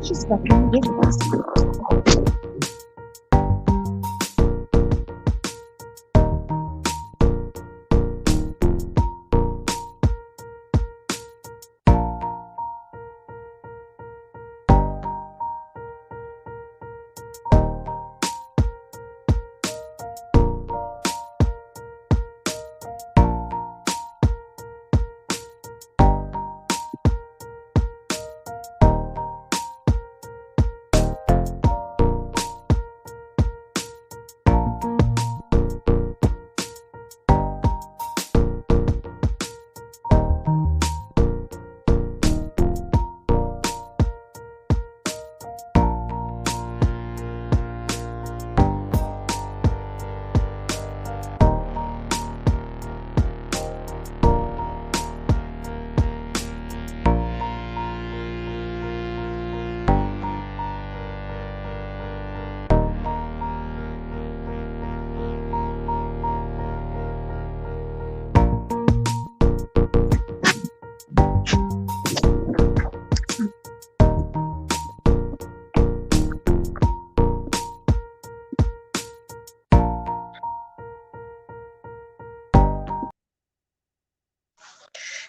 She's fucking ridiculous.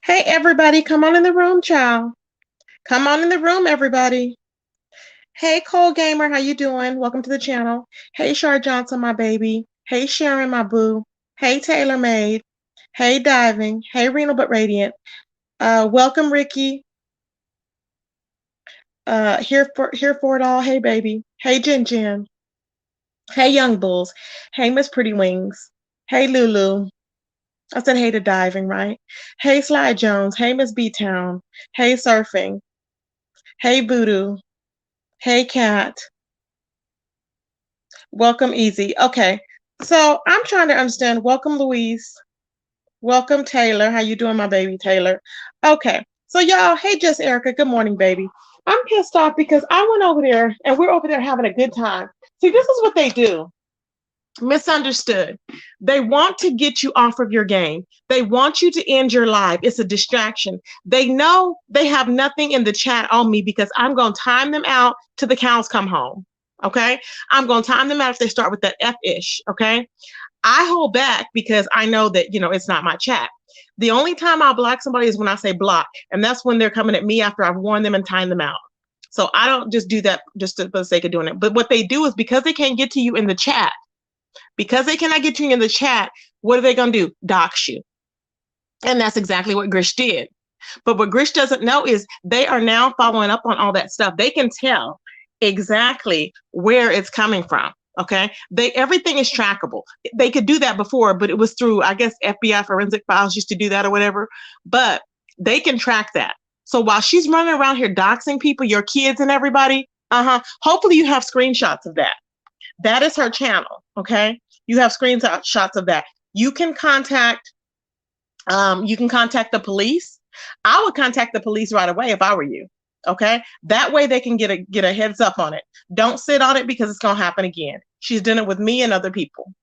Hey, everybody, come on in the room, child. Come on in the room, everybody. Hey, Cole Gamer, how you doing? Welcome to the channel. Hey, Shar Johnson, my baby. Hey, Sharon, my boo. Hey, Taylor Maid. Hey, Diving. Hey, Renal but Radiant. Welcome, Ricky. Here for it all. Hey, baby. Hey, Jen Jen. Hey, Young Bulls. Hey, Miss Pretty Wings. Hey, Lulu. I said hey to Diving, right? Hey, Sly Jones. Hey, Miss B-Town. Hey, Surfing. Hey, Voodoo. Hey, Cat. Welcome, Easy. Okay, so I'm trying to understand. Welcome, Louise. Welcome, Taylor. How you doing, my baby, Taylor? Okay, so y'all, hey, Just Erica. Good morning, baby. I'm pissed off because I went over there and we're over there having a good time. See, this is what they do. Misunderstood. They want to get you off of your game. They want you to end your life. It's a distraction. They know they have nothing in the chat on me because I'm going to time them out till the cows come home. Okay. I'm going to time them out if they start with that F-ish. Okay. I hold back because I know that, it's not my chat. The only time I'll block somebody is when I say block. And that's when they're coming at me after I've warned them and timed them out. So I don't just do that just for the sake of doing it. But what they do is because they can't get to you in the chat, because they cannot get you in the chat, what are they going to do? Dox you. And that's exactly what Grish did. But what Grish doesn't know is they are now following up on all that stuff. They can tell exactly where it's coming from. Okay. Everything is trackable. They could do that before, but it was through, I guess, FBI forensic files used to do that or whatever. But they can track that. So while she's running around here doxing people, your kids and everybody, hopefully you have screenshots of that. That is her channel. Okay. You have screenshots of that. You can contact the police. I would contact the police right away if I were you. Okay. That way they can get a heads up on it. Don't sit on it because it's going to happen again. She's done it with me and other people.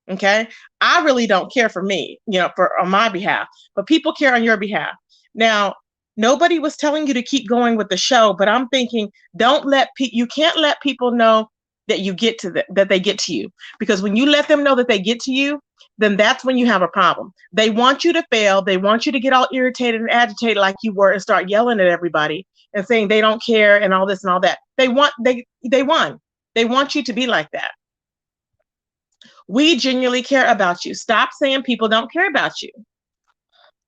Okay. I really don't care for me, on my behalf, but people care on your behalf. Now, nobody was telling you to keep going with the show, but I'm thinking, you can't let people know that you get to that they get to you, because when you let them know that they get to you, then that's when you have a problem. They want you to fail. They want you to get all irritated and agitated like you were and start yelling at everybody and saying they don't care and all this and all that. They won. They want you to be like that. We genuinely care about you. Stop saying people don't care about you.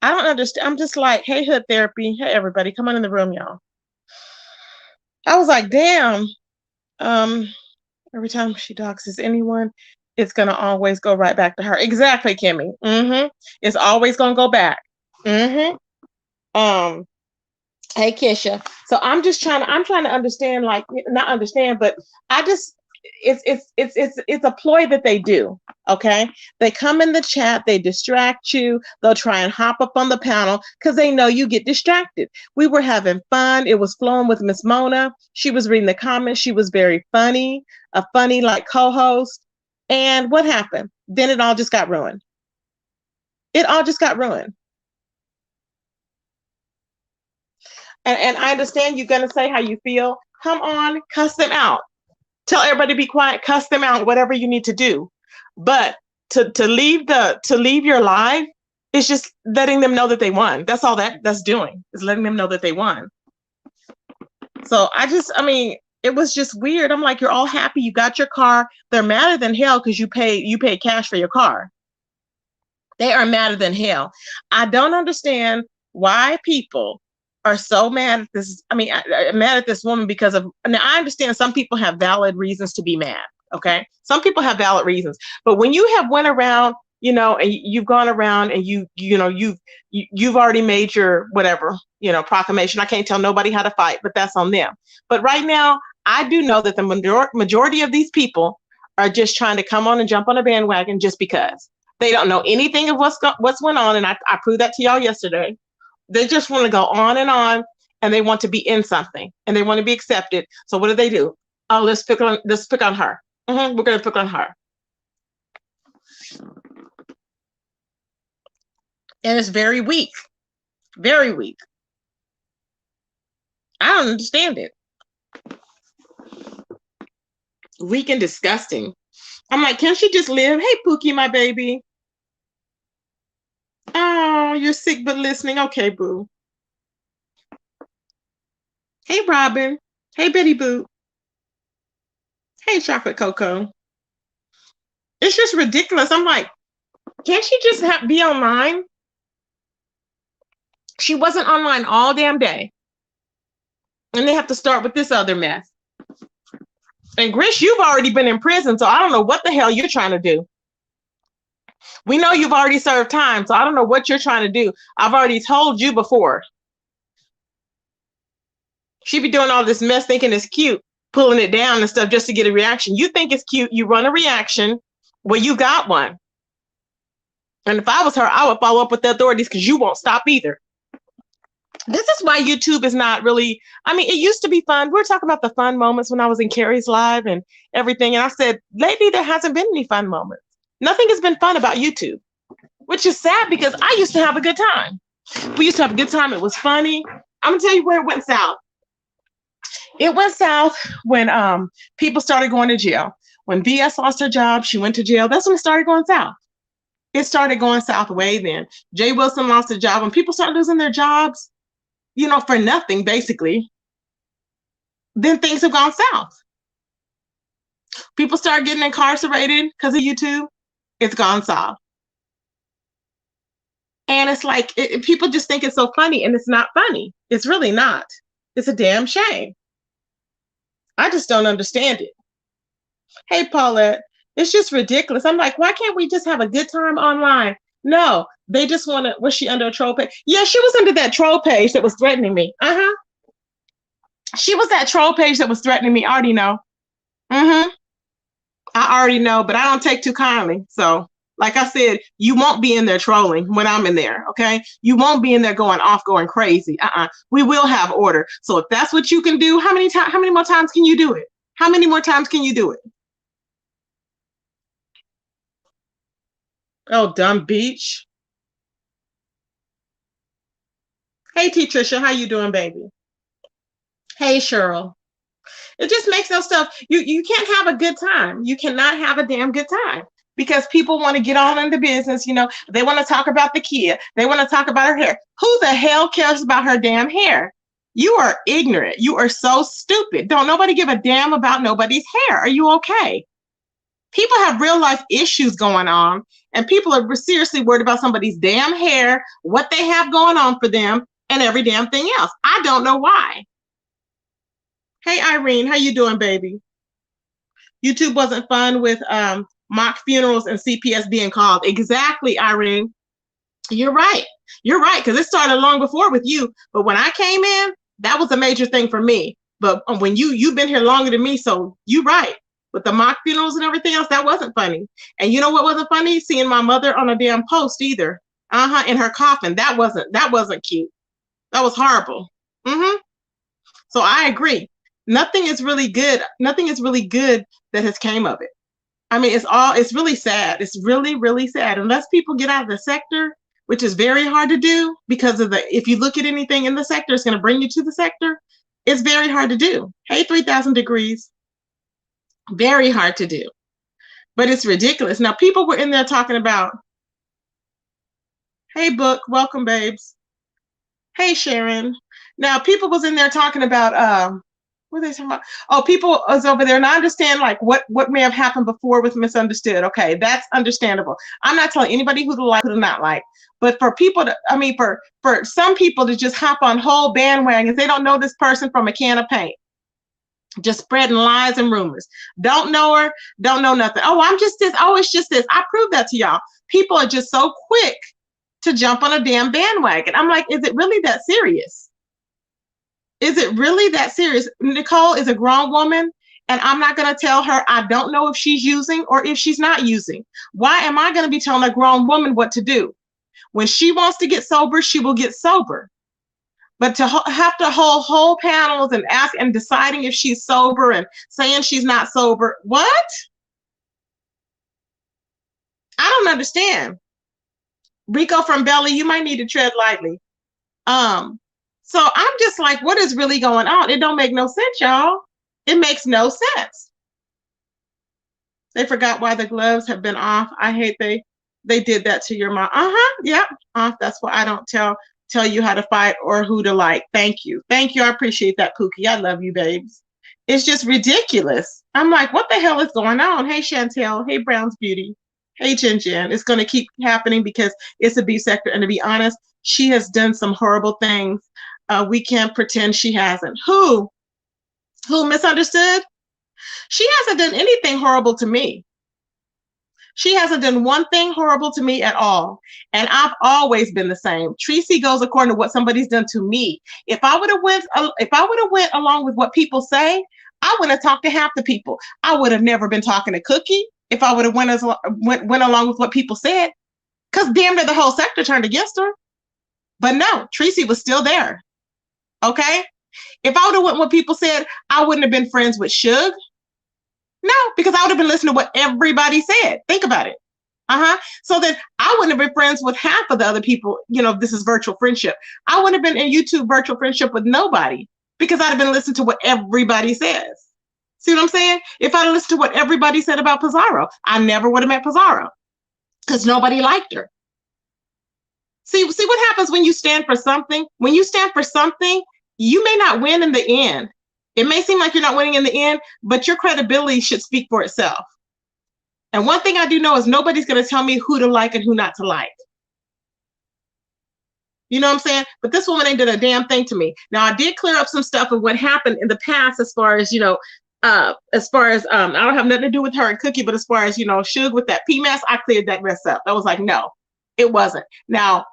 I don't understand. I'm just like, hey, Hood Therapy. Hey, everybody, come on in the room, y'all. I was like, damn. Every time she doxes anyone, it's going to always go right back to her. Exactly, Kimmy. It's always going to go back. Hey, Kisha. So I'm trying to understand, like, not understand, but it's a ploy that they do. Okay. They come in the chat, they distract you. They'll try and hop up on the panel because they know you get distracted. We were having fun. It was flowing with Miss Mona. She was reading the comments. She was very funny, a funny like co-host. And what happened? Then it all just got ruined. It all just got ruined. And I understand you're gonna say how you feel. Come on, cuss them out. Tell everybody to be quiet, cuss them out, whatever you need to do. But to leave your live is just letting them know that they won. That's all that's doing, is letting them know that they won. So I mean, it was just weird. I'm like, you're all happy, you got your car. They're madder than hell because you paid cash for your car. They are madder than hell. I don't understand why people are so mad at this. I mean, mad at this woman because of, now I understand some people have valid reasons to be mad. Okay. Some people have valid reasons, but when you have went around, and you've gone around and you've already made your whatever, proclamation. I can't tell nobody how to fight, but that's on them. But right now, I do know that the majority of these people are just trying to come on and jump on a bandwagon just because. They don't know anything of what's went on, and I proved that to y'all yesterday. They just want to go on, and they want to be in something, and they want to be accepted. So what do? Oh, let's pick on her. We're going to pick on her, and it's very weak, very weak. I don't understand it. Weak and disgusting. I'm like, can't she just live? Hey, Pookie, my baby. Oh, you're sick but listening. Okay, boo. Hey, Robin. Hey, Betty Boo. Hey, Chocolate Cocoa. It's just ridiculous. I'm like, can't she just be online? She wasn't online all damn day. And they have to start with this other mess. And Grish, you've already been in prison, so I don't know what the hell you're trying to do. We know you've already served time, so I don't know what you're trying to do. I've already told you before. She be doing all this mess thinking it's cute, pulling it down and stuff just to get a reaction. You think it's cute, you run a reaction, well, you got one. And if I was her, I would follow up with the authorities because you won't stop either. This is why YouTube is not really, I mean, it used to be fun. We were talking about the fun moments when I was in Carrie's live and everything. And I said, lately, there hasn't been any fun moments. Nothing has been fun about YouTube, which is sad because I used to have a good time. We used to have a good time. It was funny. I'm going to tell you where it went south. It went south when people started going to jail. When VS lost her job, she went to jail. That's when it started going south. It started going south way then. Jay Wilson lost a job. When people start losing their jobs, for nothing, basically, then things have gone south. People start getting incarcerated because of YouTube. It's gone south. And it's like, people just think it's so funny, and it's not funny. It's really not. It's a damn shame. I just don't understand it. Hey, Paulette, it's just ridiculous. I'm like, why can't we just have a good time online? No, they just want to, was she under a troll page? Yeah, she was under that troll page that was threatening me. She was that troll page that was threatening me. I already know. I already know, but I don't take too kindly. So, like I said, you won't be in there trolling when I'm in there, okay? You won't be in there going off, going crazy. We will have order. So if that's what you can do, how many more times can you do it? How many more times can you do it? Oh, dumb beach. Hey, T. Trisha, how you doing, baby? Hey, Cheryl. It just makes no stuff. You can't have a good time. You cannot have a damn good time because people want to get all into business. They want to talk about the kid. They want to talk about her hair. Who the hell cares about her damn hair? You are ignorant. You are so stupid. Don't nobody give a damn about nobody's hair. Are you okay? People have real life issues going on, and people are seriously worried about somebody's damn hair, what they have going on for them, and every damn thing else. I don't know why. Hey, Irene, how you doing, baby? YouTube wasn't fun with mock funerals and CPS being called. Exactly, Irene. You're right. You're right, because it started long before with you. But when I came in, that was a major thing for me. But when you've been here longer than me, so you're right. With the mock funerals and everything else, that wasn't funny. And you know what wasn't funny? Seeing my mother on a damn post either. In her coffin. That wasn't cute. That was horrible. So I agree. Nothing is really good. Nothing is really good that has came of it. I mean, it's really sad. It's really, really sad. Unless people get out of the sector, which is very hard to do because of if you look at anything in the sector, it's going to bring you to the sector. It's very hard to do. Hey, 3,000 degrees. Very hard to do. But it's ridiculous. Now, people were in there talking about, hey, Book, welcome, babes. Hey, Sharon. Now, people was in there talking about, what are they talking about? Oh, people was over there, and I understand like what may have happened before with Misunderstood. Okay, that's understandable. I'm not telling anybody who to like, who to not like. But for people to, I mean, for some people to just hop on whole bandwagons, they don't know this person from a can of paint. Just spreading lies and rumors. Don't know her, don't know nothing. Oh, I'm just this. Oh, it's just this. I proved that to y'all. People are just so quick to jump on a damn bandwagon. I'm like, is it really that serious? Is it really that serious? Nicole is a grown woman, and I'm not going to tell her I don't know if she's using or if she's not using. Why am I going to be telling a grown woman what to do? When she wants to get sober, she will get sober. But to have to hold whole panels and ask and deciding if she's sober and saying she's not sober, what? I don't understand. Rico from Belly, you might need to tread lightly. So I'm just like, what is really going on? It don't make no sense, y'all. It makes no sense. They forgot why the gloves have been off. I hate they did that to your mom. Yep. That's why I don't tell you how to fight or who to like. Thank you. Thank you. I appreciate that, Pookie. I love you, babes. It's just ridiculous. I'm like, what the hell is going on? Hey, Chantel. Hey, Brown's Beauty. Hey, Jen Jen. It's going to keep happening because it's a B sector. And to be honest, she has done some horrible things. We can't pretend she hasn't. Who Misunderstood? She hasn't done anything horrible to me. She hasn't done one thing horrible to me at all. And I've always been the same. Tracy goes according to what somebody's done to me. If I would have went along with what people say, I would have talked to half the people. I would have never been talking to Cookie if I would have went along with what people said. Because damn near the whole sector turned against her. But no, Tracy was still there. Okay? If I would have went what people said, I wouldn't have been friends with Suge. No, because I would have been listening to what everybody said. Think about it. So then I wouldn't have been friends with half of the other people. You know, this is virtual friendship. I wouldn't have been in YouTube virtual friendship with nobody because I'd have been listening to what everybody says. See what I'm saying? If I'd listened to what everybody said about Pizarro, I never would have met Pizarro because nobody liked her. See what happens when you stand for something? When you stand for something, you may not win in the end. It may seem like you're not winning in the end, but your credibility should speak for itself. And one thing I do know is nobody's going to tell me who to like and who not to like. You know what I'm saying? But this woman ain't did a damn thing to me. Now, I did clear up some stuff of what happened in the past as far as, I don't have nothing to do with her and Cookie, but as far as, Suge with that PMS, I cleared that mess up. I was like, no, it wasn't. Now,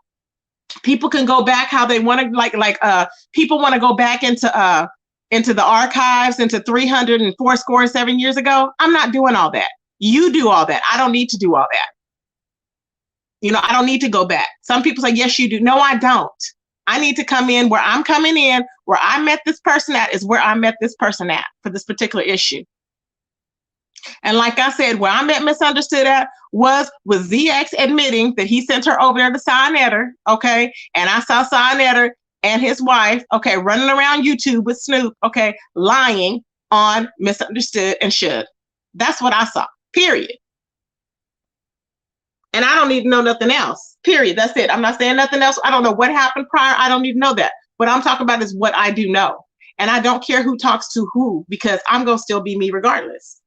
people can go back how they want to, people want to go back into the archives, into 307 years ago. I'm not doing all that. You do all that. I don't need to do all that. I don't need to go back. Some people say, yes, you do. No, I don't. I need to come in where I'm coming in, where I met this person at is where I met this person at for this particular issue. And like I said, where I met Misunderstood at was with ZX admitting that he sent her over there to Cyanetter, okay? And I saw Cyanetter and his wife, okay, running around YouTube with Snoop, okay, lying on Misunderstood and Suge. That's what I saw, period. And I don't need to know nothing else, period. That's it. I'm not saying nothing else. I don't know what happened prior. I don't need to know that. What I'm talking about is what I do know. And I don't care who talks to who because I'm going to still be me regardless.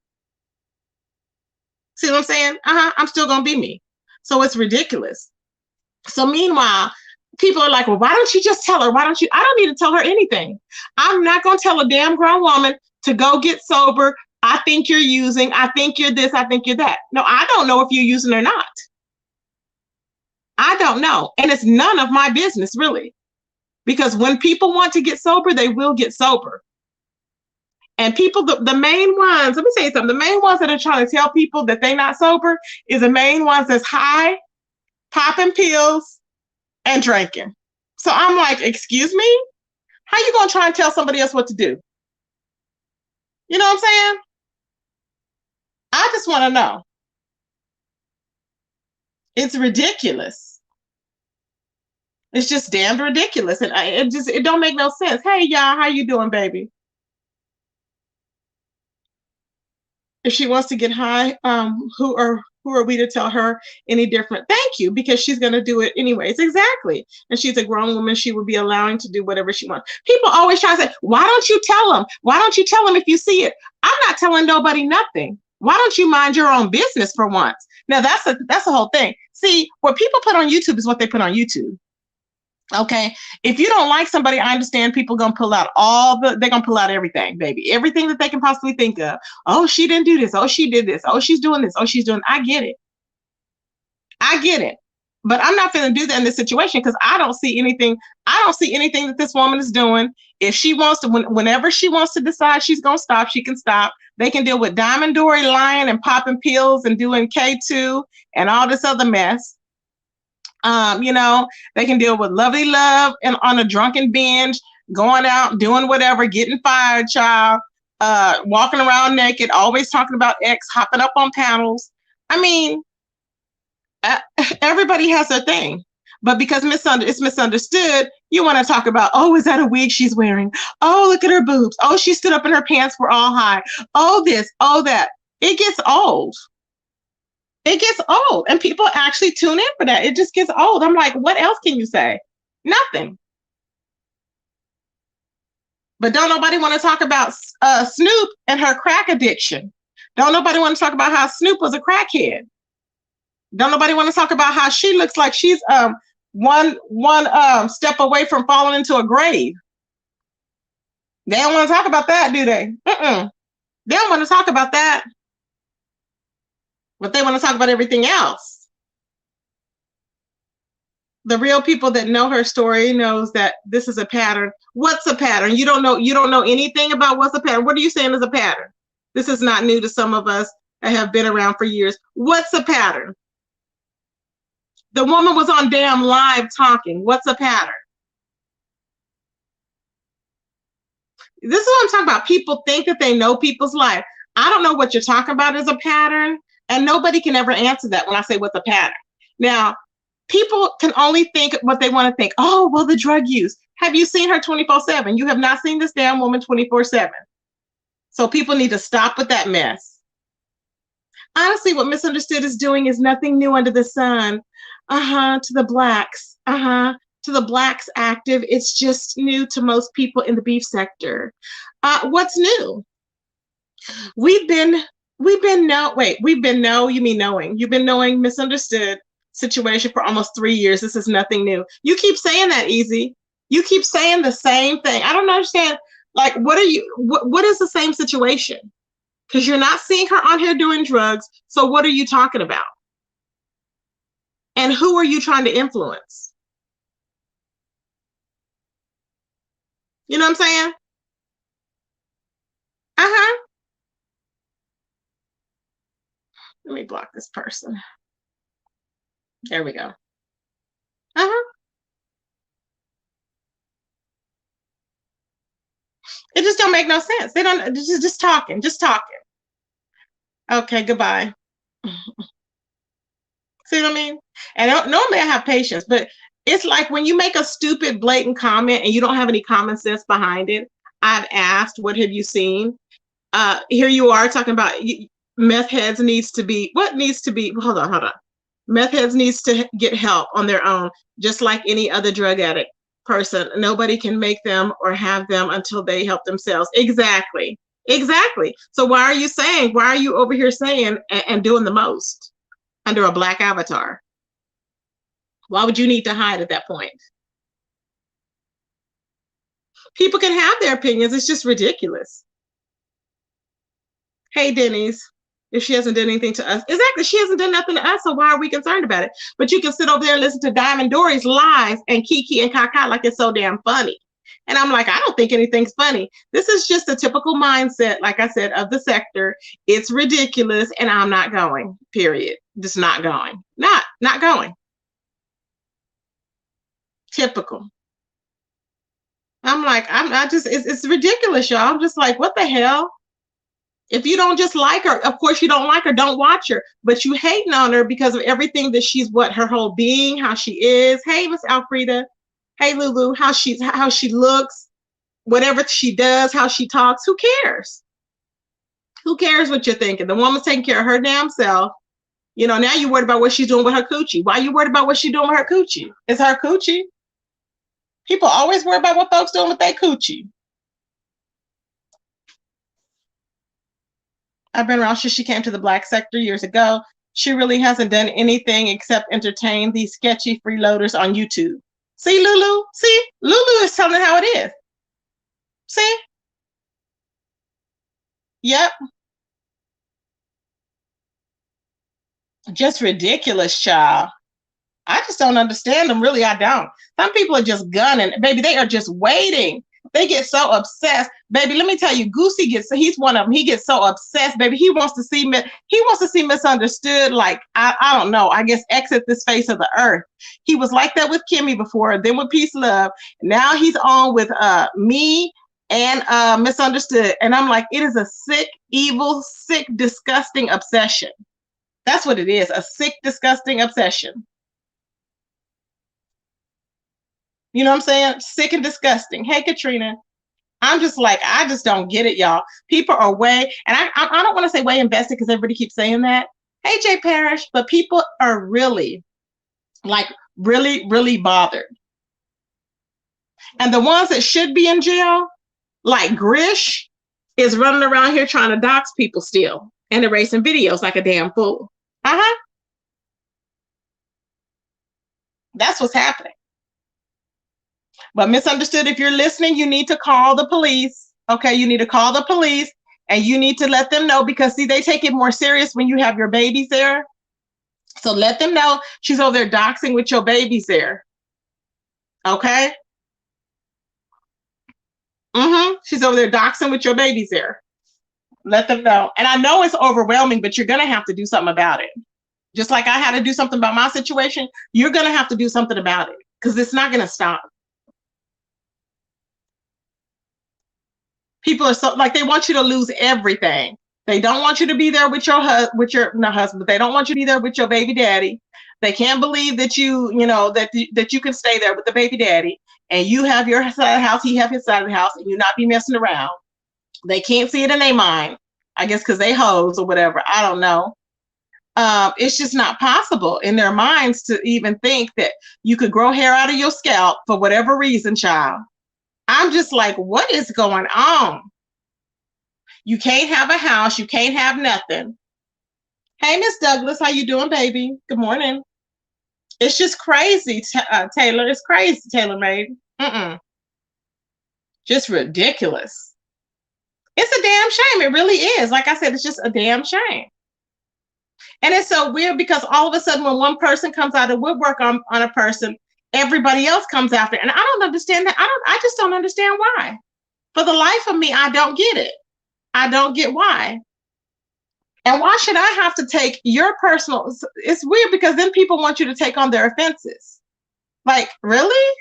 See what I'm saying? I'm still going to be me. So it's ridiculous. So meanwhile, people are like, well, why don't you just tell her? I don't need to tell her anything. I'm not going to tell a damn grown woman to go get sober. I think you're using. I think you're this. I think you're that. No, I don't know if you're using or not. I don't know. And it's none of my business, really. Because when people want to get sober, they will get sober. And people, the main ones, let me say something, the main ones that are trying to tell people that they're not sober is the main ones that's high, popping pills, and drinking. So I'm like, excuse me? How you going to try and tell somebody else what to do? You know what I'm saying? I just want to know. It's ridiculous. It's just damned ridiculous, and it don't make no sense. Hey, y'all, how you doing, baby? If she wants to get high, who are we to tell her any different? Thank you, because she's going to do it anyways. Exactly. And she's a grown woman. She would be allowing to do whatever she wants. People always try to say, why don't you tell them? Why don't you tell them if you see it? I'm not telling nobody nothing. Why don't you mind your own business for once? Now, that's the whole thing. See, what people put on YouTube is what they put on YouTube. Okay. If you don't like somebody, I understand people gonna pull out they're gonna pull out everything, baby. Everything that they can possibly think of. Oh, she didn't do this. Oh, she did this. Oh, she's doing this. Oh, she's doing. I get it. I get it. But I'm not gonna do that in this situation because I don't see anything. I don't see anything that this woman is doing. If she wants to, whenever she wants to decide she's gonna stop, she can stop. They can deal with Diamond Dory lying and popping pills and doing K2 and all this other mess. They can deal with Lovely Love and on a drunken binge, going out, doing whatever, getting fired, child, walking around naked, always talking about X, hopping up on panels. I mean, everybody has their thing. But because it's misunderstood, you want to talk about, oh, is that a wig she's wearing? Oh, look at her boobs. Oh, she stood up and her pants were all high. Oh, this, oh, that. It gets old. It gets old, and people actually tune in for that. It just gets old. I'm like, what else can you say? Nothing. But don't nobody want to talk about Snoop and her crack addiction. Don't nobody want to talk about how Snoop was a crackhead. Don't nobody want to talk about how she looks like she's one step away from falling into a grave. They don't want to talk about that, do they? They don't want to talk about that. But they want to talk about everything else. The real people that know her story knows that this is a pattern. What's a pattern? You don't know anything about what's a pattern. What are you saying is a pattern? This is not new to some of us that have been around for years. What's a pattern? The woman was on damn live talking. What's a pattern? This is what I'm talking about. People think that they know people's life. I don't know what you're talking about as a pattern. And nobody can ever answer that when I say what's a pattern. Now, people can only think what they want to think. Oh, well, the drug use. Have you seen her 24/7? You have not seen this damn woman 24/7. So people need to stop with that mess. Honestly, what Misunderstood is doing is nothing new under the sun. To the blacks. To the blacks active. It's just new to most people in the beef sector. What's new? You've been knowing Misunderstood situation for almost 3 years. This is nothing new. You keep saying that, Easy. You keep saying the same thing. I don't understand. Like, what is the same situation? Because you're not seeing her on here doing drugs. So what are you talking about? And who are you trying to influence? You know what I'm saying? Let me block this person. There we go. It just don't make no sense. They don't, just talking. Okay, goodbye. See what I mean? And normally I have patience, but it's like when you make a stupid, blatant comment and you don't have any common sense behind it. I've asked, what have you seen? Here you are talking about meth heads hold on. Meth heads needs to get help on their own, just like any other drug addict person. Nobody can make them or have them until they help themselves. Exactly. So why are you over here saying and doing the most under a black avatar? Why would you need to hide at that point? People can have their opinions. It's just ridiculous. Hey, Denny's. If she hasn't done anything to us. Exactly. She hasn't done nothing to us, so why are we concerned about it? But you can sit over there and listen to Diamond Dory's lies and Kiki and Kaka like it's so damn funny. And I'm like, I don't think anything's funny. This is just a typical mindset, like I said, of the sector. It's ridiculous, and I'm not going, period. Just not going. Not going. Typical. I'm like, it's ridiculous, y'all. I'm just like, what the hell? If you don't just like her, of course you don't like her, don't watch her. But you hating on her because of everything that she's, her whole being, how she is. Hey, Miss Alfreda. Hey, Lulu, how she looks, whatever she does, how she talks, who cares? Who cares what you're thinking? The woman's taking care of her damn self. You know, now you're worried about what she's doing with her coochie. Why are you worried about what she's doing with her coochie? It's her coochie. People always worry about what folks doing with their coochie. I've been around since she came to the Black sector years ago. She really hasn't done anything except entertain these sketchy freeloaders on YouTube. See, Lulu? See? Lulu is telling how it is. See? Yep. Just ridiculous, child. I just don't understand them. Really, I don't. Some people are just gunning. Baby, they are just waiting. They get so obsessed. Baby, let me tell you, Goosey he's one of them. He gets so obsessed, baby. He wants to see misunderstood. Like, I don't know, I guess exit this face of the earth. He was like that with Kimmy before, then with Peace Love. Now he's on with me and misunderstood. And I'm like, it is a sick, evil, sick, disgusting obsession. That's what it is, a sick, disgusting obsession. You know what I'm saying? Sick and disgusting. Hey, Katrina. I'm just like, I just don't get it, y'all. People are way, and I don't want to say way invested because everybody keeps saying that. Hey, Jay Parrish, but people are really, like, really bothered. And the ones that should be in jail, like Grish, is running around here trying to dox people still and erasing videos like a damn fool. That's what's happening. But misunderstood, if you're listening, you need to call the police. Okay, you need to call the police and you need to let them know because, see, they take it more serious when you have your babies there. So let them know she's over there doxing with your babies there. Okay? She's over there doxing with your babies there. Let them know. And I know it's overwhelming, but you're going to have to do something about it. Just like I had to do something about my situation, you're going to have to do something about it because it's not going to stop. People are so, like, they want you to lose everything. They don't want you to be there with your husband. They don't want you to be there with your baby daddy. They can't believe that that you can stay there with the baby daddy and you have your side of the house, he have his side of the house, and you not be messing around. They can't see it in their mind, I guess, because they hoes or whatever. I don't know. It's just not possible in their minds to even think that you could grow hair out of your scalp for whatever reason, child. I'm just like, what is going on? You can't have a house. You can't have nothing. Hey, Miss Douglas, how you doing, baby? Good morning. It's just crazy, Taylor. It's crazy, Taylor Made. Just ridiculous. It's a damn shame. It really is. Like I said, it's just a damn shame. And it's so weird because all of a sudden when one person comes out of woodwork on a person, everybody else comes after. And I don't understand that. I just don't understand why. For the life of me, I don't get it. I don't get why. And why should I have to take your personal? It's weird because then people want you to take on their offenses. Like, really?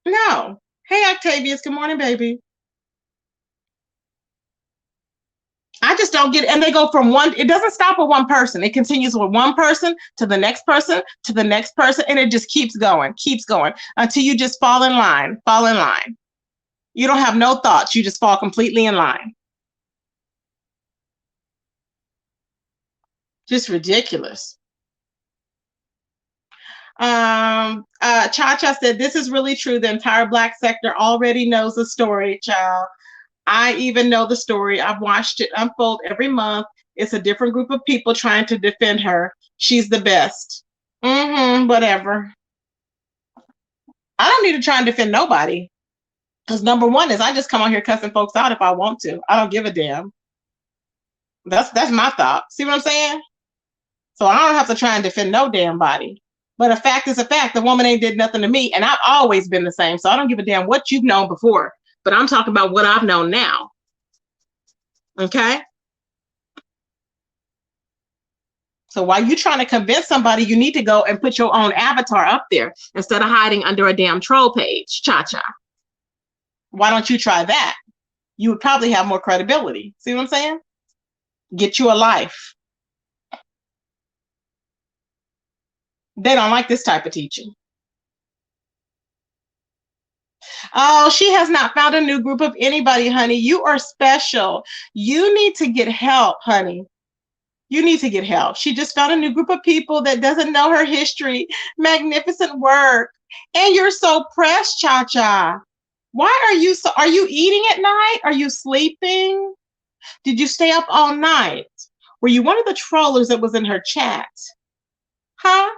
No. Hey, Octavius. Good morning, baby. I just don't get it. And they go from it doesn't stop with one person. It continues with one person to the next person to the next person. And it just keeps going until you just fall in line. You don't have no thoughts. You just fall completely in line. Just ridiculous. Cha-Cha said, this is really true. The entire Black sector already knows the story, child. I even know the story. I've watched it unfold every month. It's a different group of people trying to defend her. She's the best. Whatever. I don't need to try and defend nobody. Because number one is I just come on here cussing folks out if I want to. I don't give a damn. That's my thought. See what I'm saying? So I don't have to try and defend no damn body. But a fact is a fact. The woman ain't did nothing to me. And I've always been the same. So I don't give a damn what you've known before. But I'm talking about what I've known now. Okay? So while you're trying to convince somebody, you need to go and put your own avatar up there instead of hiding under a damn troll page. Cha-Cha. Why don't you try that? You would probably have more credibility. See what I'm saying? Get you a life. They don't like this type of teaching. Oh, she has not found a new group of anybody, honey. You are special. You need to get help, honey. You need to get help. She just found a new group of people that doesn't know her history. Magnificent work. And you're so pressed, Cha-Cha. Why are you eating at night? Are you sleeping? Did you stay up all night? Were you one of the trollers that was in her chat? Huh?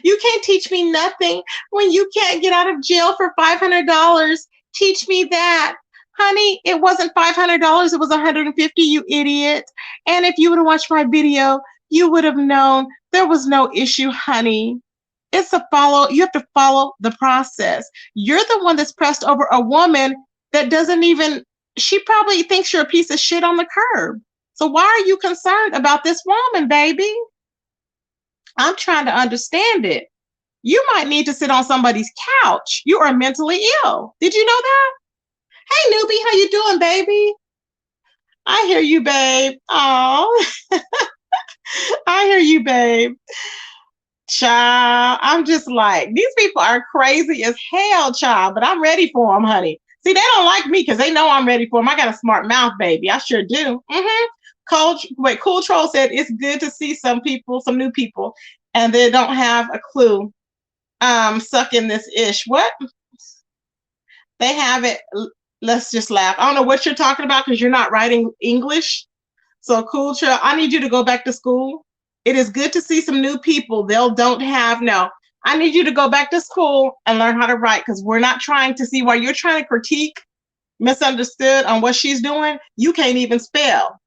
You can't teach me nothing when you can't get out of jail for $500. Teach me that. Honey, it wasn't $500. It was $150, you idiot. And if you would have watched my video, you would have known there was no issue, honey. It's a follow. You have to follow the process. You're the one that's pressed over a woman that doesn't even, she probably thinks you're a piece of shit on the curb. So why are you concerned about this woman, baby? I'm trying to understand it. You might need to sit on somebody's couch. You are mentally ill. Did you know that? Hey, newbie, how you doing, baby? I hear you, babe. Oh, I hear you, babe. Child, I'm just like, these people are crazy as hell, child, but I'm ready for them, honey. See, they don't like me because they know I'm ready for them. I got a smart mouth, baby. I sure do. Cool Troll said it's good to see some people, some new people, and they don't have a clue. Sucking this ish. What? They have it. Let's just laugh. I don't know what you're talking about because you're not writing English. So Cool Troll, I need you to go back to school. It is good to see some new people. Don't have no. I need you to go back to school and learn how to write because we're not trying to see why you're trying to critique Misunderstood on what she's doing. You can't even spell.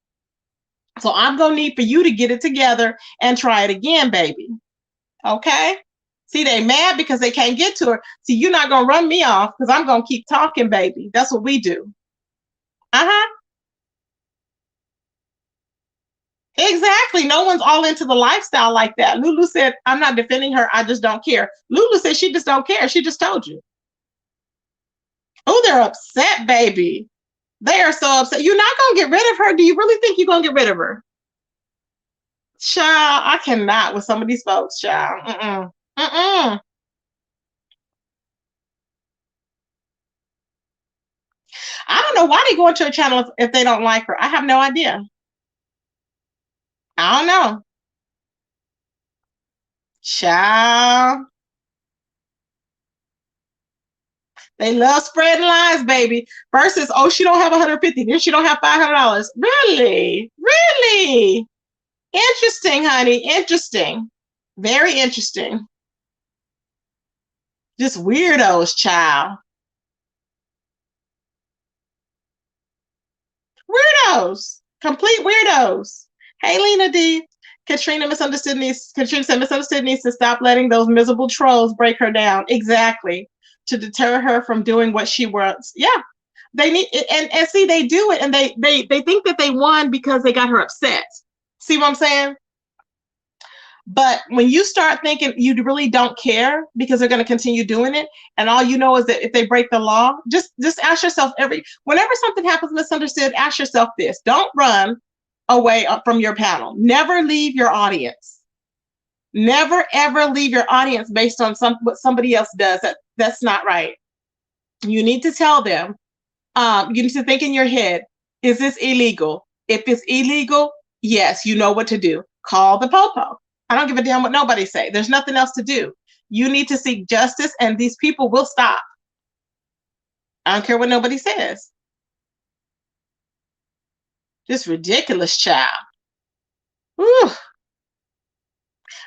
So I'm going to need for you to get it together and try it again, baby. Okay? See, they mad because they can't get to her. See, you're not going to run me off because I'm going to keep talking, baby. That's what we do. Uh-huh. Exactly. No one's all into the lifestyle like that. Lulu said, I'm not defending her. I just don't care. Lulu said she just don't care. She just told you. Oh, they're upset, baby. They are so upset. You're not going to get rid of her. Do you really think you're going to get rid of her? Child, I cannot with some of these folks, child. I don't know why they go into her channel if they don't like her. I have no idea. I don't know. Child. They love spreading lies, baby. Versus, oh, she don't have 150, then she don't have $500. Really? Really? Interesting, honey. Interesting. Very interesting. Just weirdos, child. Weirdos. Complete weirdos. Hey, Lena D. Katrina said misunderstood needs to stop letting those miserable trolls break her down. Exactly. To deter her from doing what she wants. Yeah. They need and see they do it and they think that they won because they got her upset. See what I'm saying? But when you start thinking you really don't care because they're going to continue doing it, and all you know is that if they break the law, just ask yourself whenever something happens misunderstood, ask yourself this: don't run away from your panel. Never leave your audience. Never ever leave your audience based on what somebody else does. That's not right. You need to tell them. You need to think in your head: is this illegal? If it's illegal, yes, you know what to do. Call the popo. I don't give a damn what nobody say. There's nothing else to do. You need to seek justice, and these people will stop. I don't care what nobody says. Just ridiculous, child. Whew.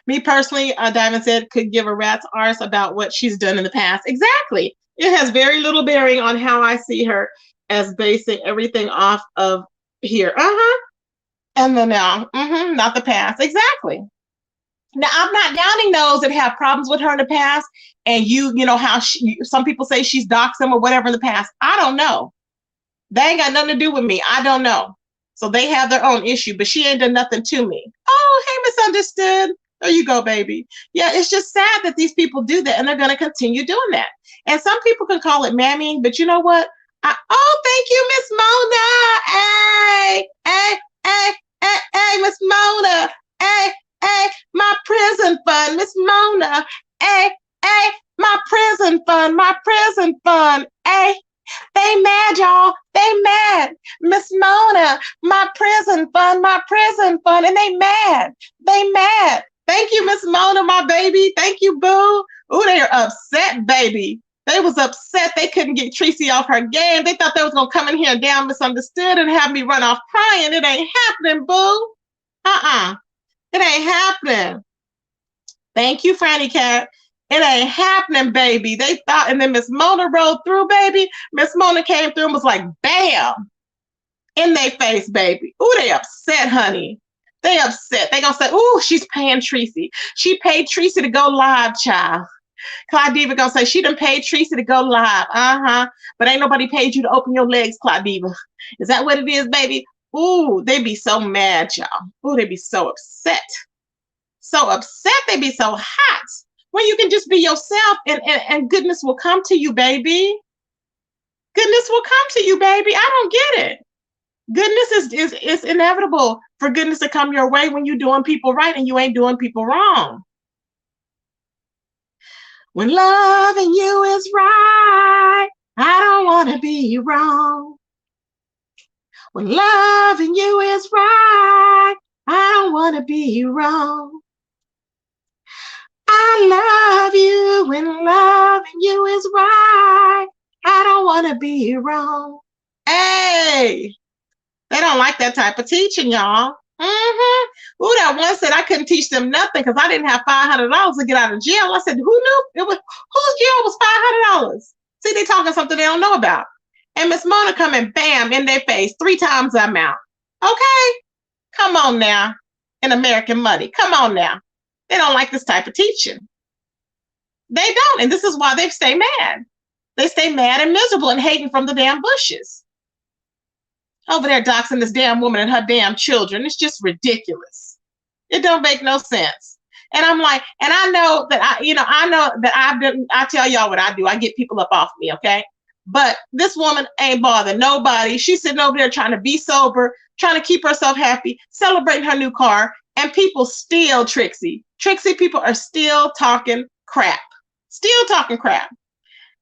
Me personally, Diamond said, could give a rat's arse about what she's done in the past. Exactly. It has very little bearing on how I see her as basing everything off of here. And the now. Not the past. Exactly. Now, I'm not downing those that have problems with her in the past, and you know how some people say she's doxed them or whatever in the past. I don't know. They ain't got nothing to do with me. I don't know. So they have their own issue, but she ain't done nothing to me. Oh, hey, misunderstood. There you go, baby. Yeah, it's just sad that these people do that, and they're going to continue doing that. And some people can call it mammying, but you know what? Thank you, Miss Mona. Hey, Miss Mona. Hey, my prison fund, Miss Mona. Hey, my prison fund, my prison fund, my prison fund. And they mad. They mad. Thank you, Miss Mona, my baby. Thank you, boo. Ooh, they are upset, baby. They was upset they couldn't get Tracy off her game. They thought they was going to come in here and down misunderstood and have me run off crying. It ain't happening, boo. It ain't happening. Thank you, Franny Cat. It ain't happening, baby. They thought, and then Miss Mona rolled through, baby. Miss Mona came through and was like, bam, in their face, baby. Ooh, they upset, honey. They upset. They gonna say, ooh, she's paying Tracy. She paid Tracy to go live, child. Claudiva gonna say, she done paid Tracy to go live. But ain't nobody paid you to open your legs, Claudiva. Is that what it is, baby? Ooh, they be so mad, y'all. Ooh, they be so upset. So upset, they be so hot. When you can just be yourself and goodness will come to you, baby. Goodness will come to you, baby. I don't get it. Goodness is inevitable for goodness to come your way when you're doing people right and you ain't doing people wrong. When loving you is right, I don't want to be wrong. When loving you is right, I don't want to be wrong. I love you when loving you is right. I don't want to be wrong. Hey, they don't like that type of teaching, y'all. Ooh, that one said I couldn't teach them nothing because I didn't have $500 to get out of jail. I said, who knew? Whose jail was $500? See, they talking something they don't know about. And Miss Mona coming, bam, in their face 3 times the amount. Okay, come on now, in American money. Come on now. They don't like this type of teaching. They don't, and this is why they stay mad. They stay mad and miserable and hating from the damn bushes. Over there doxing this damn woman and her damn children. It's just ridiculous. It don't make no sense. And I'm like, and I know that I tell y'all what I do. I get people up off me, okay? But this woman ain't bothering nobody. She's sitting over there trying to be sober, trying to keep herself happy, celebrating her new car, and people still Trixie. Trixie people are still talking crap. Still talking crap.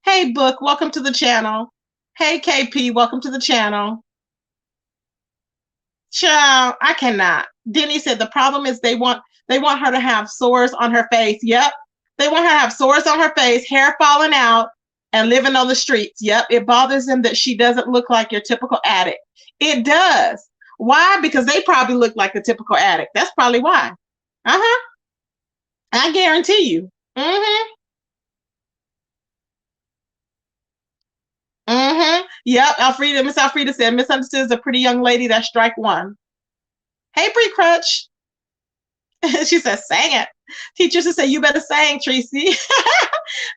Hey, Book, welcome to the channel. Hey, KP, welcome to the channel. Child, I cannot. Denny said the problem is they want her to have sores on her face. Yep. They want her to have sores on her face, hair falling out, and living on the streets. Yep. It bothers them that she doesn't look like your typical addict. It does. Why? Because they probably look like a typical addict. That's probably why. I guarantee you. Yep. Miss Alfreda said, misunderstood is a pretty young lady. That's strike 1. Hey, Bree Crutch. She says, sang it. Teachers should say, you better sing, Tracy.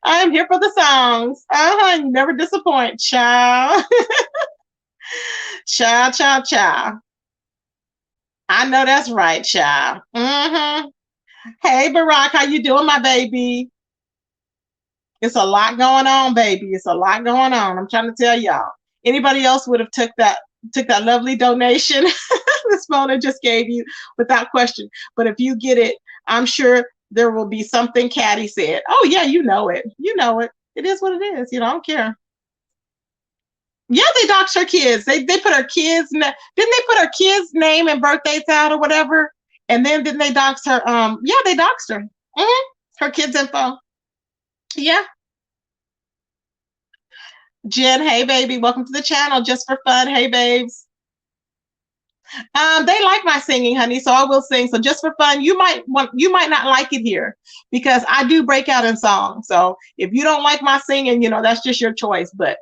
I am here for the songs. You never disappoint, child. Child. I know that's right, child. Hey, Barack, how you doing, my baby? It's a lot going on, baby. It's a lot going on. I'm trying to tell y'all. Anybody else would have took that lovely donation Miss Mona just gave you without question. But if you get it, I'm sure there will be something Caddy said. Oh yeah, you know it. You know it. It is what it is. I don't care. Yeah, they doxed her kids. They put her kids. Didn't they put her kids' name and birthdays out or whatever? And then didn't they dox her? Yeah, they doxed her. Her kids' info. Yeah. Jen, hey baby, welcome to the channel. Just for fun, hey babes. They like my singing, honey, so I will sing. So just for fun, you might not like it here because I do break out in song. So if you don't like my singing, that's just your choice. But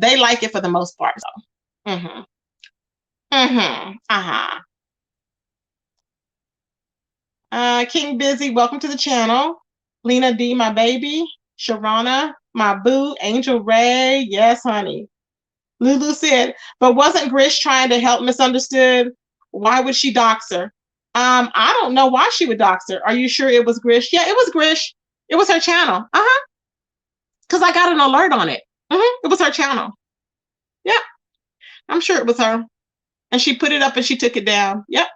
they like it for the most part. So. King Busy, welcome to the channel. Lena D, my baby. Sharana, my boo. Angel Ray, yes, honey. Lulu said, but wasn't Grish trying to help Misunderstood? Why would she dox her? I don't know why she would dox her. Are you sure it was Grish? Yeah, it was Grish. It was her channel. Because I got an alert on it. It was her channel. Yeah, I'm sure it was her. And she put it up and she took it down. Yep.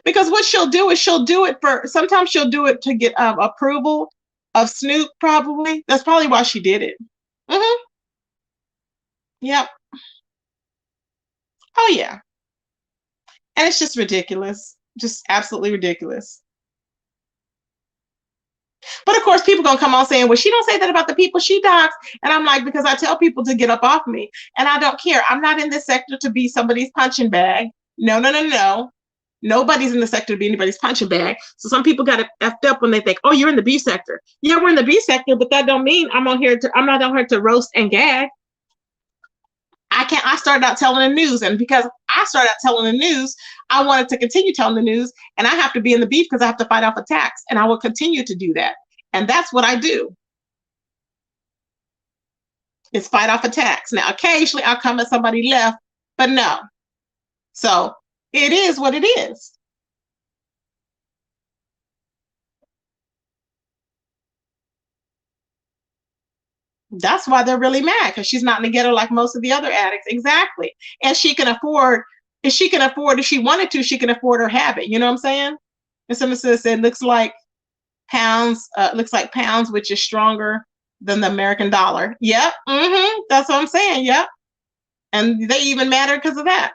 Because what she'll do is sometimes she'll do it to get approval of Snoop, probably. That's probably why she did it. Yep. Oh, yeah. And it's just ridiculous. Just absolutely ridiculous. But of course, people gonna come on saying, well, she don't say that about the people she docs. And I'm like, because I tell people to get up off me. And I don't care. I'm not in this sector to be somebody's punching bag. No, no, no, no. Nobody's in the sector to be anybody's punching bag. So some people got it effed up when they think, oh, you're in the B sector. Yeah, we're in the B sector, but that don't mean I'm not on here to roast and gag. I started out telling the news, and because I started out telling the news, I wanted to continue telling the news, and I have to be in the beef because I have to fight off attacks, and I will continue to do that. And that's what I do, is fight off attacks. Now, occasionally I'll come at somebody left, but no. So it is what it is. That's why they're really mad, because she's not in the ghetto like most of the other addicts. Exactly. And she can afford, if she wanted to, she can afford her habit. You know what I'm saying? And someone said, looks like pounds, which is stronger than the American dollar. Yep. That's what I'm saying. Yep. And they even matter because of that.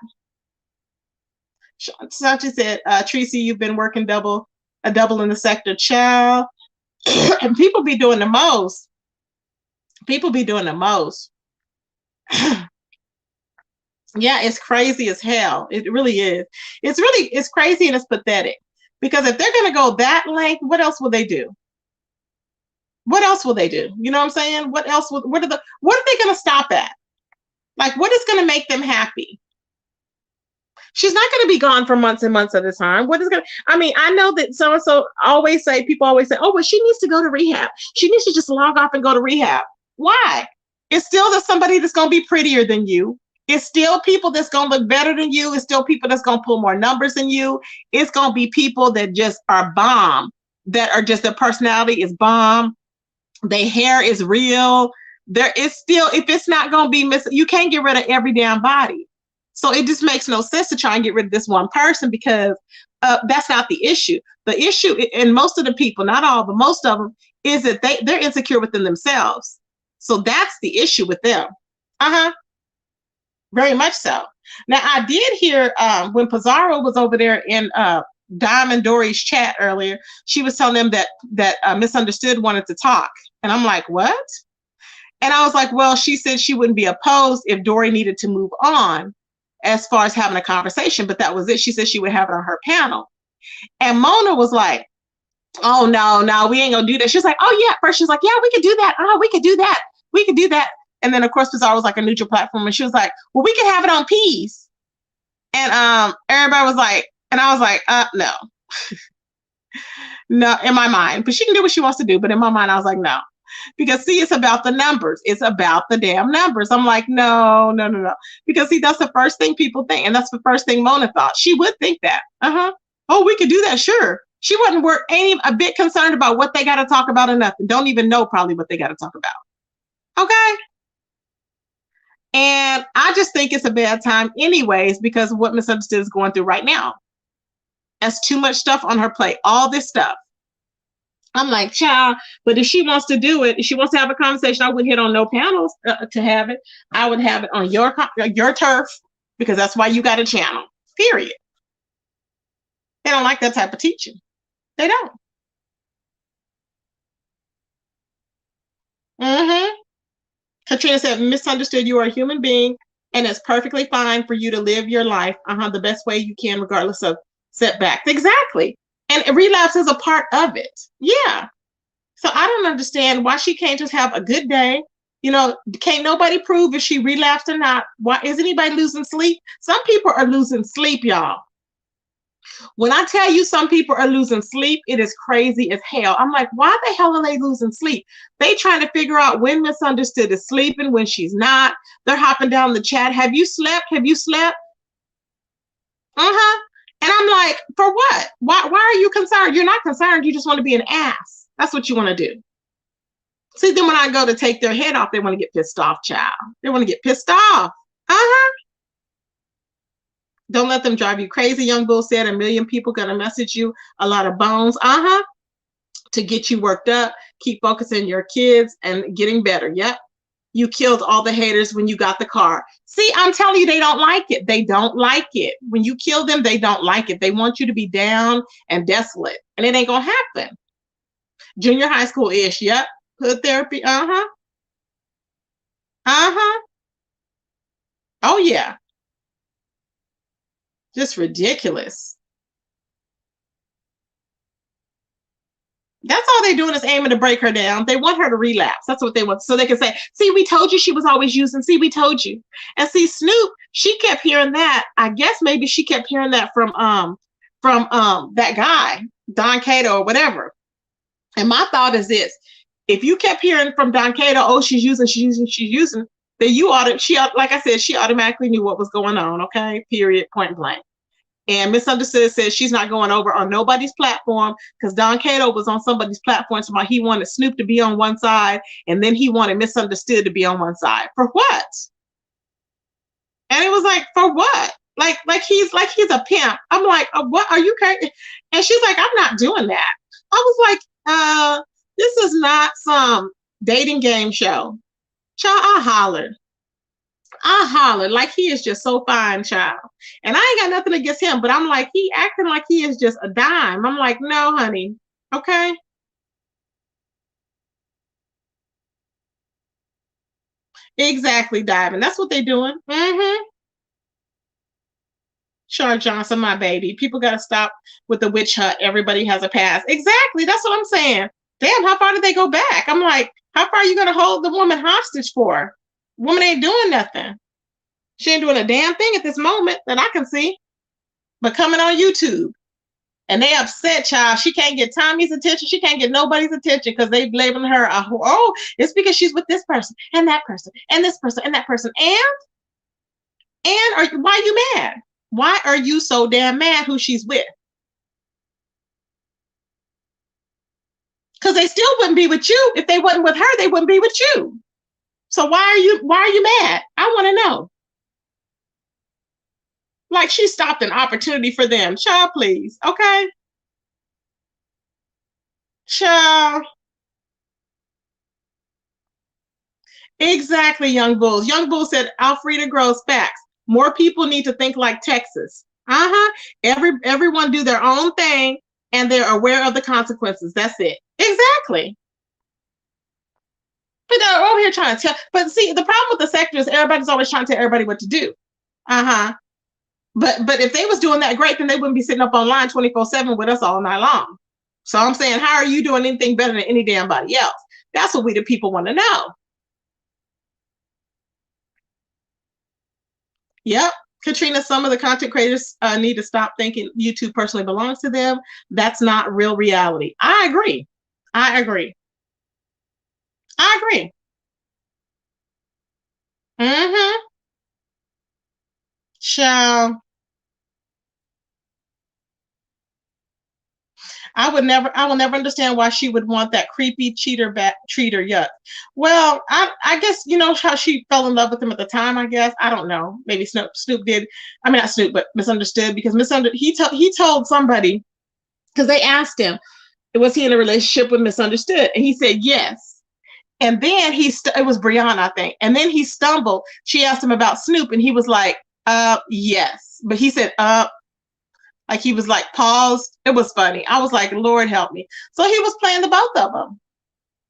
Sachi said, Tracy, you've been working a double in the sector, child. And people be doing the most. People be doing the most. Yeah, it's crazy as hell. It really is. It's crazy and it's pathetic. Because if they're gonna go that length, what else will they do? What else will they do? You know what I'm saying? What are they gonna stop at? Like, what is gonna make them happy? She's not going to be gone for months and months at a time. I know that people always say, oh, well, she needs to go to rehab. She needs to just log off and go to rehab. Why? It's still somebody that's going to be prettier than you. It's still people that's going to look better than you. It's still people that's going to pull more numbers than you. It's going to be people that just are bomb, that are just, their personality is bomb. Their hair is real. There is still, if it's not going to be you can't get rid of every damn body. So it just makes no sense to try and get rid of this one person, because that's not the issue. The issue, and most of the people, not all, but most of them, is that they're insecure within themselves. So that's the issue with them. Very much so. Now, I did hear when Pizarro was over there in Diamond Dory's chat earlier, she was telling them that Misunderstood wanted to talk. And I'm like, what? And I was like, well, she said she wouldn't be opposed if Dory needed to move on, as far as having a conversation, but that was it. She said she would have it on her panel. And Mona was like, oh, no, we ain't gonna do that. She was like, oh yeah. First she's like, yeah, we could do that. Oh, we could do that. We could do that. And then of course, Pizarro was like a neutral platform. And she was like, well, we can have it on Peace. And everybody was like, and I was like, no. No, in my mind, but she can do what she wants to do. But in my mind, I was like, no. Because see, it's about the numbers. It's about the damn numbers. I'm like, no. Because see, that's the first thing people think. And that's the first thing Mona thought. She would think that. Oh, we could do that. Sure. She wasn't a bit concerned about what they got to talk about or nothing. Don't even know probably what they got to talk about. Okay. And I just think it's a bad time anyways, because of what Misunderstood is going through right now. That's too much stuff on her plate. All this stuff. I'm like, child, but if she wants to do it, if she wants to have a conversation, I wouldn't hit on no panels to have it. I would have it on your turf, because that's why you got a channel, period. They don't like that type of teaching. They don't. Katrina said, Misunderstood, you are a human being, and it's perfectly fine for you to live your life the best way you can, regardless of setbacks. Exactly. And relapse is a part of it. Yeah. So I don't understand why she can't just have a good day. You know, can't nobody prove if she relapsed or not. Why is anybody losing sleep? Some people are losing sleep, y'all. When I tell you some people are losing sleep, it is crazy as hell. I'm like, why the hell are they losing sleep? They trying to figure out when Misunderstood is sleeping, when she's not. They're hopping down the chat. Have you slept? Have you slept? And I'm like, for what? Why are you concerned? You're not concerned. You just want to be an ass. That's what you want to do. See, then when I go to take their head off, they want to get pissed off, child. They want to get pissed off. Don't let them drive you crazy, Young Bull said. 1 million people going to message you a lot of bones. To get you worked up. Keep focusing your kids and getting better. Yep. you killed all the haters when you got the car. See, I'm telling you, they don't like it. They don't like it. When you kill them, they don't like it. They want you to be down and desolate, and it ain't gonna happen. Junior high school-ish. Yep. Hood therapy. Uh-huh. Uh-huh. Oh yeah. Just ridiculous. That's all they're doing is aiming to break her down. They want her to relapse. That's what they want. So they can say, see, we told you she was always using. See, we told you. And see, Snoop, she kept hearing that. I guess maybe she kept hearing that from that guy, Don Cato or whatever. And my thought is this: if you kept hearing from Don Cato, oh, she's using, then like I said, she automatically knew what was going on. Okay, period, point blank. And Misunderstood says she's not going over on nobody's platform because Don Cato was on somebody's platform. So he wanted Snoop to be on one side, and then he wanted Misunderstood to be on one side. For what? And it was like, for what? Like he's a pimp. I'm like, what are you crazy? And she's like, I'm not doing that. I was like, this is not some dating game show. Child, I hollered like he is just so fine, child. And I ain't got nothing against him, but I'm like, he acting like he is just a dime. I'm like, no, honey. Okay. Exactly, diving. That's what they're doing. Mm-hmm. Char Johnson, my baby. People got to stop with the witch hunt. Everybody has a past. Exactly. That's what I'm saying. Damn, how far did they go back? I'm like, how far are you going to hold the woman hostage for? Woman ain't doing nothing. She ain't doing a damn thing at this moment that I can see, but coming on YouTube. And they upset, child. She can't get Tommy's attention. She can't get nobody's attention because they labeling her oh, it's because she's with this person and that person and this person and that person. Why are you mad? Why are you so damn mad who she's with? Because they still wouldn't be with you. If they wasn't with her, they wouldn't be with you. So why are you mad? I want to know. Like she stopped an opportunity for them. Child, please. Okay. Child. Exactly, Young Bulls. Young Bull said Alfreda grows facts. More people need to think like Texas. Uh-huh. Everyone do their own thing and they're aware of the consequences. That's it. Exactly. But they're over here trying to tell. But see, the problem with the sector is everybody's always trying to tell everybody what to do. Uh-huh. But if they was doing that great, then they wouldn't be sitting up online 24/7 with us all night long. So I'm saying, how are you doing anything better than any damn body else? That's what we the people want to know. Yep. Katrina, some of the content creators need to stop thinking YouTube personally belongs to them. That's not real reality. I agree. I agree. I agree. Mm-hmm. So I will never understand why she would want that creepy treater. Yuck. Well, I guess you know how she fell in love with him at the time. I guess I don't know. Maybe Snoop did. I mean, not Snoop, but Misunderstood because he told somebody because they asked him, was he in a relationship with Misunderstood, and he said yes. And then it was Brianna, I think. And then he stumbled. She asked him about Snoop, and he was like, yes. But he said, like he was like paused. It was funny. I was like, Lord help me. So he was playing the both of them.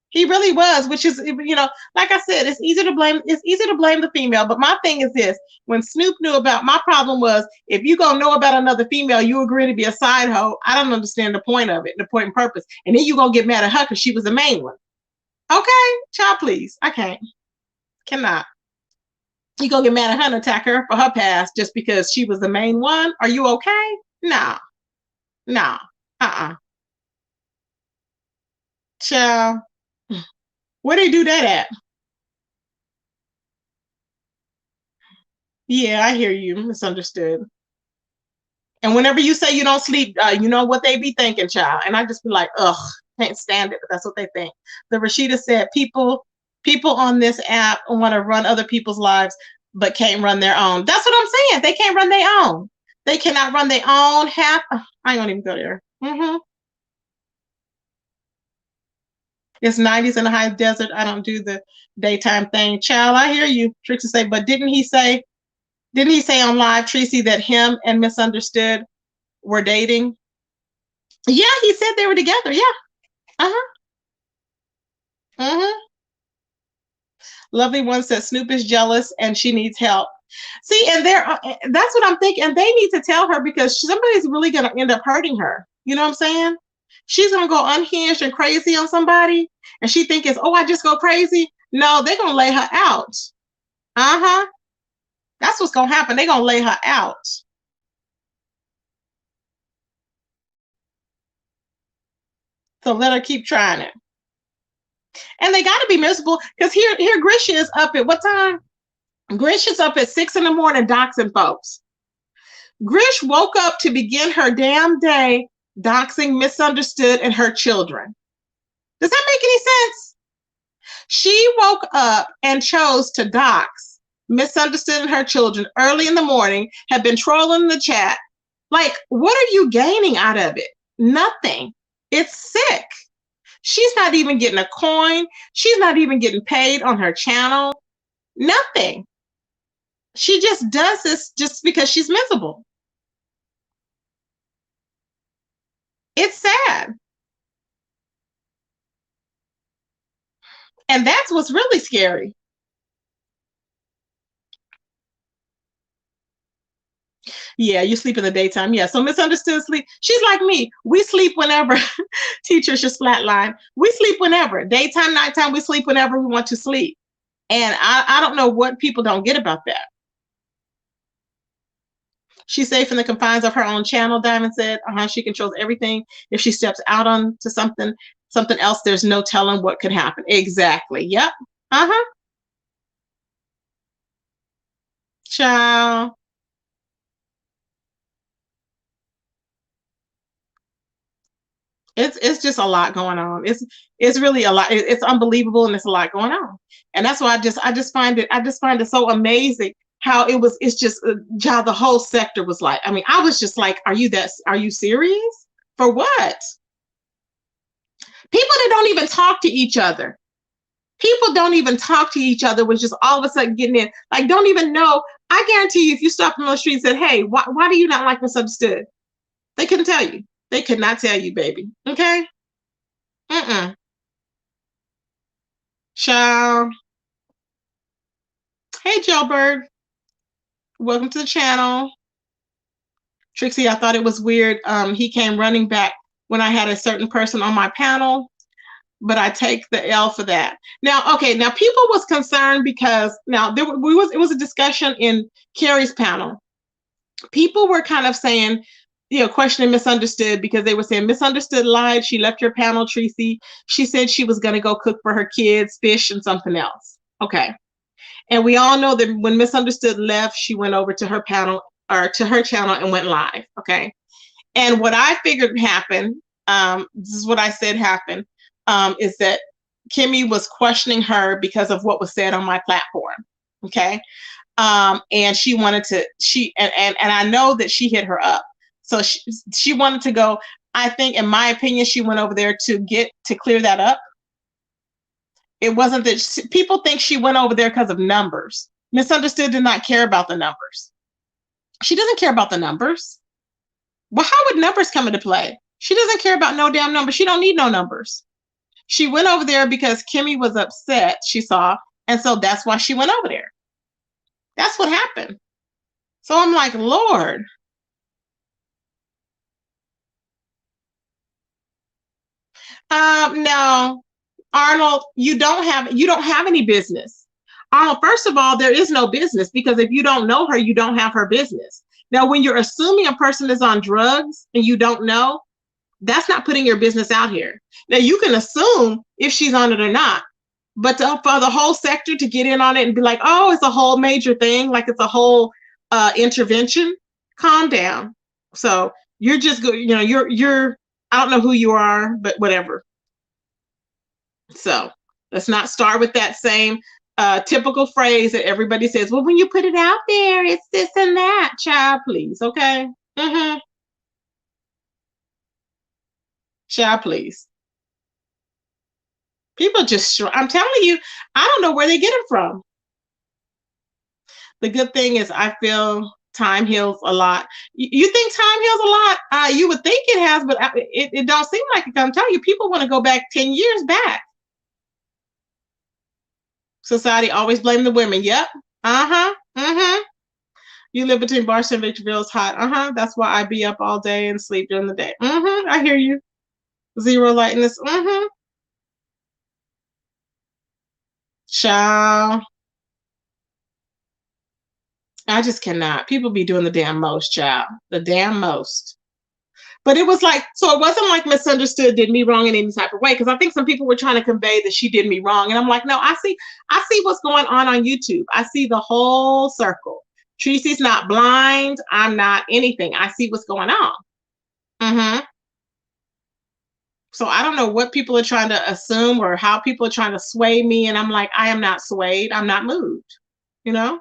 He really was, which is, you know, like I said, it's easy to blame the female. But my thing is this: when Snoop knew about, my problem was if you gonna know about another female, you agree to be a side hoe. I don't understand the point of it, the point and purpose. And then you gonna get mad at her because she was the main one. Okay, child, please. I cannot. You gonna get mad at her and attack her for her past just because she was the main one? Are you okay? No, no, child. Where they do that at? Yeah, I hear you. Misunderstood. And whenever you say you don't sleep, you know what they be thinking, child. And I just be like, ugh, can't stand it. But that's what they think. The Rashida said, people on this app want to run other people's lives, but can't run their own. That's what I'm saying. They can't run their own. They cannot run their own half. I ain't gonna even go there. Mm-hmm. It's 90s in the high desert. I don't do the daytime thing. Child, I hear you. Trixie say, but didn't he say on live, Tracy, that him and Misunderstood were dating? Yeah, he said they were together. Yeah. Uh-huh. Mm-hmm. Lovely one says Snoop is jealous and she needs help. See, and that's what I'm thinking. And they need to tell her because somebody's really going to end up hurting her. You know what I'm saying? She's going to go unhinged and crazy on somebody. And she thinks, oh, I just go crazy. No, they're going to lay her out. Uh-huh. That's what's going to happen. They're going to lay her out. So let her keep trying it. And they got to be miserable because here Grish is up at what time? Grish is up at 6 in the morning doxing folks. Grish woke up to begin her damn day doxing Misunderstood and her children. Does that make any sense? She woke up and chose to dox Misunderstood and her children early in the morning, have been trolling the chat. Like, what are you gaining out of it? Nothing. It's sick. She's not even getting a coin. She's not even getting paid on her channel. Nothing. She just does this just because she's miserable. It's sad. And that's what's really scary. Yeah, you sleep in the daytime. Yeah, so Misunderstood sleep. She's like me. We sleep whenever. Teachers just flatline. We sleep whenever. Daytime, nighttime, we sleep whenever we want to sleep. And I don't know what people don't get about that. She's safe in the confines of her own channel, Diamond said. She controls everything. If she steps out onto something else, there's no telling what could happen. Exactly. Yep. Uh-huh. Ciao. It's just a lot going on. It's really a lot. It's unbelievable, and it's a lot going on. And that's why I just find it so amazing how it's just how the whole sector was like. I mean, I was just like, are you serious? For what? People that don't even talk to each other. People don't even talk to each other, was just all of a sudden getting in. Like, don't even know. I guarantee you, if you stopped on the street and said, hey, why do you not like Misunderstood? They couldn't tell you. They could not tell you, baby. Okay? Mm-mm. Ciao. Hey, Jailbird. Welcome to the channel. Trixie, I thought it was weird. He came running back when I had a certain person on my panel, but I take the L for that. Now, okay, now people was concerned because now it was a discussion in Carrie's panel. People were kind of saying, questioning Misunderstood because they were saying Misunderstood lied. She left your panel, Tracy. She said she was going to go cook for her kids, fish, and something else. Okay. And we all know that when Misunderstood left, she went over to her panel or to her channel and went live. Okay. And what I figured happened, this is what I said happened, is that Kimmy was questioning her because of what was said on my platform. Okay. And she wanted to, and I know that she hit her up. So she wanted to go. I think, in my opinion, she went over there to clear that up. It wasn't that people think she went over there because of numbers. Misunderstood did not care about the numbers. She doesn't care about the numbers. Well, how would numbers come into play? She doesn't care about no damn numbers. She don't need no numbers. She went over there because Kimmy was upset, she saw, and so that's why she went over there. That's what happened. So I'm like, Lord. No, Arnold, you don't have any business. Arnold, first of all, there is no business because if you don't know her, you don't have her business. Now, when you're assuming a person is on drugs and you don't know, that's not putting your business out here. Now, you can assume if she's on it or not, but for the whole sector to get in on it and be like, oh, it's a whole major thing, like it's a whole intervention, calm down. So you're just good, you're I don't know who you are, but whatever. So let's not start with that same typical phrase that everybody says, well, when you put it out there, it's this and that, child, please. Okay. Mm-hmm. Child, please. People just, I'm telling you, I don't know where they get them from. The good thing is I feel time heals a lot. You think time heals a lot? You would think it has, but it don't seem like it. I'm telling you, people want to go back 10 years back. Society always blame the women. Yep. Uh-huh. Mm-hmm. You live between Barstow and Victorville. It's hot. Uh-huh. That's why I be up all day and sleep during the day. Mm-hmm. I hear you. Zero lightness. Mm-hmm. Child. I just cannot. People be doing the damn most, child. The damn most. But it was like, so it wasn't like misunderstood, did me wrong in any type of way. Because I think some people were trying to convey that she did me wrong. And I'm like, no, I see what's going on YouTube. I see the whole circle. Tracy's not blind. I'm not anything. I see what's going on. Mm-hmm. So I don't know what people are trying to assume or how people are trying to sway me. And I'm like, I am not swayed. I'm not moved. You know?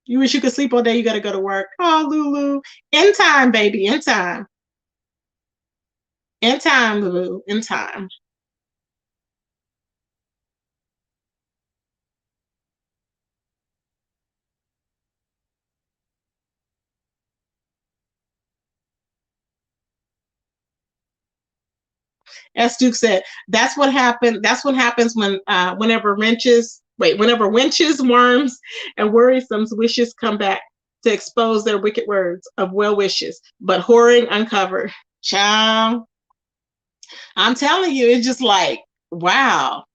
You wish you could sleep all day. You got to go to work. Oh, Lulu. In time, baby. In time. In time, Lulu. In time. As Duke said, that's what happened. That's what happens when whenever winches, worms, and worrisomes wishes come back to expose their wicked words of well wishes, but whoring uncovered. Child, I'm telling you, it's just like, wow.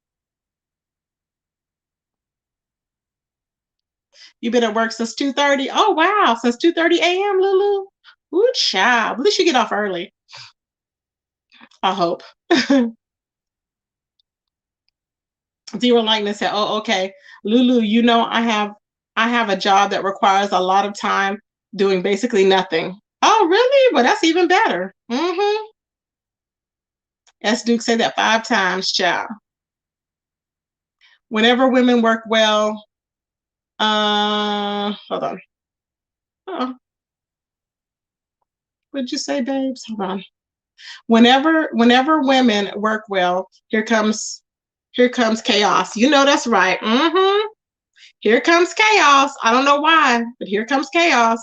You've been at work since 2:30. Oh wow, since 2:30 a.m. Lulu. Ooh, child. At least you get off early. I hope. Zero likeness said, "Oh, okay, Lulu. You know, I have a job that requires a lot of time doing basically nothing. Oh, really? Well, that's even better. Mm-hmm. S. Duke said that 5 times, child. Whenever women work well, hold on. Oh, what did you say, babes? Hold on. Whenever women work well, here comes chaos. You know that's right. Mm-hmm. Here comes chaos. I don't know why, but here comes chaos.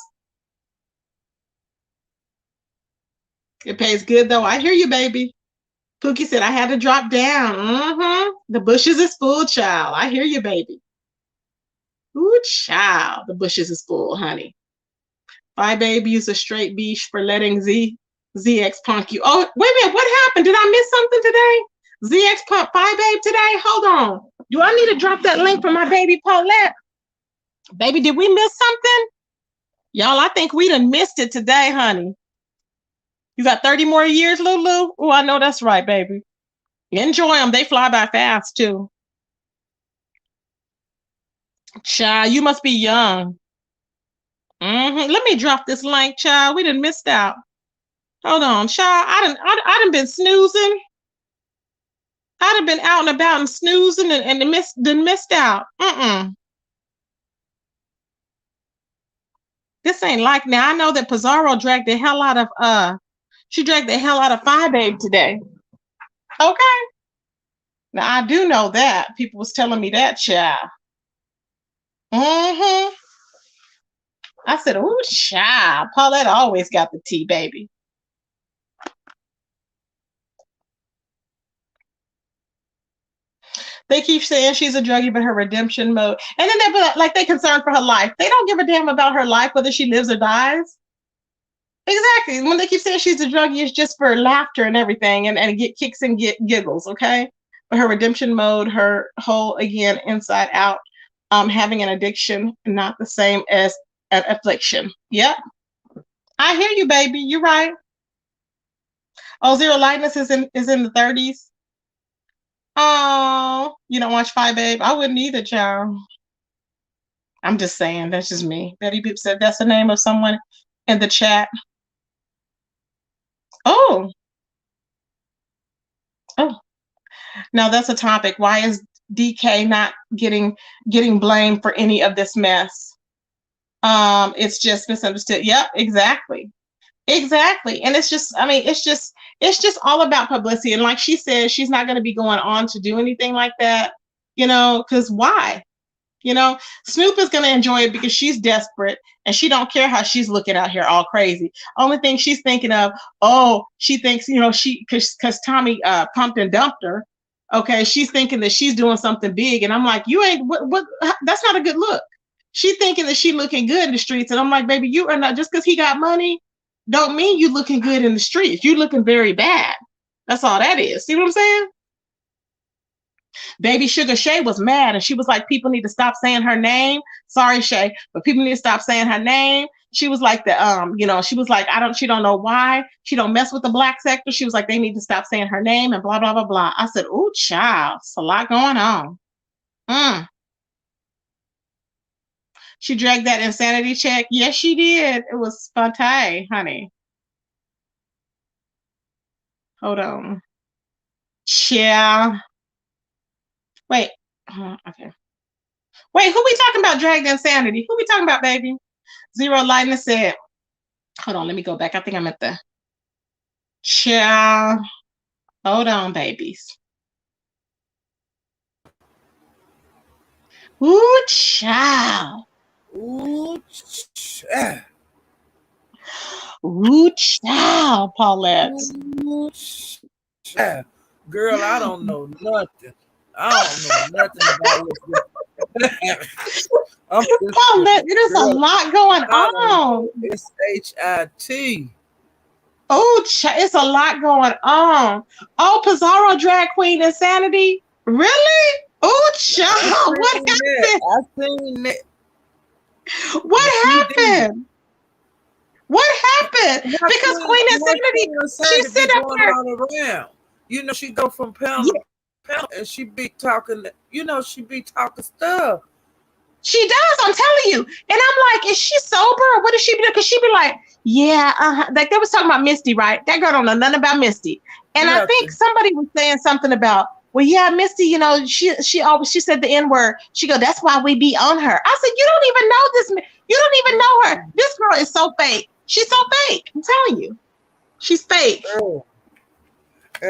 It pays good though. I hear you, baby. Pookie said I had to drop down. Mm-hmm. The bushes is full, child. I hear you, baby. Ooh, child. The bushes is full, honey. Bye, baby. Use a straight beach for letting ZX punk you. Oh, wait a minute. What happened? Did I miss something today? ZX punk bye, babe, today? Hold on. Do I need to drop that link for my baby Paulette? Baby, did we miss something? Y'all, I think we done missed it today, honey. You got 30 more years, Lulu? Oh, I know that's right, baby. Enjoy them. They fly by fast, too. Child, you must be young. Let me drop this link, child. We done missed out. Hold on, child. I done been snoozing. I done been out and about and snoozing and missed out. This ain't like now. I know that Pizarro dragged the hell out of she dragged the hell out of Phi Babe today. Okay. Now I do know that. People was telling me that, child. Mm-hmm. I said, "Ooh, child, Paulette always got the tea, baby." They keep saying she's a druggie, but her redemption mode, and then they're like they concerned for her life. They don't give a damn about her life, whether she lives or dies. Exactly. When they keep saying she's a druggie, it's just for laughter and everything, and get kicks and giggles. Okay, but her redemption mode, her whole again inside out, having an addiction, not the same as an affliction. Yep, I hear you, baby. You're right. Oh, Zero Lightness is in the 30s. Oh, you don't watch Five Babe? I wouldn't either, child. I'm just saying. That's just me. Betty Boop said that's the name of someone in the chat. Oh, oh. Now that's a topic. Why is DK not getting blamed for any of this mess? It's just misunderstood. Yep, exactly. Exactly. And it's just, I mean, it's just all about publicity. And like she said, she's not going to be going on to do anything like that, because why? Snoop is going to enjoy it because she's desperate and she don't care how she's looking out here all crazy. Only thing she's thinking of, oh, she thinks, because Tommy pumped and dumped her. Okay, she's thinking that she's doing something big. And I'm like, you ain't, what, that's not a good look. She thinking that she looking good in the streets. And I'm like, baby, you are not, just because he got money, don't mean you looking good in the streets. You looking very bad. That's all that is. See what I'm saying? Baby Sugar Shay was mad and she was like, people need to stop saying her name. Sorry, Shay, but people need to stop saying her name. She was like she was like, she don't know why. She don't mess with the black sector. She was like, they need to stop saying her name and blah, blah, blah, blah. I said, ooh, child, it's a lot going on. She dragged that insanity check. Yes, she did. It was Spontae, honey. Hold on. Yeah. Wait. Okay. Wait, who we talking about? Dragged insanity. Who we talking about, baby? Zero Lightning said. Hold on, let me go back. I think I'm at the. Child. Hold on, babies. Ooh, child. Ooh, child. Ooh, child, Paulette. Ooh, child. Girl, I don't know nothing. I don't know nothing about what's Paulette, it is a lot going on. It's HIT. Oh, it's a lot going on. Oh, Pizarro drag queen insanity. Really? Oh, child, what happened? I seen that. What happened? What happened? Because Queen Insanity, she sit up there. She go from pound to pound, and she be talking. She be talking stuff. She does. I'm telling you. And I'm like, is she sober or what is she doing? Because she be like, yeah, like they was talking about Misty, right? That girl don't know nothing about Misty. And I think somebody was saying something about, well, yeah, Misty, she always, she said the N-word. She go, that's why we be on her. I said, you don't even know this. You don't even know her. This girl is so fake. She's so fake. I'm telling you. She's fake. Oh.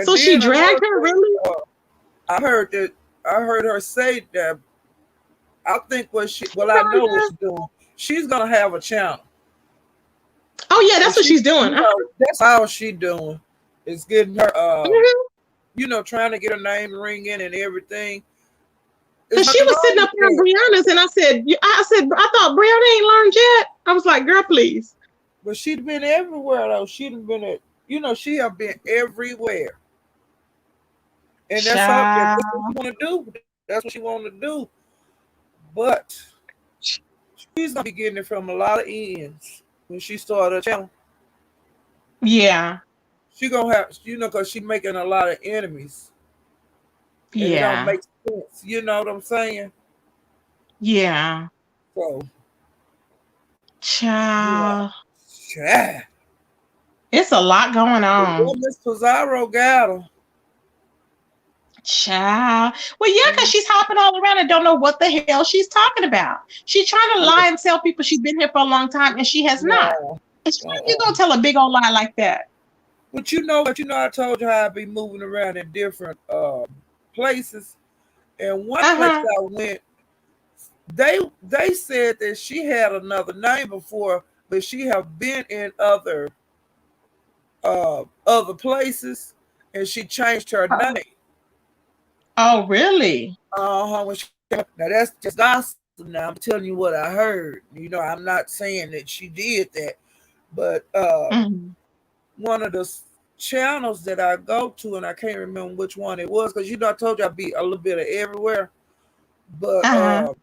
So she dragged her, really? I heard her say that. I think I know what she's doing. She's gonna have a channel. Oh yeah, that's what she's doing. That's how she's doing. It's getting her trying to get her name ringing and everything. Because she was sitting up there on Brianna's, and I said, I thought Brianna ain't learned yet. I was like, girl, please. But she'd been everywhere though. She'd been she have been everywhere. And that's what she want to do. That's what she want to do. But she's gonna be getting it from a lot of ends when she started her channel. Yeah. She gonna have, because she's making a lot of enemies. And it don't make sense. You know what I'm saying? Yeah. So. Child. It's a lot going on. Miss Pizarro got her. Child. Well, yeah, because she's hopping all around and don't know what the hell she's talking about. She's trying to lie and tell people she's been here for a long time, and she has not. It's why you gonna tell a big old lie like that? But I told you how I be moving around in different places, and one place I went, they said that she had another name before, but she have been in other places, and she changed her name. Oh, really? Now that's just gossip. Now I'm telling you what I heard. I'm not saying that she did that, but one of the channels that I go to, and I can't remember which one it was, because I told you I'd be a little bit of everywhere. But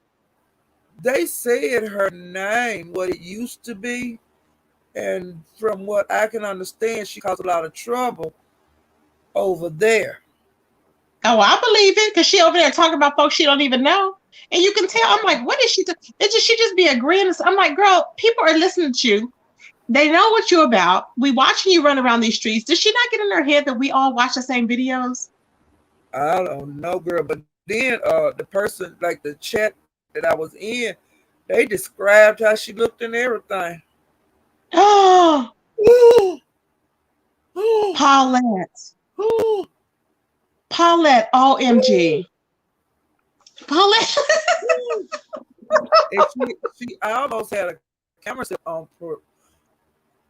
they said her name, what it used to be, and from what I can understand, she caused a lot of trouble over there. Oh, I believe it, because she over there talking about folks she don't even know. And you can tell, I'm like, what is she doing? She just be agreeing. I'm like, girl, people are listening to you. They know what you're about. We watching you run around these streets. Does she not get in her head that we all watch the same videos? I don't know, girl. But then the person, like the chat that I was in, They described how she looked and everything. Oh, Ooh, ooh, Paulette. ooh, Paulette, ooh, OMG. Paulette. ooh. And she almost had a camera set on for,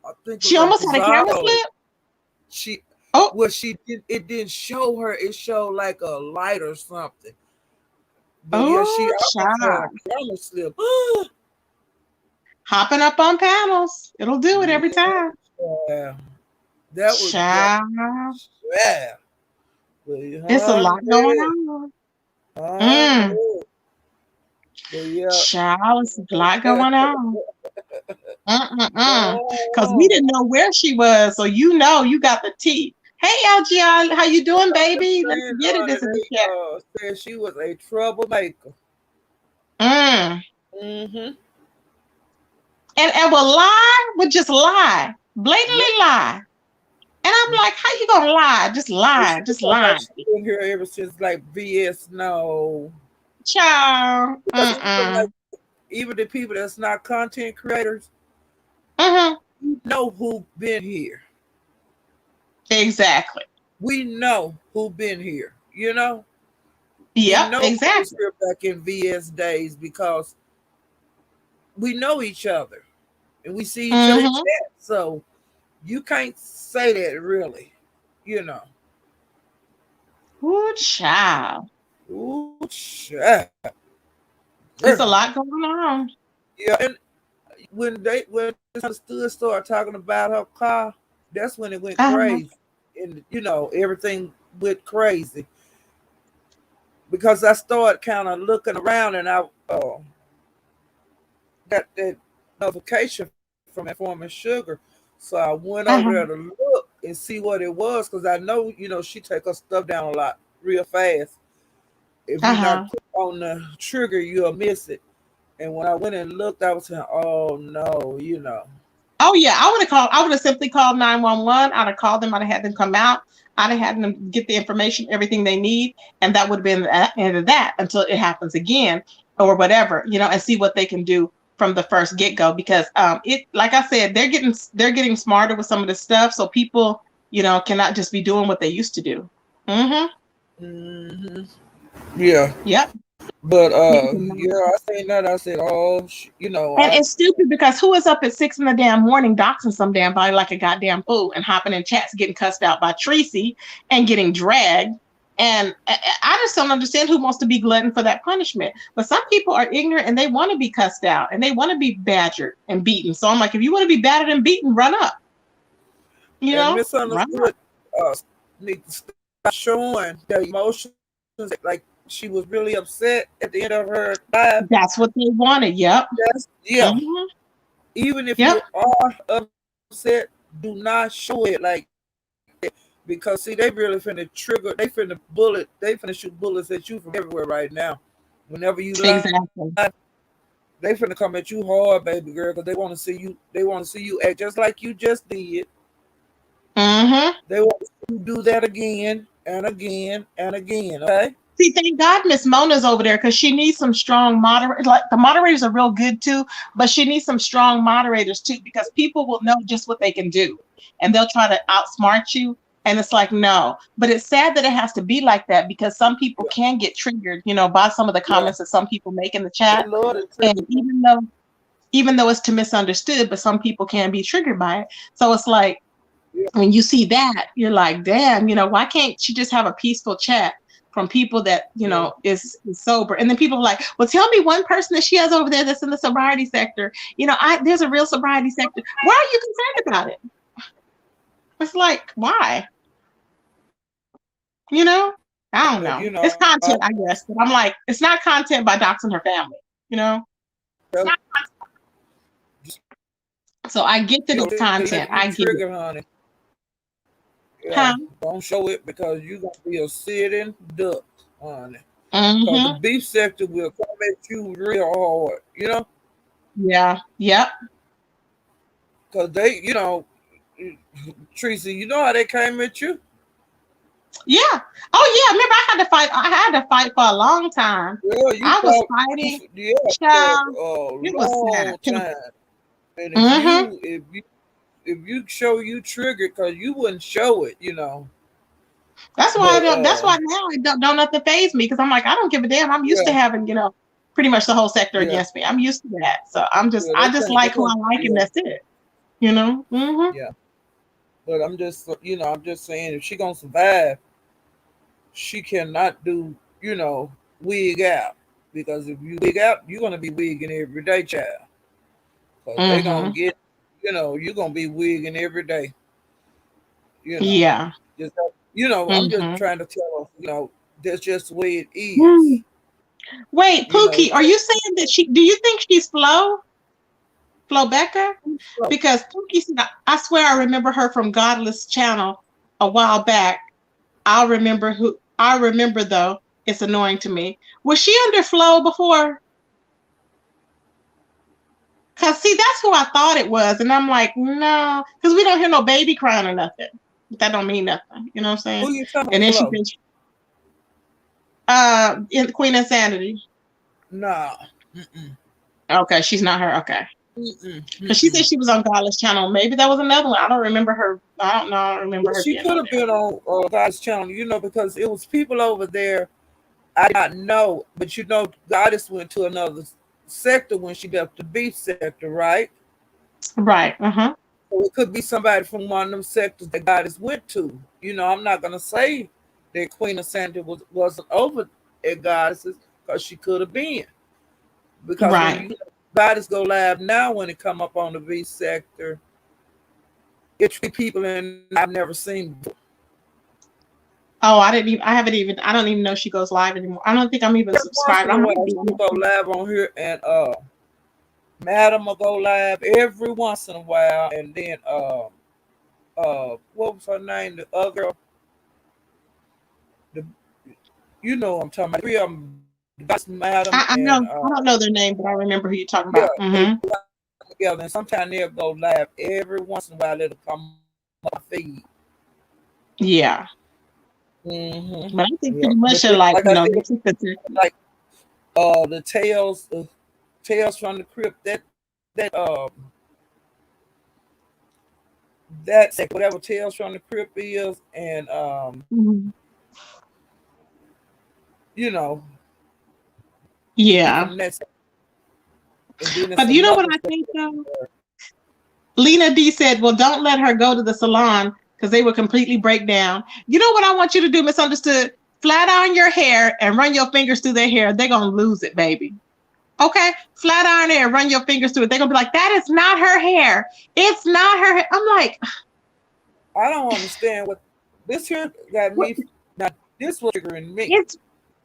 I think it She was on almost had a camera Pizarro. slip. She Oh, Well, she did, it didn't show her, it showed like a light or something. But yeah, she oh, almost had a child. camera slip. Hopping up on panels. It'll do it every time. Yeah, that was that. Child. Yeah, but It's a lot going honey, on. Mm, honey, but yeah. child, it's a lot going on. Because we Oh, didn't know where she was, so you know you got the tea. Hey, LGI, how you doing, baby? Let's saying, get it. honey, This is the chat. they said she was a troublemaker. Mm. Mm-hmm. And will lie, would just lie, Yep. blatantly lie. And I'm like, how you gonna lie? Just And she lie, was just talking lie. about she been here ever since like VS. No, Child. because even the people that's not content creators, Mm-hmm. we know who been here. Exactly. We know who been here. You know, we Yep, know who was exactly. here back in VS days because we know each other and we see each other Mm-hmm. chat. So you can't say that really. You know. Ooh, child. Ooh, chat. It's a Girl. lot going on. Yeah, and when understood started talking about her car, that's when it went Uh-huh. crazy, and everything went crazy because I started kind of looking around and I got that notification from Informing Sugar, so I went over there Uh-huh. to look and see what it was because I know she take her stuff down a lot real fast. If you're not Uh-huh. quick on the trigger, you'll miss it. And when I went and looked, I was saying, "Oh no." Oh yeah, I would have simply called 911. I'd have called them, I'd have had them come out, I'd have had them get the information, everything they need, and that would have been the end of that until it happens again or whatever, and see what they can do from the first get-go. Because it like I said, they're getting smarter with some of the stuff. So people, cannot just be doing what they used to do. Mm-hmm. Hmm. Yeah, Yep. but People cannot. yeah, I seen that. I said, oh, And it's stupid because who is up at 6 in the damn morning doxing some damn body like a goddamn fool and hopping in chats, getting cussed out by Tracy and getting dragged. And I just don't understand who wants to be glutton for that punishment. But some people are ignorant and they want to be cussed out and they want to be badgered and beaten. So I'm like, if you want to be battered and beaten, run up. and Run up. misunderstood uh need to stop showing their emotions like she was really upset at the end of her life. That's what they wanted. Yep. Yeah. Mm-hmm. Even if Yep. you are upset, do not show it like that because see, they really finna trigger. They finna shoot bullets at you from everywhere right now. Whenever you lie, Exactly. they finna come at you hard, baby girl, because they want to see you. They want to see you act just like you just did. Mm-hmm. They want to see you do that again and again and again. Okay. See, thank God Miss Mona's over there because she needs some strong moderators. Like the moderators are real good too, but she needs some strong moderators too because people will know just what they can do and they'll try to outsmart you. And it's like, no. But it's sad that it has to be like that because some people Yeah. can get triggered, by some of the Yeah. comments that some people make in the They chat. love to And trigger. even though it's to misunderstood, but some people can be triggered by it. So it's like Yeah. when you see that, you're like, damn, why can't she just have a peaceful chat from people that, Yeah. is sober? And then people are like, well, tell me one person that she has over there that's in the sobriety sector. There's a real sobriety sector. Why are you concerned about it? It's like, why? You know? I don't But know. It's content, I guess. But I'm like, it's not content by doxing her family, you know? It's not. So I get that it's if content. you I get it. trigger, honey, yeah, Huh? don't show it because you're gonna be a sitting duck, honey. Because the Mm-hmm. beef sector will come at you real hard, Yeah. Yep. because they, Tracy, you know how they came at you? Yeah. Oh yeah. Remember, I had to fight. I had to fight for a long time. Well, you I was fought, fighting, yeah, for child. a It was sad. long time. And Mm-hmm. if you show you triggered, because you wouldn't show it, That's why. But That's why now it don't nothing phase me because I'm like I don't give a damn. I'm used to yeah, having pretty much the whole sector yeah, against me. I'm used to that. So yeah, I just they like who I can't, like and yeah, that's it. You know. Mm-hmm. yeah. But I'm just saying, if she gonna survive, she cannot do, wig out, because if you wig out, you're gonna be wigging every day, child. Because they gonna Mm-hmm. get, you're gonna be wigging every day. You know, Yeah. just I'm just Mm-hmm. trying to tell her, that's just the way it is. Wait, You know, Pookie, are you saying that do you think she's Flo Becca? so, Because Pookie said, I swear I remember her from Godless Channel a while back. I remember though, it's annoying to me. Was she under Flo before? Cause see, that's who I thought it was. And I'm like, no, because we don't hear no baby crying or nothing. That don't mean nothing. You know what I'm saying? who you talking And about, then she Flo? been in Queen Insanity. Nah. Mm-mm. Okay, she's not her. Okay. Mm-mm. Because she Mm-mm. said she was on Godless Channel. Maybe that was another one. I don't remember her. I don't know. I don't remember Well, her she being could on have been on God's channel, because it was people over there I did not know. But Goddess went to another sector when she left the beef sector, right? there. Right. Uh-huh. So it could be somebody from one of them sectors that Goddess went to. I'm not gonna say that Queen of Santa wasn't over at Goddess's, because she could have been. Because when Right. you Goddess go live now, when it come up on the beef sector, it's people in I've never seen before. Oh, I haven't even, I don't even know she goes live anymore. I don't think I'm even Every once subscribed. in a I while, might be. she'll go live on here, and Madam will go live every once in a while, and then what was her name? The other, the I'm talking about. Three of them, Goddess, Madam, I and know. I don't know their name, but I remember who you're talking yeah, about. they Mm-hmm. together, and sometimes they'll go live every once in a while. It'll come up feed. Yeah. Mm-hmm. But I think Yeah, pretty but much are they, like, like I said, they took the like the tales from the crypt, that whatever tales from the crypt is, and Mhm. you know, Yeah. from that, and then it's But you know what another I sector. think though? Lena D said, well, don't let her go to the salon because they would completely break down. You know what I want you to do, Misunderstood? Flat iron your hair and run your fingers through their hair. They're going to lose it, baby. Okay? Flat iron it and run your fingers through it. They're going to be like, that is not her hair. It's not her hair. I'm like, I don't understand what this here got what? me. Now this was triggering me. It's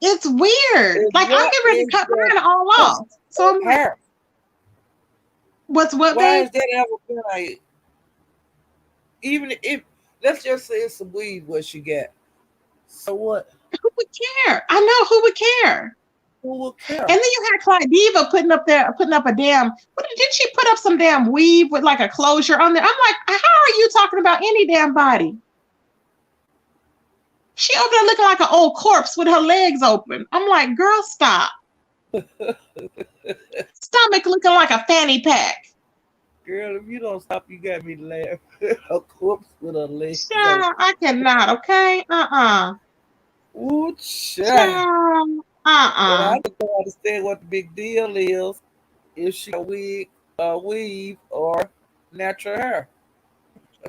it's weird. Is Like I'm what getting ready to is cut that mine all piece off. So of I'm like, hair? what's what, Why babe? has that ever been even if let's just say it's a weed what she got? So what? Who would care? I know who would care. Who will And care? then you had Clyde Diva putting up a damn. What did she put up some damn weave with like a closure on there? I'm like, how are you talking about any damn body? She over there looking like an old corpse with her legs open. I'm like, girl, stop. Stomach looking like a fanny pack. Girl, if you don't stop, you got me laughing. A corpse with a leg. So, Child, I cannot. Okay, ooh, child. child, But I don't understand what the big deal is. If she a wig, a weave, or natural hair.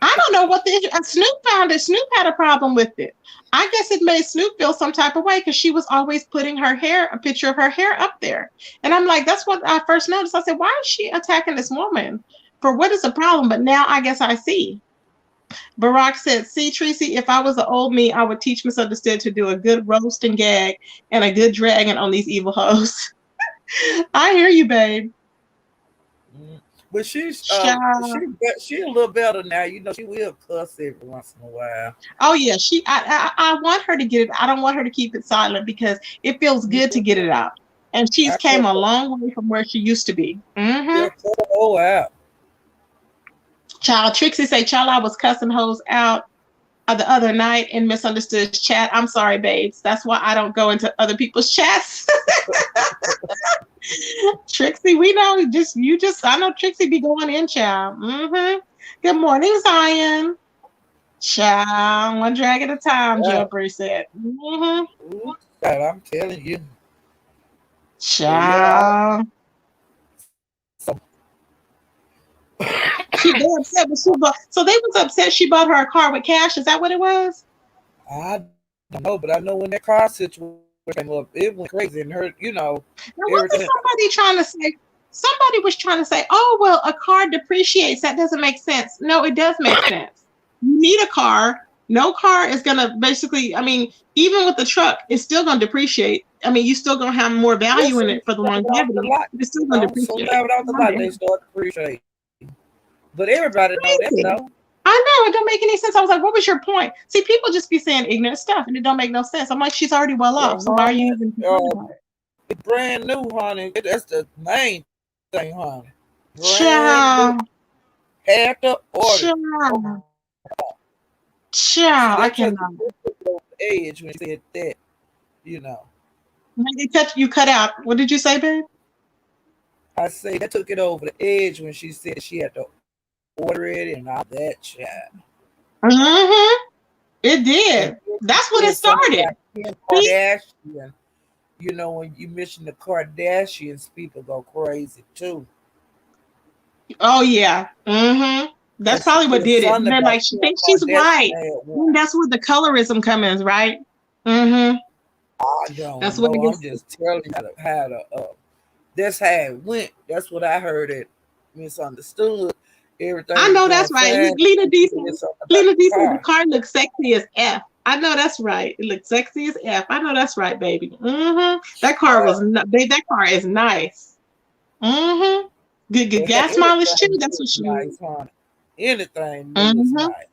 I don't know what the issue. Snoop found it. Snoop had a problem with it. I guess it made Snoop feel some type of way because she was always putting her hair, a picture of her hair up there. And I'm like, that's what I first noticed. I said, why is she attacking this woman? For what is the problem? But now I guess I see. Barack said, see, Tracy, if I was the old me, I would teach Misunderstood to do a good roast and gag and a good dragging on these evil hoes. I hear you, babe. Mm. But Child. she a little better now. She will cuss every once in a while. Oh yeah, I want her to get it. I don't want her to keep it silent because it feels Me good to too. get it out. And she's I came cut a her, long way from where she used to be. Mm-hmm. yeah, cut her whole out. Child Trixie say, child, I was cussing hoes out. the other night in Misunderstood's chat. I'm sorry, babes. That's why I don't go into other people's chats. Trixie, we know I know Trixie be going in, child. Good morning, Zion. Child, one drag at a time, Yeah. Joe Bree said. Ooh, God, I'm telling you. Child. So, They upset, but so they was upset she bought her a car with cash. Is that what it was? I don't know, but I know when that car situation came up, it went crazy and hurt, Now, everything. wasn't somebody trying to say? Somebody was trying to say, "Oh, well, a car depreciates. That doesn't make sense." No, it does make sense. You need a car. No car is gonna basically. I mean, even with the truck, it's still gonna depreciate. I mean, you still gonna have more value Yes, in and it for the slap it off the longevity. lot. It's still gonna So depreciate. slap it off the lot, they start appreciating. But everybody know that, Crazy. though. I know it don't make any sense. I was like, "What was your point?" See, people just be saying ignorant stuff, and it don't make no sense. I'm like, she's already well off, so why are you even complaining about it? It's brand new, honey. That's the main thing, honey. Brand new. Child, Had to order. child, See, child. I that took cannot. the edge when he said that, you know. You cut out. What did you say, babe? I say that took it over the edge when she said she had to order it and all that child. It did. That's what it started. Like Kardashian, when you mention the Kardashians, people go crazy too. Oh yeah. That's probably what did it. And then like she thinks she's white. That's where the colorism comes in, right? I don't That's know. what it I'm gets. just telling you how to. That's how it went. That's what I heard. It misunderstood. Everything I was know going that's right. fine. Lena D said the car. car looks sexy as F. I know that's right. It looks sexy as F. I know that's right, baby. That car babe, that car is nice. Good gas mileage too. That's what she nice, honey. Anything is mm-hmm. nice.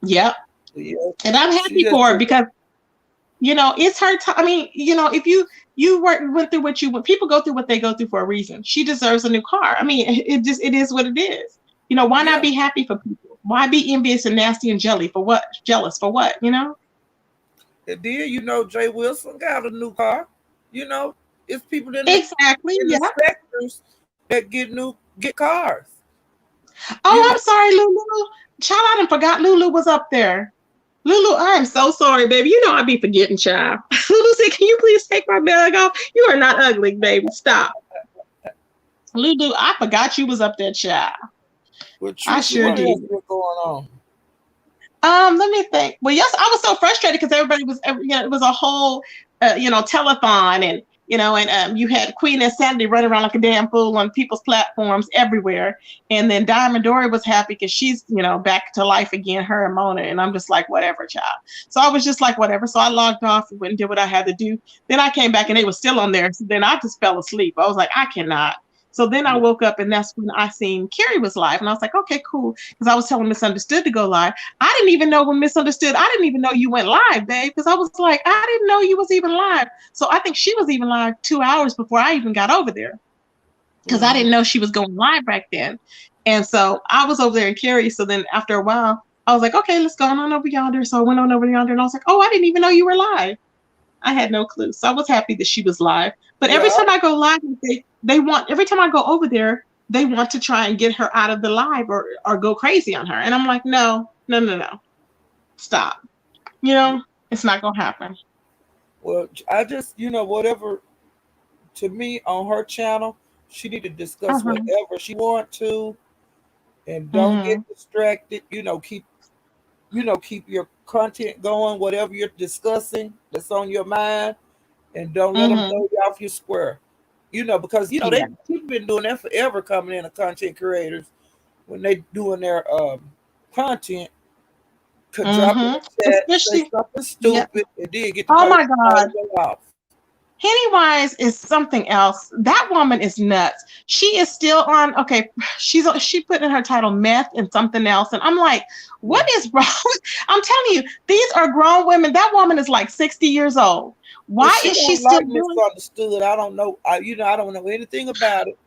Yep. Yeah. And I'm happy for her because it's her time. I mean, if you went through what you went, people go through what they go through for a reason. She deserves a new car. I mean, it is what it is. Why not be happy for people? Why be envious and nasty and jealous for what? And then Jay Wilson got a new car. It's people in the sectors that get cars. Oh, I'm sorry, Lulu. Child, I done forgot Lulu was up there. Lulu, I am so sorry, baby. I be forgetting, child. Lulu said, "Can you please take my bag off? You are not ugly, baby. Stop." Lulu, I forgot you was up there, child. I sure did. What's going on? Let me think. Well, yes, I was so frustrated because everybody was, it was a whole, telethon, and you had Queen Insanity running around like a damn fool on people's platforms everywhere. And then Diamond Dory was happy because she's, back to life again, her and Mona. And I'm just like, whatever, child. So I was just like, whatever. So I logged off and went and did what I had to do. Then I came back and they were still on there. So then I just fell asleep. I was like, I cannot. So then I woke up and that's when I seen Carrie was live. And I was like, okay, cool. Because I was telling Misunderstood to go live. I didn't even know when Misunderstood, I didn't even know you went live, babe. Because I was like, I didn't know you was even live. So I think she was even live 2 hours before I even got over there. Because I didn't know she was going live back then. And so I was over there in Carrie. So then after a while, I was like, okay, let's go on over yonder. So I went on over yonder and I was like, oh, I didn't even know you were live. I had no clue. So I was happy that she was live. But every time I go live, every time I go over there, they want to try and get her out of the live or go crazy on her. And I'm like, no. Stop. It's not going to happen. Well, I just, whatever, to me, on her channel, she need to discuss whatever she want to and don't get distracted. Keep your content going, whatever you're discussing that's on your mind, and don't let them throw you off your square. Because they've been doing that forever, coming in as content creators when they doing their content. Could drop in the chat, say something stupid, and then get the my God off. Pennywise is something else. That woman is nuts. She is still on. Okay, she put in her title meth and something else, and I'm like, what is wrong? I'm telling you, these are grown women. That woman is like 60 years old. Why is she still doing? Misunderstood? I don't know. I don't know anything about it.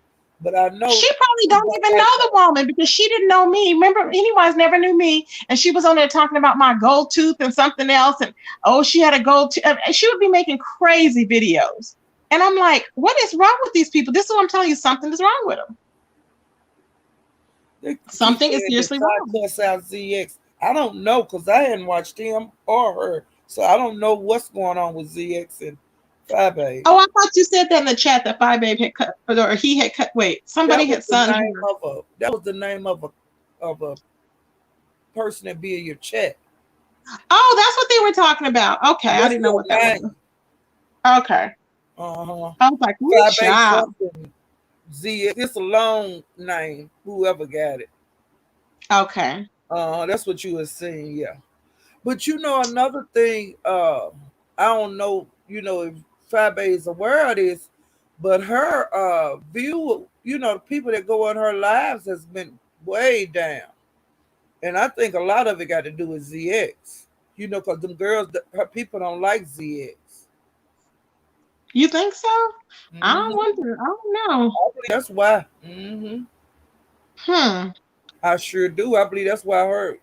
But I know She probably she don't don't even know like the that. woman because she didn't know me. Remember, anyways, never knew me. And she was on there talking about my gold tooth and something else. And oh, she had a gold tooth. And she would be making crazy videos. And I'm like, what is wrong with these people? This is what I'm telling you. Something is wrong with them. They keep Something is saying that seriously wrong. cuss out ZX. I don't know because I hadn't watched him or her, so I don't know what's going on with ZX and Fabe. Oh, I thought you said that in the chat that Five Babe had cut, or he had cut. Wait, somebody That was had the sunned name her. of a. That was the name of a person that be in your chat. Oh, that's what they were talking about. Okay, I What's didn't know your what that was. name? Okay. Uh-huh. I was like, ooh, Fabe child. something Z. It's a long name. Whoever got it. Okay. That's what you were saying. Yeah. But you know another thing. I don't know. You know if Fabe is aware of this, but her view. You know the people that go on her lives has been way down, and I think a lot of it got to do with ZX. You know, because them girls, her people don't like ZX. You think so? I don't Hmm. wonder. I don't know. I believe that's why. Hmm. I sure do. I believe that's why her,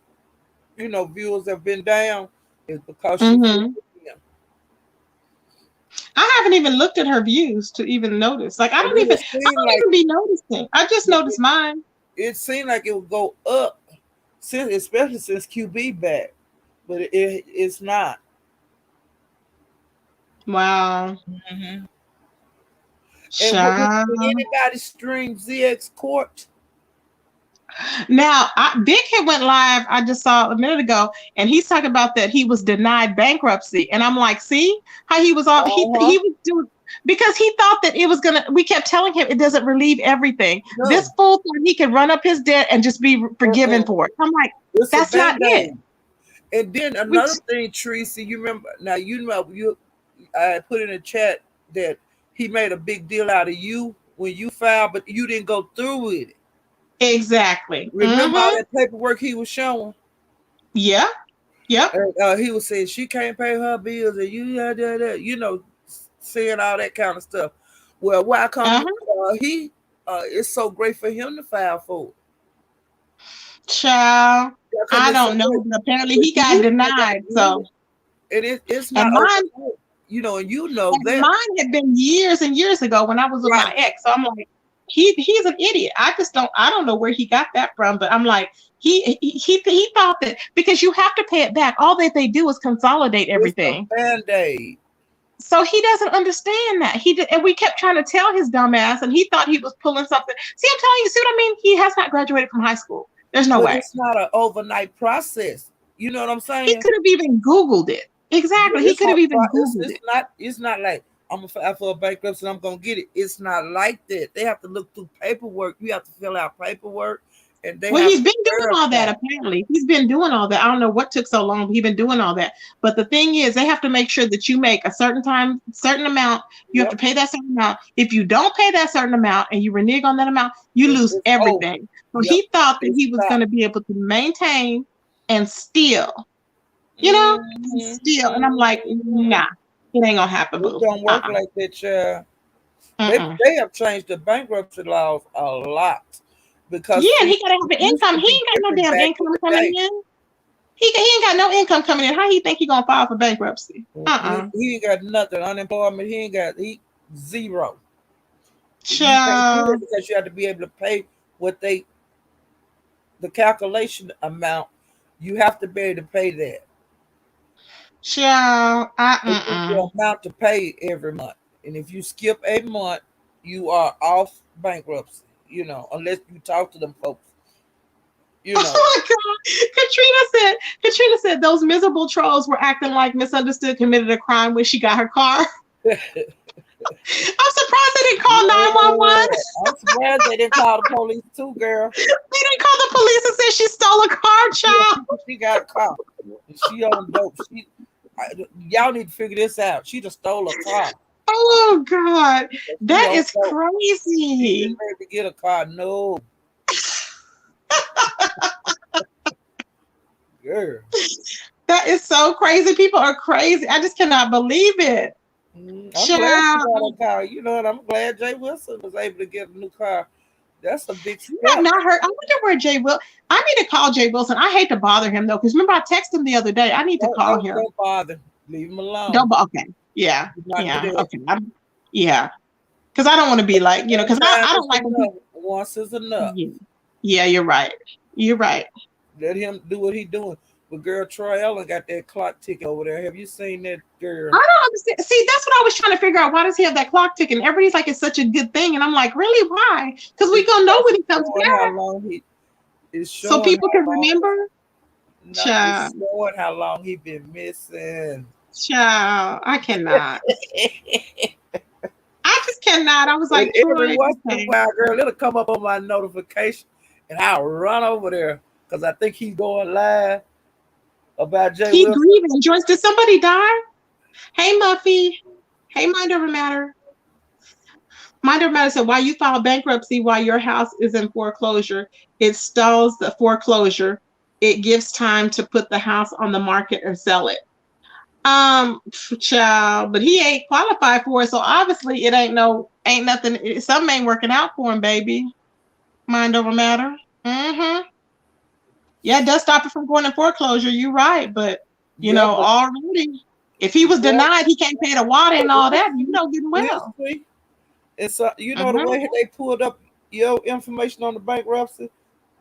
viewers have been down is because she feels Mm-hmm. them. I haven't even looked at her views to even notice. Like And it I seemed don't like even be noticing. I just it, notice mine. it seemed like it would go up since, especially since QB back, but it's not. Wow. Hmm. And what did Child. anybody stream ZX Court? Now, Big Hit went live. I just saw a minute ago, and he's talking about that he was denied bankruptcy, and I'm like, see how he was all Uh-huh. he was doing because he thought that it was gonna. We kept telling him it doesn't relieve everything. This No. fool thought he could run up his debt and just be forgiven Uh-uh. for it. I'm like, It's a that's not it. band-aid. And then We another thing, Tracy, you remember now you know you I put in the chat that he made a big deal out of you when you filed, but you didn't go through with it. exactly. Remember all Mm-hmm. that paperwork he was showing? Yeah. Yep. And, he was saying she can't pay her bills and saying all that kind of stuff. Well, why come Uh-huh. he it's so great for him to file for it? Child. Because I it's so don't know, great. but apparently But he got you ain't got to denied. do So, it. It's and not mine overnight, and you know and that. mine had been years and years ago when I was with my Right. ex. So I'm like, he's an idiot. I don't know where he got that from, but I'm like, he thought that because you have to pay it back. All that they do is consolidate It's a everything. band-aid. So he doesn't understand that. And we kept trying to tell his dumb ass, and he thought he was pulling something. See, I'm telling you, see what I mean? He has not graduated from high school. There's no But way. it's not an overnight process. You know what I'm He saying? could have even Googled it. Yeah, Exactly. He it's could a have even it's, Googled it's it. not it's not like I'm gonna file for a bankruptcy and I'm gonna get it. It's not like that. They have to look through paperwork. You have to fill out paperwork, and they Well, have he's to been doing all that verify. apparently. He's been doing all that. I don't know what took so long, but he's been doing all that. But the thing is, they have to make sure that you make a certain amount. You have to Yep, pay that certain amount. If you don't pay that certain amount and you renege on that amount, you lose it's over. everything. So Yep, he thought that it's he was going not. to be able to maintain and steal, and Hmm. steal. And I'm like, nah, it ain't gonna happen, It boo. don't work like that, child. They Uh-uh. they have changed the bankruptcy laws a lot because Yeah, and see, he gotta have it an used income. to He be ain't got no different damn back in income the coming day. in. He ain't got no income coming in. How he think he gonna file for bankruptcy? He ain't got nothing. Unemployment. He ain't got zero. You can't do that Child, because you have to be able to pay what the calculation amount. You have to be able to pay that. child, They give you an amount to pay every month, and if you skip a month, you are off bankruptcy. Unless you talk to them folks. You Oh know. my God. Katrina said those miserable trolls were acting like Misunderstood committed a crime when she got her car. I'm surprised they didn't call Yeah, 911. I'm surprised they didn't call the police too, girl. They didn't call the police and say she stole a car, Yeah, child. she got caught. And she on dope. Y'all need to figure this out. She just stole a car. Oh God. She That on is dope. She getting crazy. ready to get a car. No, girl. That is so crazy. People are crazy. I just cannot believe it. I'm glad she got Child. a car. You know what? I'm glad Jay Wilson was able to get a new car. That's a big I've step. not heard. I wonder where Jay Will. I need to call Jay Wilson. I hate to bother him though, because remember I texted him the other day. I need to Don't call don't him. don't bother. Leave him alone. Don't. Okay. Yeah. Do not do Yeah. that. Okay. Yeah. Because I don't want to be like, One because time I is don't like when enough. people. Once is enough. Yeah. Yeah. You're right. You're right. Let him do what he doing. But girl, Troy Ellen got that clock ticking over there. Have you seen that girl? I don't understand. See, that's what I was trying to figure out. Why does he have that clock ticking? Everybody's like, it's such a good thing. And I'm like, really? Why? Because we It's going to know when he comes showing back. how long he is So showing people can how long. remember. No, it's Child. showing how long he been missing. Child. I cannot. I just cannot. I was And like, every Troy, once in a okay. while, girl, it'll come up on my notification, and I'll run over there because I think he's going live about Jay He Wilson. grieving. Joyce, did somebody die? Hey, Muffy. Hey, Mind Over Matter. Mind Over Matter said, why you file bankruptcy while your house is in foreclosure? It stalls the foreclosure. It gives time to put the house on the market and sell it. Child, but he ain't qualified for it, so obviously it ain't nothing. Something ain't working out for him, baby. Mind Over Matter. Mm-hmm. Yeah, it does stop it from going in foreclosure. You're right, but Yeah, but already, if he was yeah, denied, he can't pay the water but and all that. You know good and well. history. It's the Mm-hmm. way they pulled up your information on the bankruptcy,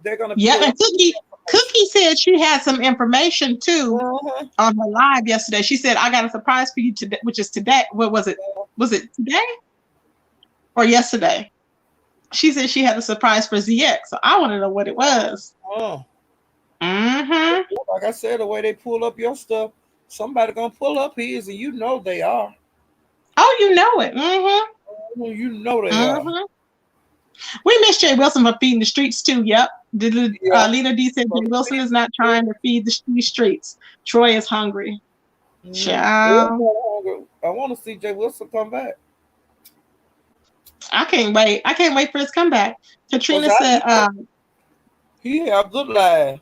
they're gonna Yep, pull and up his information. Cookie said she had some information too Uh-huh. on her live yesterday. She said, "I got a surprise for you today," which is today. What was it? Was it today or yesterday? She said she had a surprise for ZX, so I want to know what it was. Uh, Mm-hmm. like I said, the way they pull up your stuff, somebody gonna pull up his, and you know they are. Oh, you know it. Mm-hmm. You know they are. Mm-hmm. We miss Jay Wilson for feeding the streets too. Yep. Yeah. Lena D said Jay So, Wilson is not trying to feed the streets. Troy is hungry. Child. I want to see Jay Wilson come back. I can't wait. I can't wait for his comeback. Cause Katrina said, he have good life.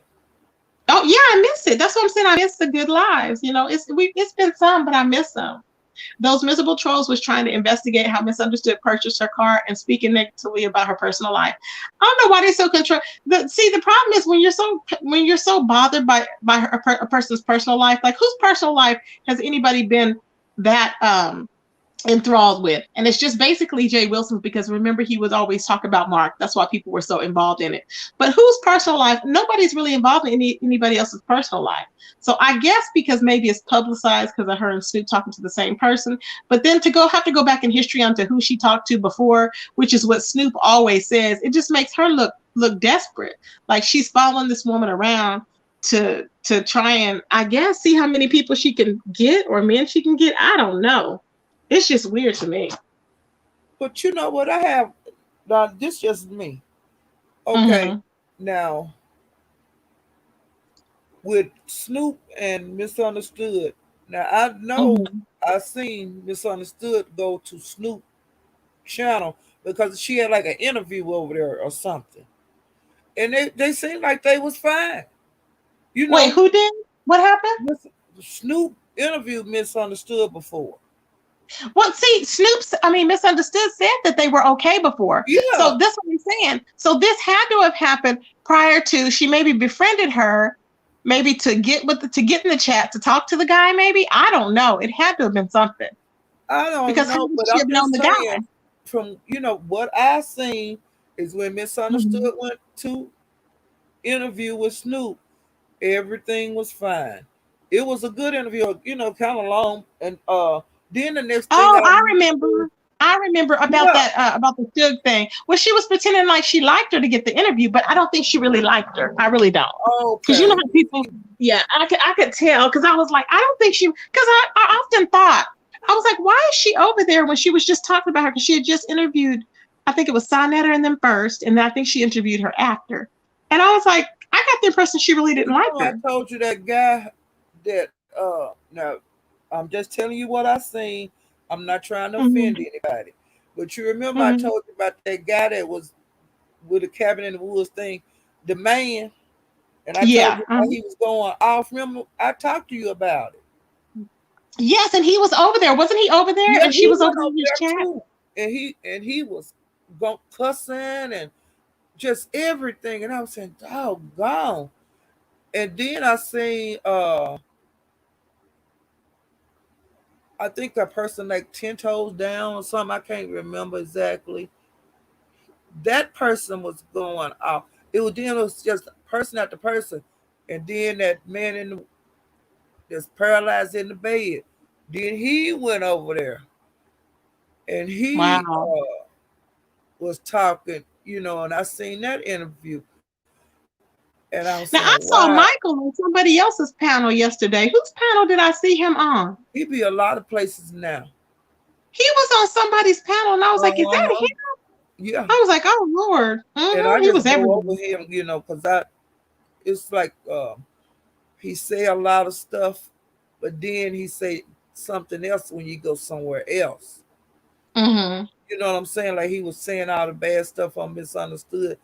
oh yeah, I miss it. That's what I'm saying. I miss the good lives. It's been some, but I miss them. Those miserable trolls was trying to investigate how Misunderstood purchased her car and speaking negatively about her personal life. I don't know why they're so control. The problem is when you're so bothered by a person's personal life. Like whose personal life has anybody been that enthralled with? And it's just basically Jay Wilson's, because remember he would always talk about Mark. That's why people were so involved in it. But whose personal life? Nobody's really involved in anybody else's personal life. So I guess because maybe it's publicized because of her and Snoop talking to the same person. But then to have to go back in history onto who she talked to before, which is what Snoop always says, it just makes her look desperate. Like she's following this woman around to try and, I guess, see how many people she can get or men she can get. I don't know. It's just weird to me. But you know what? I have now. This just me. Okay. Mm-hmm. Now with Snoop and Misunderstood. Now I know Mm-hmm. I seen Misunderstood go to Snoop channel because she had like an interview over there or something, and they seemed like they was fine. You Wait, know, who did? What happened? Snoop interviewed Misunderstood before. Well, see, Misunderstood said that they were okay before. Yeah, So that's what I'm saying. So this had to have happened prior to she maybe befriended her, maybe to get in the chat to talk to the guy. Maybe I don't know. It had to have been something, I don't because how know, would but she I'm have known just the guy? saying from what I seen is when Mm-hmm. Misunderstood went to interview with Snoop, everything was fine. It was a good interview, kind of long, and then the next thing Oh, I I knew, remember. I remember about yeah, that, about the Suge thing. Well, she was pretending like she liked her to get the interview, but I don't think she really liked her. I really don't. Because you know okay, how people, yeah, I could tell, because I was like, I don't think because I often thought, I was like, why is she over there when she was just talking about her? Because she had just interviewed, I think it was Sonetta and them first, and then I think she interviewed her after. And I was like, I got the impression she really didn't like I her. told you that guy that now I'm just telling you what I seen. I'm not trying to offend Mm-hmm. anybody, but you remember I Mm-hmm. told you about that guy that was with a cabin in the woods thing, the man. And I told Yeah. you how he was going off. Remember, I talked to you about it. Yes, and he was over there. Wasn't he over there? Yeah, And she he was over went there over in his there chat. too, and he was going cussing and just everything. And I was saying, doggone. And then I seen I think a person like 10 toes down or something, I can't remember exactly. That person was going off. It was just person after person. And then that man that's paralyzed in the bed. Then he went over there and he Wow. was talking, and I seen that interview. And I was Now saying, I saw wow, Michael on somebody else's panel yesterday. Whose panel did I see him on? he be a lot of places now. He was on somebody's panel, and I was like, "Is that Uh-huh. him?" Yeah. I was like, "Oh Lord." And I He was just go everywhere. over him, because it's like he say a lot of stuff, but then he say something else when you go somewhere else. Mm-hmm. You know what I'm saying? Like he was saying all the bad stuff on Misunderstood.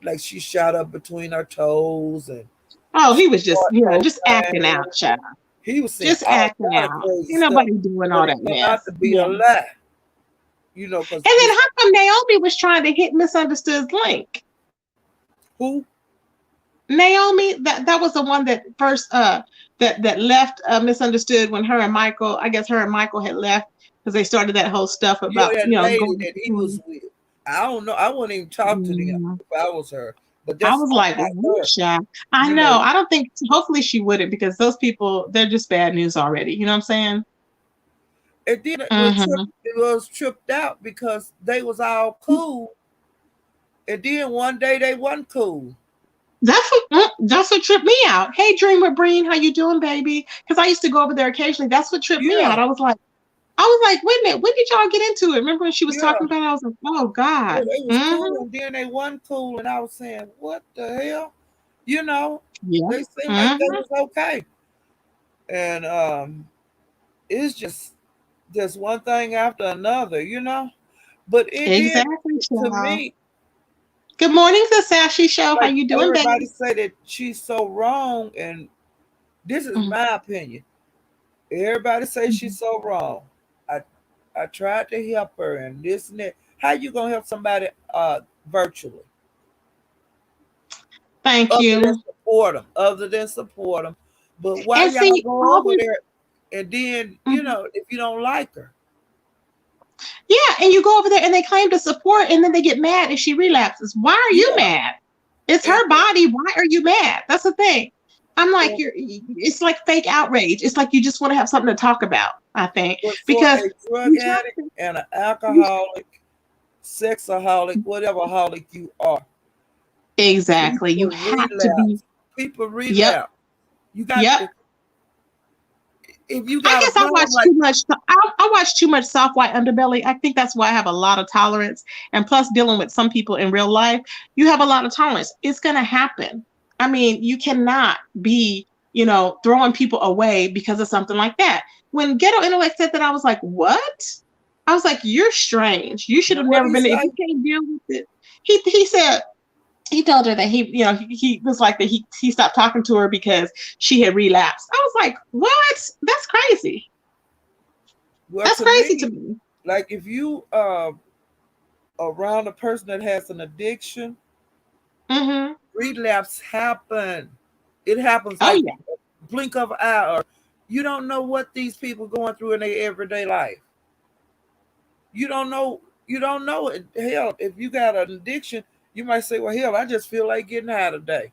Like she shot up between her toes and Oh, she he was just, started just acting out, cocaine. child. He was saying Just all acting kind of out. crazy Ain't stuff, nobody doing but all it that turned out mess. to be a Yeah. lie. Because And then how come Naomi was trying to hit Misunderstood's link? who? Naomi, that was the one that first that left Misunderstood when her and Michael, I guess her and Michael had left because they started that whole stuff Yeah, about, that lady going that he was to. with. I don't know. I wouldn't even talk to them Yeah. if I was her. But I that's was not like, her. whoosh. I You know. know, I don't think, hopefully she wouldn't, because those people, they're just bad news already. You know what I'm saying? and then Mm-hmm. it was tripped out because they was all cool, and then one day they wasn't cool. That's what tripped me out. Hey, Dream with Breen, how you doing, baby? Because I used to go over there occasionally. That's what tripped me Yeah, out. I was like, wait a minute, when did y'all get into it? Remember when she was talking yeah, about it? I was like, oh yeah. God. They was Mm-hmm. cool, and then they wasn't cool, and I was saying, what the hell? You know, Yeah. they seemed like they Mm-hmm. was okay, and it's just one thing after another, But it did Exactly, to child. me. Good morning, the Sassy Show. How Like you doing, everybody baby? say that she's so wrong, and this is Mm-hmm. my opinion. Everybody say she's so wrong. I I tried to help her and this and that. How you gonna help somebody virtually Thank other than you. support them? Other than support them, but why And y'all see, go all over this, there and then mhm. if you don't like her, Yeah, and you go over there and they claim to support, and then they get mad if she relapses. Why are you yeah, mad? It's and her body. Why are you mad? That's the thing. I'm like, and it's like fake outrage. It's like you just want to have something to talk about, I think. but for Because a drug you addict have and an to, alcoholic, sexaholic, whatever holic you are. exactly. You People have to be, relapse. People yep, relapse. You got yep. to, if you I got a guess I watch problem like too much. I watch too much soft white underbelly. I think that's why I have a lot of tolerance. And plus, dealing with some people in real life, you have a lot of tolerance. It's going to happen. I mean, you cannot be, throwing people away because of something like that. When Ghetto Intellect said that, I was like, what? I was like, you're strange. You should now have what never he been. If you say? can't deal with it, he said he told her that he was like that he stopped talking to her because she had relapsed. I was like, what? That's crazy. Well, That's to crazy to me, me. like if you around a person that has an addiction, Mm-hmm. relapse happen. It happens Oh like yeah. blink of an eye, or you don't know what these people going through in their everyday life. You don't know. You don't know it. Hell, if you got an addiction, you might say, "Well, hell, I just feel like getting high today,"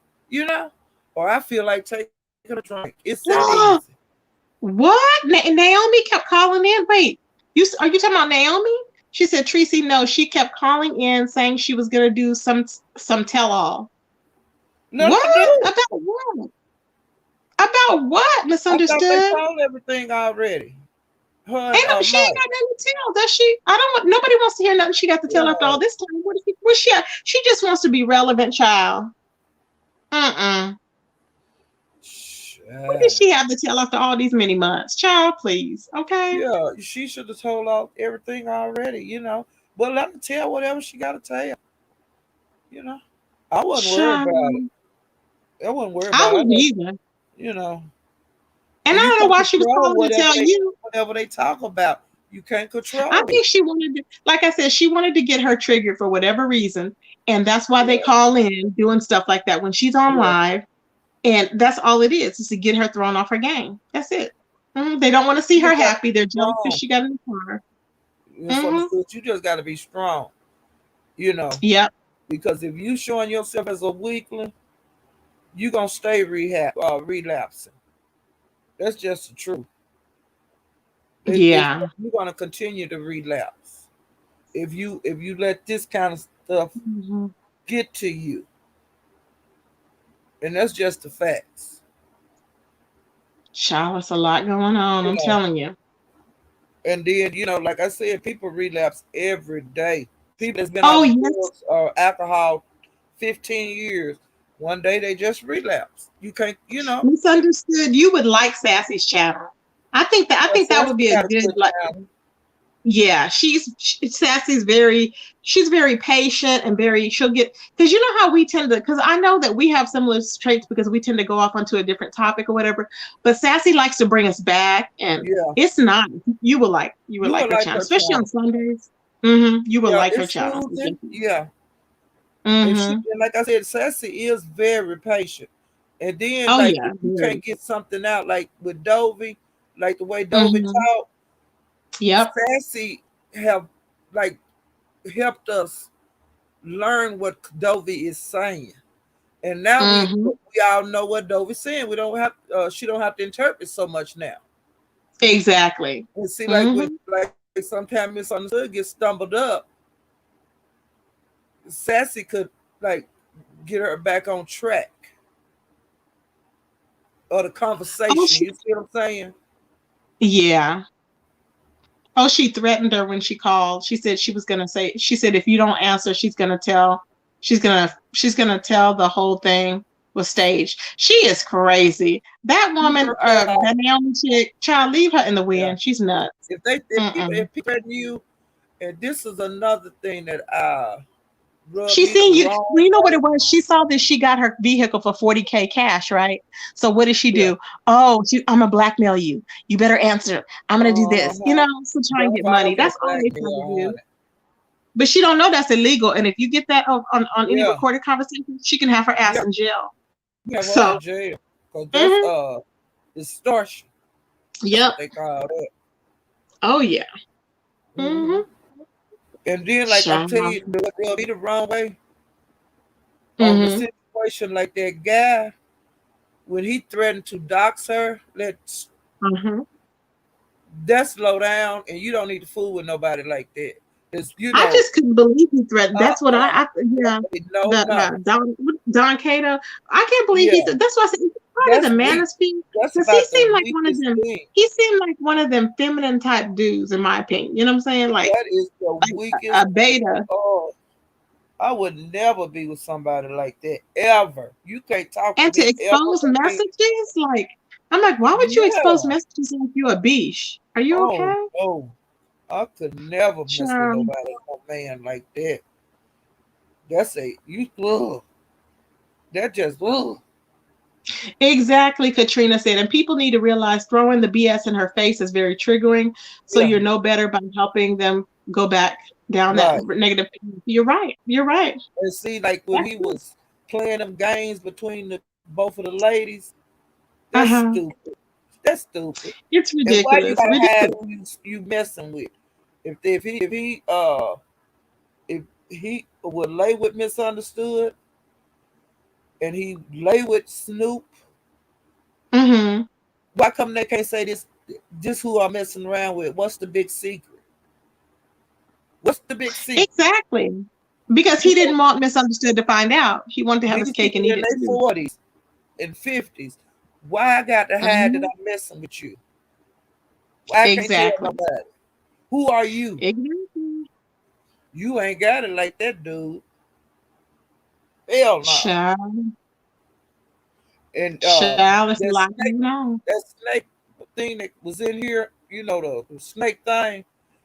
or I feel like taking a drink. It's that easy. What? Naomi kept calling in. Wait, are you talking about Naomi? She said Tracy. No, she kept calling in saying she was gonna do some tell all. Let her What do it. about what? About what? I thought they Misunderstood. told everything already. Her and Ain't no, she ain't Mike. got nothing to tell, does she? I don't want. Nobody wants to hear nothing she got to tell after all Yeah. this time. What is she? What's she? She just wants to be relevant, child. Mm-mm. What did Child. she have to tell after all these many months? Child, please. Okay. Yeah, she should have told out everything already. But let her tell whatever she got to you know. I wasn't worried about it. Child. I wasn't worried I about it. wouldn't either. You know. And I And you don't know can't why she was control calling to tell you. whatever they talk about. You can't I control it. think she wanted to, like I said, she wanted to get her triggered for whatever reason. And that's why they Yeah. call in doing stuff like that when she's on Yeah. live. And that's all it is to get her thrown off her game. That's it. They don't want to see You her just got to happy. They're be jealous because strong. she got in the car. Hmm. Misunderstood. You just got to be strong, you know, Yep. because if you showing yourself as a weakling, you gonna stay relapsing. That's just the truth. Yeah. You're gonna continue to relapse if you let this kind of stuff Hmm. get to you, and that's just the facts. Child, it's a lot going on. You I'm know, telling you. and then like I said, people relapse every day. People that's been Oh, on yes. drugs or alcohol 15 years, one day they just relapse. You can't, Misunderstood. You would like Sassy's channel. I think that Sassy would be a got a good good like. channel. Yeah, Sassy's she's very patient and very she'll get because you know how we tend to because I know that we have similar traits because we tend to go off onto a different topic or whatever. But Sassy likes to bring us back, and Yeah, it's not. You would you like would her like channel, her especially on channel. Sundays. You would Yeah, like her it's channel. soothing. Yeah, Mm-hmm. and like I said, Sassy is very patient. And then Oh like yeah. if you can't Very. get something out, like with Dovey, like the way Dovey Mm-hmm. talk, Yep. Sassy have like helped us learn what Dovey is saying. And now Mm-hmm. we all know what Dovey's saying. We don't have she don't have to interpret so much now. Exactly. And see, like when Mm-hmm. like sometimes misunderstood gets stumbled up, Sassy could like get her back on track of the Oh, conversation. You see what I'm saying? yeah. Oh, she threatened her when she called. She said she was gonna say. She said if you don't answer, she's gonna tell the whole thing was staged. She is crazy. That You woman, heard that that Naomi chick, child, leave her in the yeah. wind. She's nuts. If Mm-mm. people threaten you, and this is another thing that rubbed She me the seen you. wrong Well, you know what way. it was. She saw that she got her vehicle for 40K cash, right? So what did she Yeah. do? Oh, I'm gonna blackmail you. You better answer. I'm gonna do this. Uh-huh. So try and Don't get fall money. for the That's all they try to blackmail, do. honey. But she don't know that's illegal. And if you get that on any Yeah. recorded conversation, she can have her ass Yeah. in jail. You have her in So, jail. Because that's mhm, extortion. That's yep. what they call that. Oh yeah. Hmm. Mm-hmm. And then, like I Sure. tell you, what rubbed me the wrong way on the Mm-hmm. situation, like that guy when he threatened to dox her, Mm-hmm. that slow down, and you don't need to fool with nobody like that. It's I just couldn't believe he threatened. That's what uh-uh. I yeah. No, no. Don Cato. I can't believe Yeah, that's why I said, is it part of that's the weak. manosphere? That's Because he about the seemed like one of weakest them. thing. He seemed like one of them feminine type dudes, in my opinion. You know what I'm saying? That is the Like weakest. a beta. Oh, I would never be with somebody like that ever. You can't talk to And to me ever expose again. messages, like I'm like, why would you expose Yeah. messages like you a beesh? Are you Oh okay? no. I could never mess with Child. nobody, no man like that. That's a you. Ugh, that just ugh. Exactly, Katrina said. And people need to realize throwing the BS in her face is very triggering. So Yeah. you're no better by helping them go back down that Right. negative path. You're right. You're right. And see, like when That's he it. was playing them games between the both of the ladies, that's Uh-huh. stupid. That's stupid. It's And why you ridiculous. gotta hide Ridiculous. who you messing with? If he would lay with misunderstood and he lay with Snoop, Mm-hmm. why come they can't say this who I'm messing around with? What's the big secret? What's the big secret? Exactly. Because You he know, didn't want misunderstood to find out. He wanted to have his these cake people and eat in it their too. 40s and 50s, why I got to hide that Mm-hmm. I'm messing with you? Why I can't tell Exactly. nobody? Who are you? Exactly. You ain't got it like that, dude. Hell no. Child. And Child, it's a that lot snake, going on. that snake thing that was in here, the snake thing,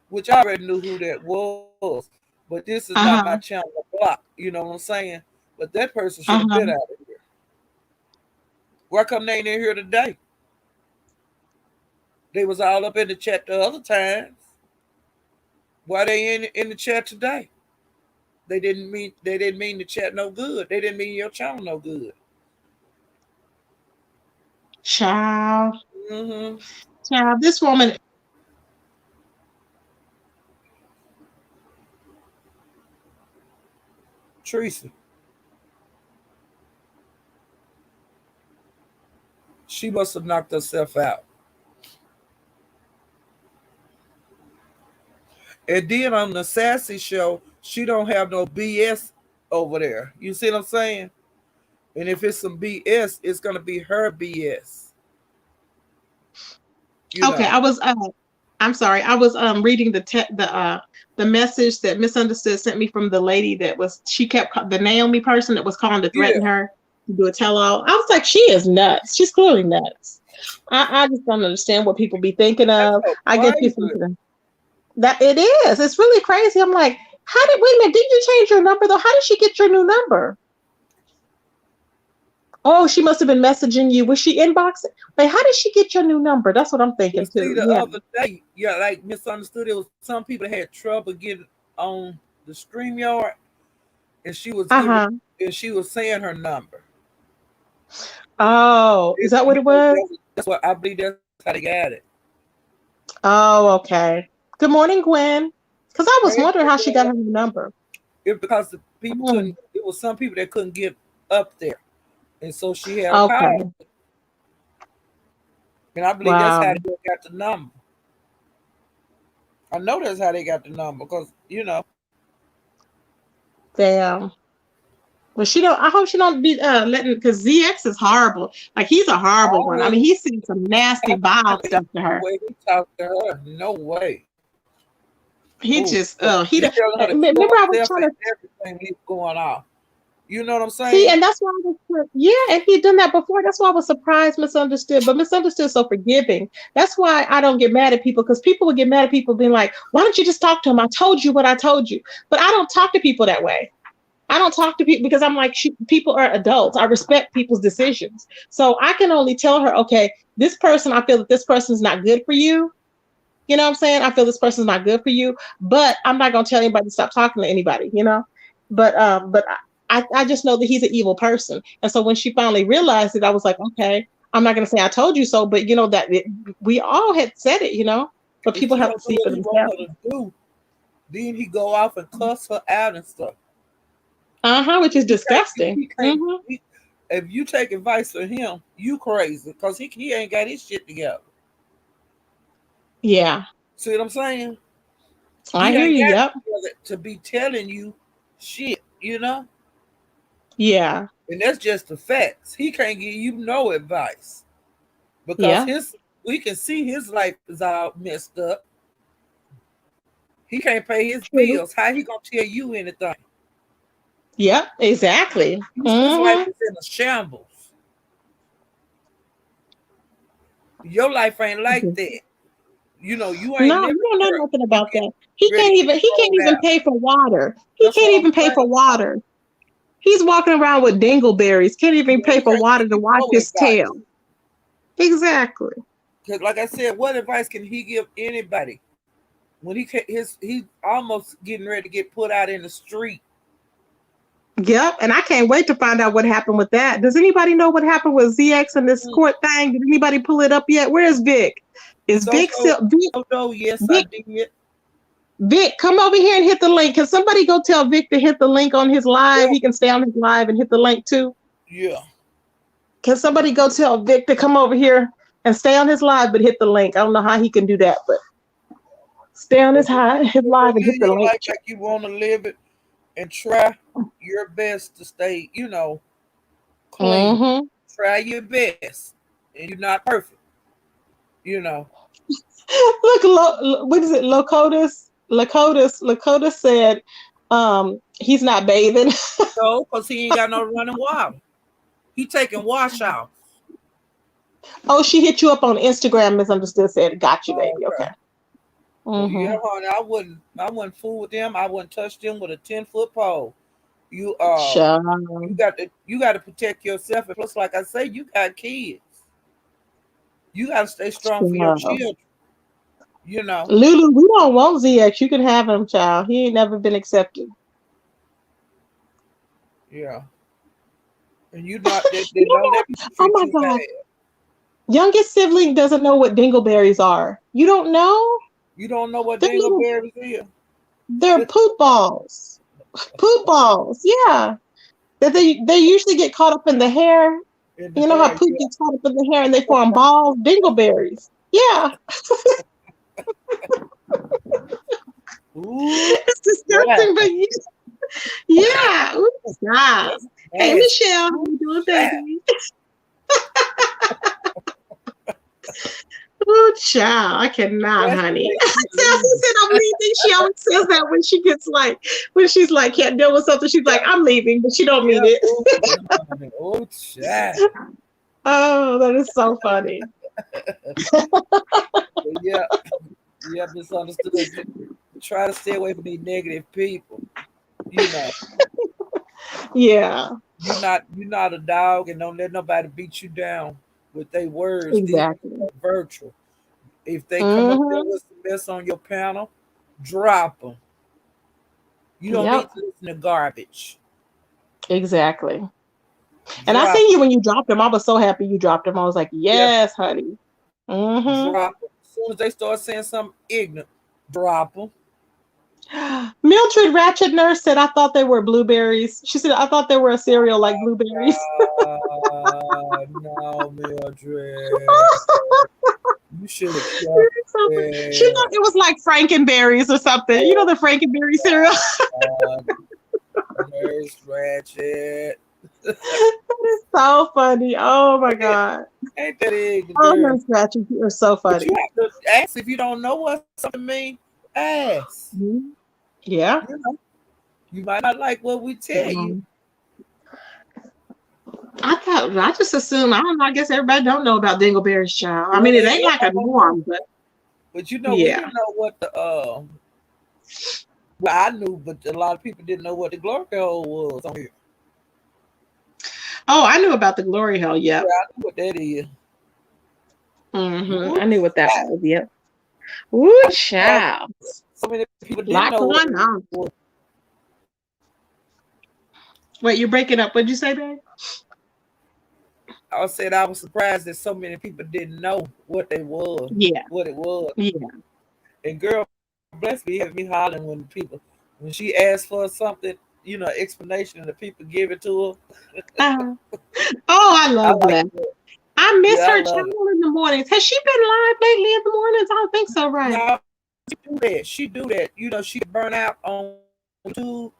which I already knew who that was. But this is not my Uh-huh. channel to block. You know what I'm saying? But that person should have been Uh-huh. out of here. Why come they ain't in here today? They was all up in the chat the other times. Why they in the chat today? they didn't mean the chat no good. They didn't mean your channel no good. Child, Mm-hmm. child, this woman. Teresa, she must have knocked herself out. And then on the Sassy show, she don't have no BS over there. You see what I'm saying? And if it's some BS, it's gonna be her BS. You Okay, know. I'm sorry. I was reading the message that Misunderstood sent me from the lady that was she kept the Naomi person that was calling to Yeah, threaten her to do a tell all. I was like, she is nuts. She's clearly nuts. I just don't understand what people be thinking that's of. so I guess she's crazy. thinking that it is. It's really crazy. I'm like, how did wait a minute, didn't you change your number though? How did she get your new number? Oh, she must have been messaging you. Was she inboxing? Wait, how did she get your new number? That's what I'm But thinking see, too. the Yeah. other day, yeah, like Misunderstood, it was some people that had trouble getting on the StreamYard, and Uh-huh. she was saying her number. Oh, is that what it was? That's what I believe. That's how they got it. Oh, okay. Good morning, Gwen. Because I was Hey, wondering how she got her new number. it because the people Mm, couldn't. It was some people that couldn't get up there, and so she had a call, okay. and I believe that's how Wow. they got the number. I know that's how they got the number because Damn. Well, she don't. I hope she don't be letting because ZX is horrible. Like he's a horrible one. I mean, always he's seen some nasty, vile stuff to the her. way he talked to her. No way. He Oh, just. but He. he telling her to kill Remember, I was herself trying and to everything he's going off. You know what I'm see, saying? and that's why I was. Yeah, and he'd done that before. That's why I was surprised, Misunderstood. But Misunderstood is so forgiving. That's why I don't get mad at people because people would get mad at people being like, "Why don't you just talk to him? I told you what I told you." But I don't talk to people that way. I don't talk to people because I'm like, people are adults. I respect people's decisions. So I can only tell her, okay, this person, I feel that this person is not good for you. You know what I'm saying? I feel this person's not good for you, but I'm not going to tell anybody to stop talking to anybody, you know? But I just know that he's an evil person. And so when she finally realized it, I was like, okay, I'm not going to say I told you so, but you know, we all had said it, you know, but If people she have to don't do see for what he want themselves. her to do, then he go off and cuss her out and stuff. Uh-huh, which is He can't. disgusting. He can't. Hmm. If you take advice from him, you crazy because he ain't got his shit together. Yeah, See what I'm saying? I He hear ain't you. got it Yep. together to be telling you shit, Yeah. and that's just the facts. He can't give you no advice because Yeah. his we can see his life is all messed up. He can't pay his True. bills. How he gonna tell you anything? Yep, exactly. His life Hmm. is in a shambles. Your life ain't like that. You ain't No, never you don't know here. nothing You about get that. He ready can't to even get he can't sold even out. pay for water. He That's can't what I'm even pay for saying. water. He's walking around with dingleberries. Can't even pay He for can't water give to you wash no his advice. tail. Exactly. Because, like I said, what advice can he give anybody when he almost getting ready to get put out in the street? Yep. And I can't wait to find out what happened with that. Does anybody know what happened with ZX and this Mm. court thing? Did anybody pull it up yet? Where's Vic? Is So Vic so still Vic? so so. Yes, I Vic, did. Vic, come over here and hit the link. Can somebody go tell Vic to hit the link on his live? Well, He can stay on his live and hit the link too. yeah. Can somebody go tell Vic to come over here and stay on his live, but hit the link? I don't know how he can do that, but stay on If his you live and hit live the your link. life like you want to live it, and try your best to stay, clean. Mm-hmm. Try your best, and you're not perfect. You know. Look, what is it? Lakotis said, he's not bathing. No, because he ain't got no running water. He taking wash off. Oh, she hit you up on Instagram. Misunderstood. Said, got you, Oh, baby. Okay. okay. Well, yeah, Mm-hmm. honey, I wouldn't fool with them. I wouldn't touch them with a 10-foot pole. You got to protect yourself. And plus, like I say, you got kids. You got to stay strong for your Sure. children. You know. Lulu, we don't want ZX. You can have him, child. He ain't never been accepted. Yeah. And you not they You don't know let what? people Oh treat my you bad. God. Youngest sibling doesn't know what dingleberries are. You don't know? You don't know what They're little, dingleberries is. they're poop balls. Poop balls. Yeah. That they usually get caught up in the hair. In the You know how hair, poop yeah. gets caught up in the hair and they form balls? Dingleberries. Yeah. Ooh, It's yeah. disgusting, but yeah. Ooh, stop. That's Hey nasty. Michelle, how Ooh, you doing, yeah. baby? Oh, child, I cannot, That's what honey. makes I you tell who leaving. said I'm leaving. She always says that when she gets like, when she's like, can't deal with something. She's like, Yeah, I'm leaving, but she don't mean yeah. it. Ooh, honey. Oh, child. Oh, that is so funny. But yeah, yeah, misunderstood. You try to stay away from these negative people. You know, Yeah, you're not a dog, and don't let nobody beat you down with their words, even if exactly. they're virtual. If they come up there Mm-hmm. with some mess on your panel, drop them. You don't need Yep, to listen to garbage. exactly. And I Drop seen you 'em. when you dropped him. I was so happy you dropped him. I was like, Yeah, yes, honey. Mm-hmm. drop them. As soon as they start saying something ignorant, drop them. Mildred Ratchet Nurse said, I thought they were blueberries. She said, I thought they were a cereal like blueberries. No, Mildred. You should have kept She it. thought it was like Frankenberries or something. You know Oh the Frankenberry cereal? my God. Nurse Ratchet. That is so funny. Oh my God. Ain't that ignorant, Oh, girl? Nurse Ratchet, you are so But you funny. have to ask if you don't know what something mean. Ask. Mhm. Yeah. You know, you might not like what we tell you. Um, I just assume, I don't know, I guess everybody don't know about Dingleberry's child. I Well, mean, it they ain't like a know. norm, but But we yeah. didn't know what the well, I knew, but a lot of people didn't know what the glory hole was on here. Oh, I knew about the glory hole. Yeah, Yep. I knew what that is. I knew Oops. what that was. Yep. Ooh, child. So many people didn't Lot know what going it on. was. Wait, you're breaking up. What'd you say, babe? I said I was surprised that so many people didn't know what they was, Yeah. what it was. Yeah. And girl, bless me, had me hollering when she asked for something, explanation, and the people give it to her. Uh, oh, I I love like Bless. it. I miss Yeah, I her love it. channel in the mornings. Has she been live lately in the mornings? I don't think so, right? Now she do that. She do that. She burn out on YouTube,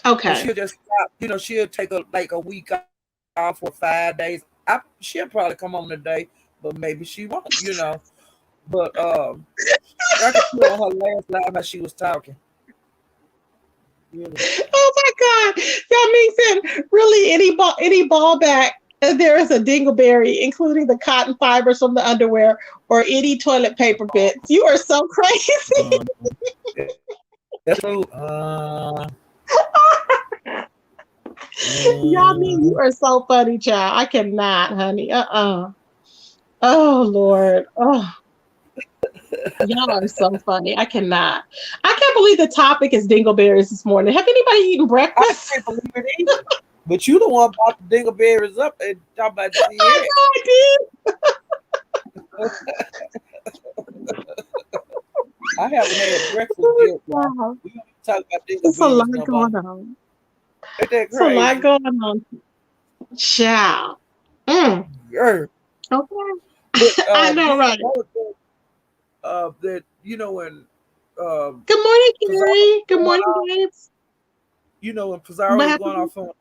so Okay. she'll just stop. She'll take a week off for 5 days. She'll probably come on today, but maybe she won't. But I could hear on her last live how she was talking. You know. Oh my God. Y'all mean said, really any ball back, there is a dingleberry, including the cotton fibers from the underwear or any toilet paper bits. You are so crazy. Um, that's true. Y'all mean you Uh, are so funny, child. I cannot, honey. Oh Lord. Oh, y'all are so funny. I cannot. I can't believe the topic is dingleberries this morning. Have anybody eaten I breakfast? can't believe it either. But you the one brought the dingleberries up and talk about I CX. know I did. I haven't had breakfast Oh, yet, y'all. wow. We don't talk about It's a lot dingleberries no more. going on. Ain't that It's a lot crazy? going on. Child. Mm, Yeah. okay. But I know, then right? another thing that when Good morning, Pizarro Carrie. was Good going morning, off, babes. when Pizarro What was going happened? off on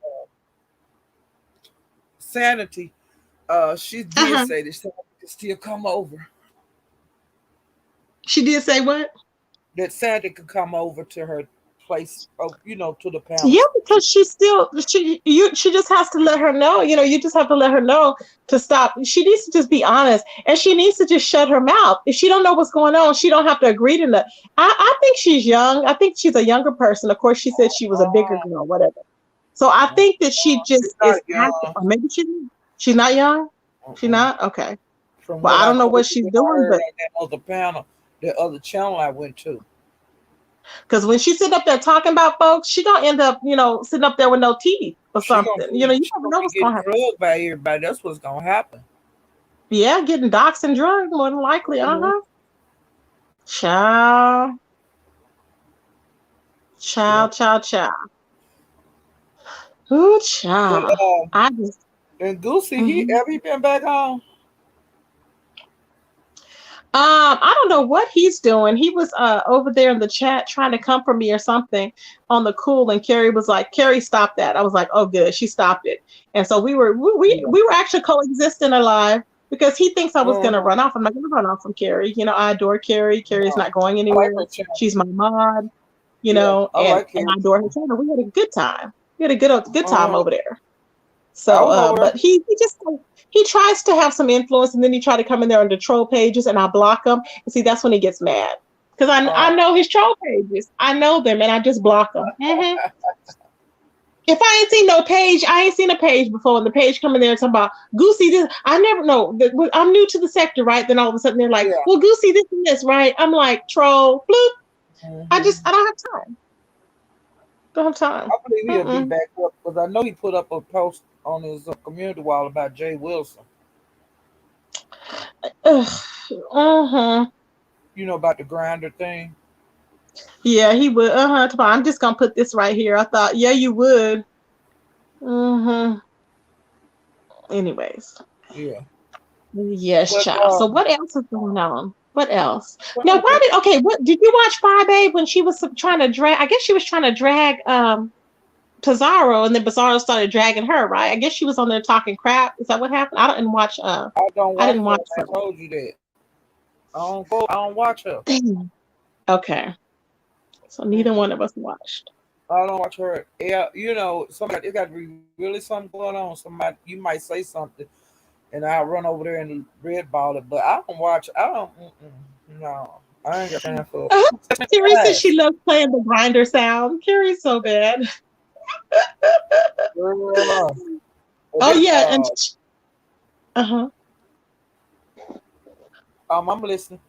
sanity, she did Uh-huh. say that Sanity could still come over. She did say what? That Sanity could come over to her place, to the panel. Yeah, because she just has to let her know. You just have to let her know to stop. She needs to just be honest, and she needs to just shut her mouth. If she don't know what's going on, she don't have to agree to that. I think she's young. I think she's a younger person. Of course, she said she was a bigger girl, whatever. So I think that she She's just not is acting, young. or maybe she's not young. She's Uh-uh. not okay. From Well, what I I don't know told what you, she's what I doing, heard but on that other panel, that other channel I went to. Because when she sit up there talking about folks, she gonna end up, sitting up there with no teeth or something. You She never gonna know be what's gonna getting happen. drugged by everybody. That's what's gonna happen. Yeah, getting doxxed and drugged more than likely. Mhm. Child, Yeah. child, child, child. Ooh, But child. I just. and Goosey, Mhm. have he been back home? I don't know what he's doing. He was over there in the chat trying to come for me or something on the cool, and Carrie was like, "Carrie, stop that." I was like, "Oh, good, she stopped it." And so Yeah. we were actually coexisting alive because he thinks I was gonna Uh-huh. run off. I'm not gonna run off from Carrie. I adore Carrie. Carrie's No. not going I like anywhere. her channel. She's my mod. Yeah, I And like I Carrie. adore her channel. We had a good time. We had a good time Uh-huh. over there. I So, was over there. but he just he tries to have some influence, and then he try to come in there on the troll pages, and I block him. And see, that's when he gets mad because I Uh, know his troll pages. I know them, and I just block them. If I ain't seen no page, I ain't seen a page before, and the page coming there and talking about Goosey this. I never know. I'm new to the sector, right? Then all of a sudden they're like, yeah. "Well, Goosey this and this," right? I'm like, troll, bloop. Hmm. I don't have time. Don't have time. I believe he'll be Mm-mm. back up because I know he put up a post on his community wall about Jay Wilson. Ugh. Uh-huh. You know about the grinder thing. Yeah, he would. I'm just gonna put this right here. I thought, yeah, you would. Mm-hmm. Anyways, Yeah. yes, But child. So what else is going on? What else? Now, well, why did okay? What did you watch Five A when she was trying to drag? I guess she was trying to drag Pizarro, and then Pizarro started dragging her. Right? I guess she was on there talking crap. Is that what happened? I didn't watch. I don't I watch didn't her. watch I her. told you that. I don't watch her. Damn. Okay, so neither one of Mm-mm. us watched. I don't watch her. Yeah, somebody it got to be really something going on. Somebody you might say something, and I'll run over there and red ball it. But I don't watch. I don't. No, I ain't got time for Carrie says she class. loves playing the grinder sound. Carrie's so bad. Girl, Oh this yeah, and uh-huh. I'm listening.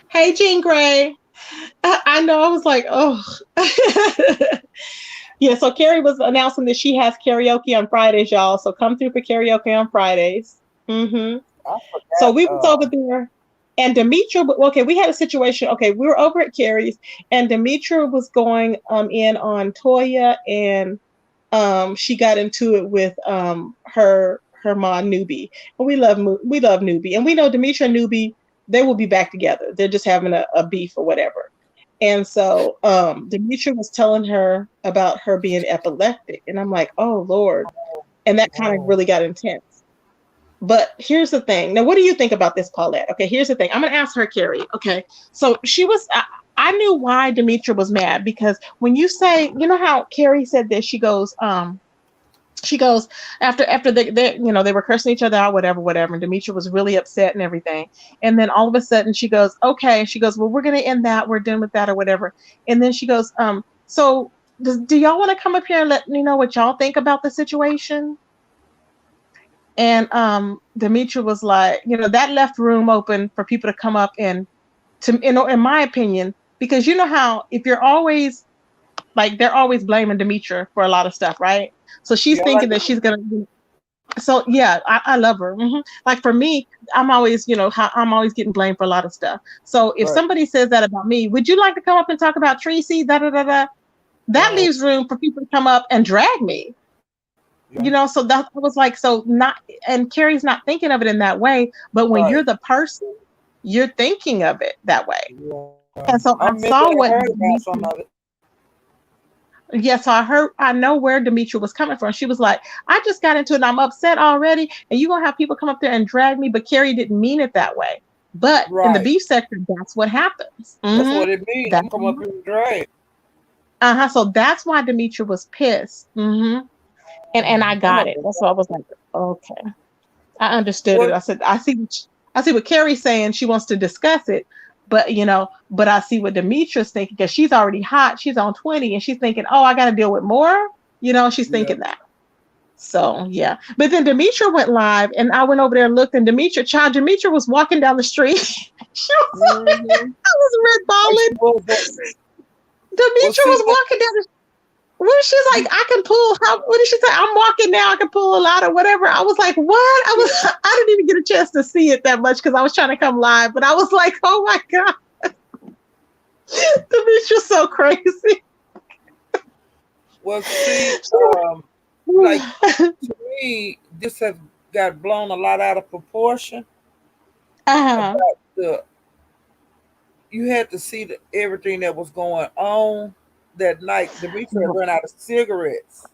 Hey, Jean Grey. I know. I was like, oh. Yeah, so Carrie was announcing that she has karaoke on Fridays, y'all. So come through for karaoke on Fridays. I So forgot. we was over there, and Demetra. Okay, we had a situation. Okay, we were over at Carrie's, and Demetra was going in on Toya, and she got into it with her mom Newbie, and we love Newbie, and we know Demetra and Newbie, they will be back together. They're just having a beef or whatever. And so Demetra was telling her about her being epileptic, and I'm like, oh Lord, and that kind of Oh, really got intense. But here's the thing. Now, what do you think about this, Paulette? Okay, here's the thing. I'm gonna ask her, Carrie. Okay, so she was. I knew why Demetra was mad because when you say, you know how Carrie said this, she goes after they were cursing each other out, whatever, and Demetra was really upset and everything. And then all of a sudden she goes, okay, she goes, well, we're gonna end that, we're done with that or whatever. And then she goes, so do y'all want to come up here and let me know what y'all think about the situation? And Demetra was like, that left room open for people to come up and to, in my opinion, because you know how if you're always like they're always blaming Demetra for a lot of stuff, right? So she's yeah, I like thinking that she's gonna. So yeah, I love her. Like for me, I'm always, how I'm always getting blamed for a lot of stuff. So if right. somebody says that about me, would you like to come up and talk about Tracy? Da da da da. That Uh, leaves room for people to come up and drag me. yeah, So that was like so not. And Carrie's not thinking of it in that way, but when right. you're the person, you're thinking of it that way. Yeah. And so I I meant saw that I what heard about some Demetra. of it. Yeah, so I know where Demetra was coming from. She was like, I just got into it and I'm upset already. And you're going to have people come up there and drag me. But Carrie didn't mean it that way. But in the Right. beef sector, that's what happens. That's what it means. That's I'm come up here and drag. So that's why Demetra was pissed. And I I'm got gonna it. look That's why I that was like, okay. I understood it. What? I said, I see what Carrie's saying. She wants to discuss it. But I see what Demetra's thinking because she's already hot. She's on 20 and she's thinking, oh, I got to deal with more. She's Yeah. thinking that. So yeah, but then Demetra went live, and I went over there and looked, and Demetra was walking down the street. She was, Mm-hmm. I was red Like she balling. was. Well, Demetra see, was walking down the What she's like, I can pull. What did she say? I'm walking now. I can pull a lot or whatever. I was like, what? I didn't even get a chance to see it that much because I was trying to come live. But I was like, oh my god, Demetra's so crazy. well, see, like to me, this has got blown a lot out of proportion. Uh-huh. About the you had to see everything that was going on that night. Demetria ran out of cigarettes,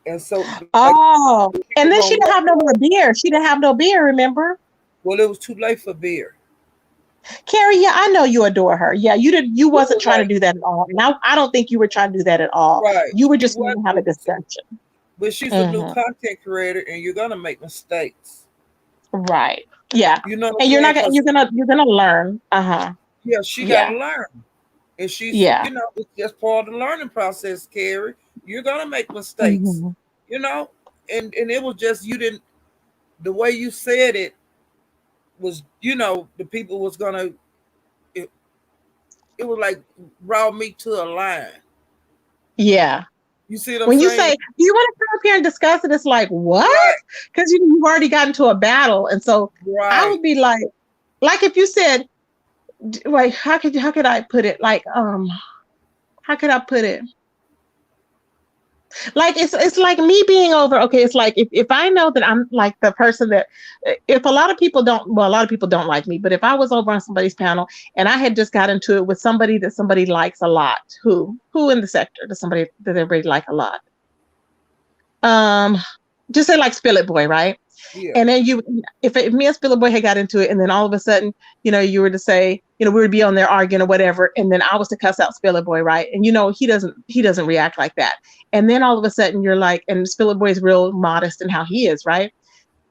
and so like Oh, and people then she gonna didn't have no more beer. She didn't have no beer. Remember, well, it was too late for beer. Carrie? Yeah, I know you adore her. Yeah, you did. You It wasn't was trying to like do that at all. Now, I don't think you were trying to do that at all. right, You were she just going to have a wasn't. discussion. But she's a new Hmm. content creator, and you're gonna make mistakes. Right. Yeah. You know what I'm And you're saying? not gonna. Because You're gonna learn. Uh huh. yeah, she got to Yeah. learn, and she's Yeah. it's just part of the learning process, Carrie. You're gonna make mistakes, Hmm. you know, and it was just you didn't the way you said it was the people was gonna it, it was like raw meat to a line. Yeah. You see what I'm When you saying? say, "Do you want to come up here and discuss it?" It's like, what? Right, Because you've already gotten into a battle, and so I right. would be like if you said, "Wait, how could I put it? How could I put it? Like it's like me being over. Okay, it's like if I know that I'm like the person that if a lot of people don't, well, a lot of people don't like me, but if I was over on somebody's panel and I had just got into it with somebody that somebody likes a lot, who in the sector does somebody that everybody like a lot? Um, just say like Spill It Boy, right? Yeah. And then if me and Spill It Boy had got into it, and then all of a sudden, you were to say, we would be on there arguing or whatever, and then I was to cuss out Spill It Boy, right? And he doesn't react like that. And then all of a sudden, you're like, and Spill It Boy is real modest in how he is, right?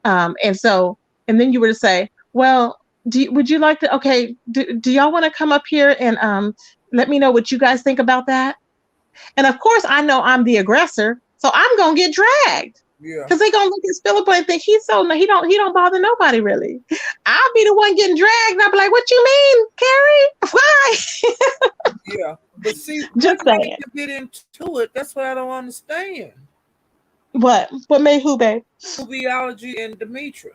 And so, and then you were to say, well, would you like to? Okay, do y'all want to come up here and let me know what you guys think about that? And of course, I know I'm the aggressor, so I'm gonna get dragged Yeah. because they gonna look at Philip and think he don't bother nobody really. I'll be the one getting dragged. And I'll be like, "What you mean, Carrie? Why?" Yeah. But see, Just what made saying. you get into it? That's what I don't understand. What? What made who, babe? Nubiology and Demetra.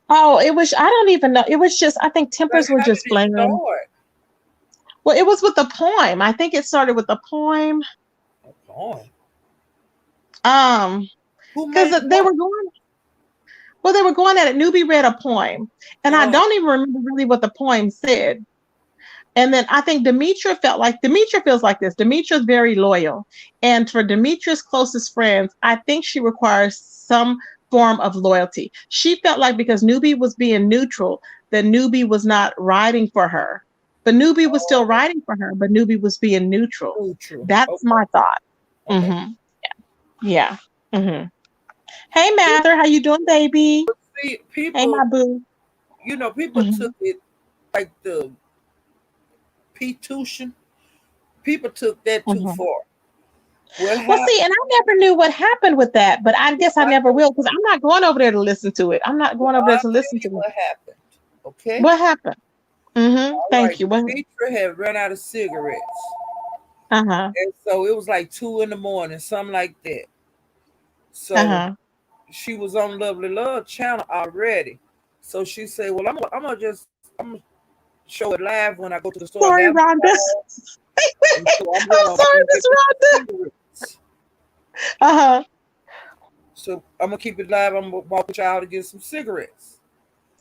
Oh, it was. I don't even know. It was just. I think Like, tempers were how did just it flaring. start? Well, it was with the poem. I think it started with the poem. A poem. Um, Who because made the they poem? were going. Well, they were going at it. Newbie read a poem, and I Oh, don't even remember really what the poem said. And then I think Demetra feels like this. Demetra's very loyal. And for Demetra's closest friends, I think she requires some form of loyalty. She felt like because Newbie was being neutral, that Newbie was not riding for her. But Newbie was still oh, riding for her, but Newbie was being neutral. neutral. That's Okay, my thought. okay. Hmm. Yeah. Hmm. Hey Mather, how you doing, baby? See, Hey, my boo. people Hmm. took it like the P-tuition. People took that too Hmm. far. What Well, see, happened? and I never knew what happened with that, but I Well, guess I never will because I'm not going over there to listen to it. I'm not well, going over there I'll to tell listen you to it. what happened. Okay. What happened? Mm-hmm. All Thank right. you. What? Demetra had run out of cigarettes, Uh-huh. and so it was like 2 in the morning, something like that. So Uh-huh. she was on Lovely Love channel already. So she said, "Well, I'm gonna show it live when I go to the store and Sorry, get my Rhonda. phone, and so I'm I'm gonna sorry, get Miss me some Rhonda. cigarettes. Uh-huh. So I'm gonna keep it live. I'm gonna walk with y'all to get some cigarettes."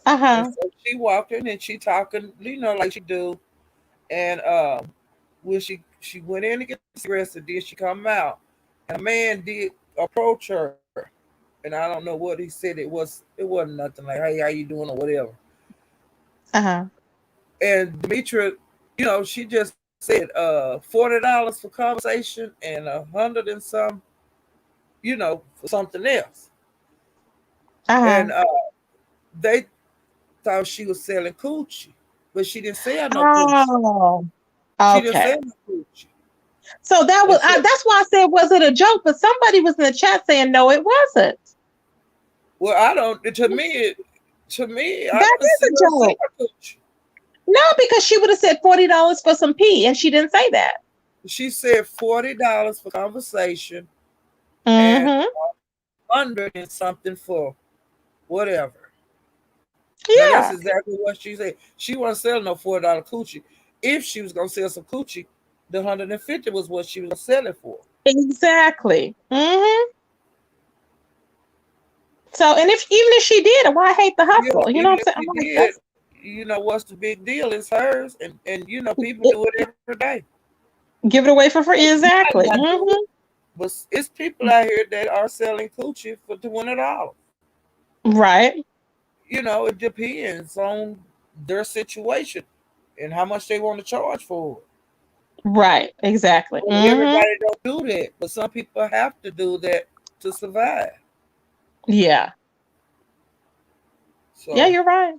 And Uh-huh. so she walking and she talking, like she do. And when she went in to get the cigarettes, and then she come out, and a man did approach her, and I don't know what he said. It wasn't nothing like, "Hey, how you doing?" or whatever. Uh-huh. And Demetra, she just said $40 for conversation and 100 and some, for something else. Uh-huh. And they thought she was selling coochie, but she didn't sell no coochie. Oh, She didn't okay. sell no coochie. So that And was so, that's why I said, was it a joke? But somebody was in the chat saying no, it wasn't. well, I don't. To me, I That never see is a her sell joke. coochie. No, because she would have said $40 for some pee, and she didn't say that. She said $40 for conversation and Mm-hmm. 100 and something for whatever. Now that's Yeah, exactly what she said. She wasn't selling no $40 coochie. If she was gonna sell some coochie, the 150 was what she was gonna sell it for. exactly. Mm-hmm. So, and if even if she did, why hate the Yeah, hustle? You know even what if I'm saying? she I'm like, did, that's what's the big deal? It's hers, and people it, do it every day. give it away for free. You might Exactly. not do it, Mm-hmm. but it's people out here that are selling coochie for $20. Right. It depends on their situation and how much they want to charge for it. Right. Exactly. Well, Mm-hmm. everybody don't do that, but some people have to do that to survive. Yeah. Yeah, So, you're right.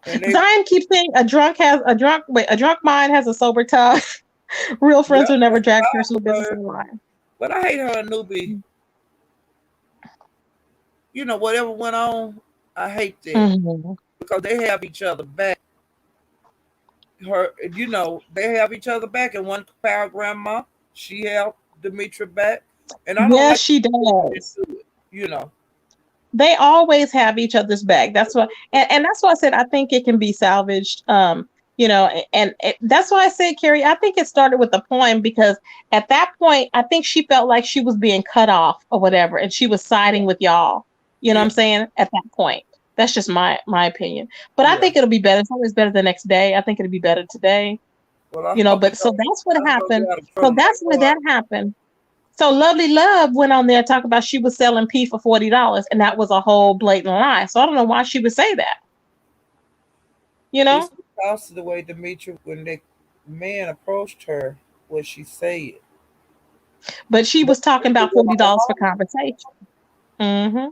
and they, Zion keeps saying a drunk mind has a sober tongue. Real yeah, friends will never that's drag a personal powerful business word. online. But I hate her newbie. Whatever went on, I hate that Mm-hmm. because they have each other back. They have each other back. In one grandma, she held Demetra back, and I don't Yes, like she putting does. into it. You know, They always have each other's back. That's why, and that's why I said I think it can be salvaged. That's why I said, Carrie, I think it started with the poem because at that point, I think she felt like she was being cut off or whatever, and she was siding with y'all. You know what yeah, I'm saying? At that point, that's just my opinion. But I yeah. think it'll be better. It's always better the next day. I think it'll be better today. Well, I You know, hope it but so don't. that's what I hope happened. it out in front So of my that's where that daughter. happened. So Lovely Love went on there talking about she was selling pee for $40, and that was a whole blatant lie. So I don't know why she would say that. You It's know, because of the way Demetra, when the man approached her, what she said. but she But was talking Demetra about went on $40 for home. conversation. Mm-hmm.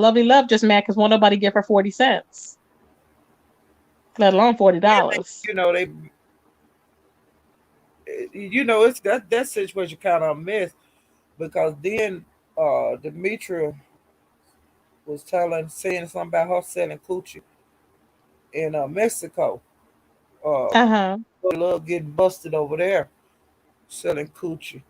Lovely Love just mad because won't nobody give her 40 cents, let alone Then $40. it's that situation kind of a mess because then Demetra was saying something about her selling coochie in Mexico. Uh, Uh-huh. Love getting busted over there selling coochie,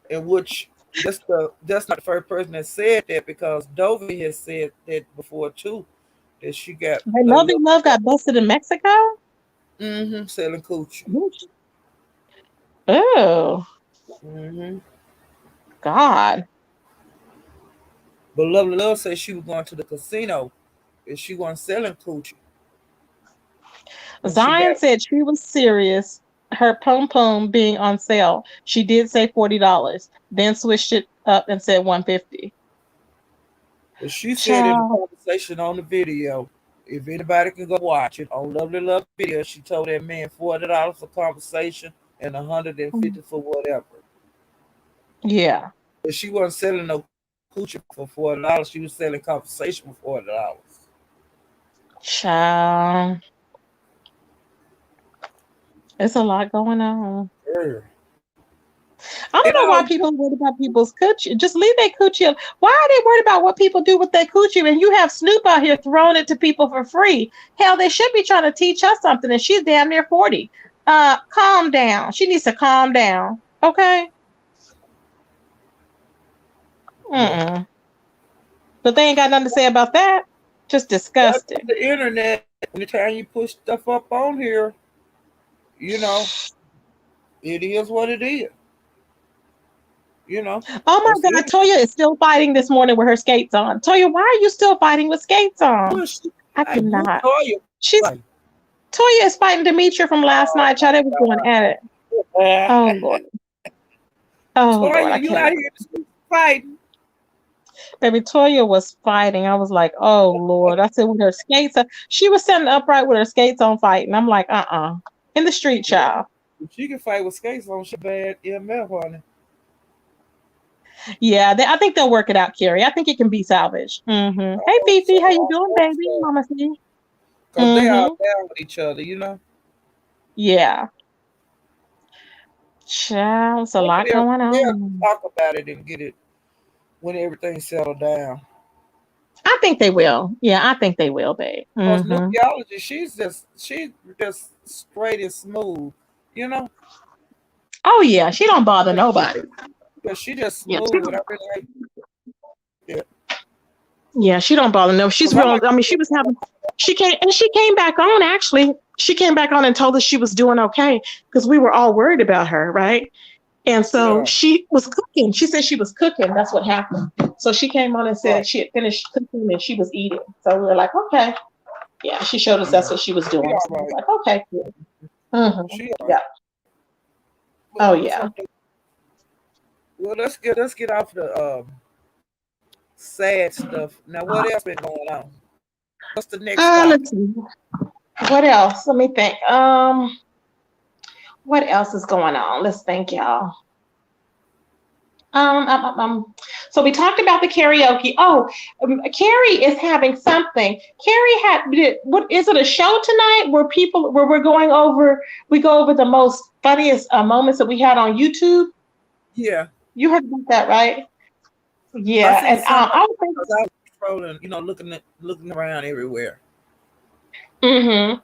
in which that's not the first person that said that because Dovey has said that before too that she got Hey, Love Lovely Love got busted in Mexico. selling coochie. Oh hmm God. But Lovely Love said she was going to the casino and she wasn't selling coochie when she got. Zion said she was serious. Her pom pom being on sale. She did say $40, then switched it up and said 150. But she said in the Child. conversation on the video, if anybody can go watch it on Lovely Love video, she told that man $40 for conversation and 150 for whatever. Yeah. But she wasn't selling no coochie for $40. She was selling conversation for $40. Child. It's a lot going on. Sure. I don't And know I why was people are worried about people's coochie. Just leave their coochie. Why are they worried about what people do with their coochie? And you have Snoop out here throwing it to people for free. Hell, they should be trying to teach her something, and she's damn near 40. Calm down. She needs to calm down. Okay? yeah. Mm-mm. But they ain't got nothing to say about that. Just That's disgusting. the internet. Anytime you put stuff up on here, you know, it is what it is. You know, Oh that's my it. God, Toya is still fighting this morning with her skates on. Toya, why are you still fighting with skates on? Who is she I fighting? Who cannot. are you She's fighting? Toya is fighting Demetria from last Oh night. Child, they was going at it. my Oh God. Lord. Oh Lord, Toya, I you out cannot. here fighting. Baby Toya was fighting. I was like, oh Lord. I said with her skates on. She was sitting upright with her skates on fighting. I'm like, in the street, child. If she can fight with skates on, she bad EMF on it. Yeah, I think they'll work it out, Carrie. I think it can be salvaged. Mm-hmm. I Hey hope so. Fifi, how you I doing, hope baby? so. Mama C. Because they are Mm-hmm. down with each other, you know? Yeah. Child, it's a Maybe lot going they'll on. talk about it and get it when everything's settled down. I think they will. Yeah, I think they will, babe. Because Mm-hmm. nucleology, she's just straight and smooth, you know. Oh yeah, she don't bother nobody. But she just Yeah, smooth, and I really like that. yeah, she don't bother no. She's Because I real. like, I mean, she was having. She came back on actually. She came back on and told us she was doing okay because we were all worried about her, right? And so yeah, she was cooking. She said she was cooking. That's what happened. So she came on and right, said she had finished cooking and she was eating. So we were like, okay. Yeah, she showed us that's yeah. what she was She doing. all So I was right. like, okay, cool. Mm-hmm. She all right. Yeah. But Oh what's yeah. up? Well, let's get off the sad stuff. Now, what else been going on? What's the next topic? Let's see. What else? Let me think. What else is going on? Let's think, y'all. Um, um, um, um. So we talked about the karaoke. Oh, Carrie is having something. Carrie what is it? A show tonight where we go over the most funniest moments that we had on YouTube. Yeah, You heard about that, right? I Yeah, seen and some of I it was thinking. because I was trolling, looking around everywhere. Mm-hmm.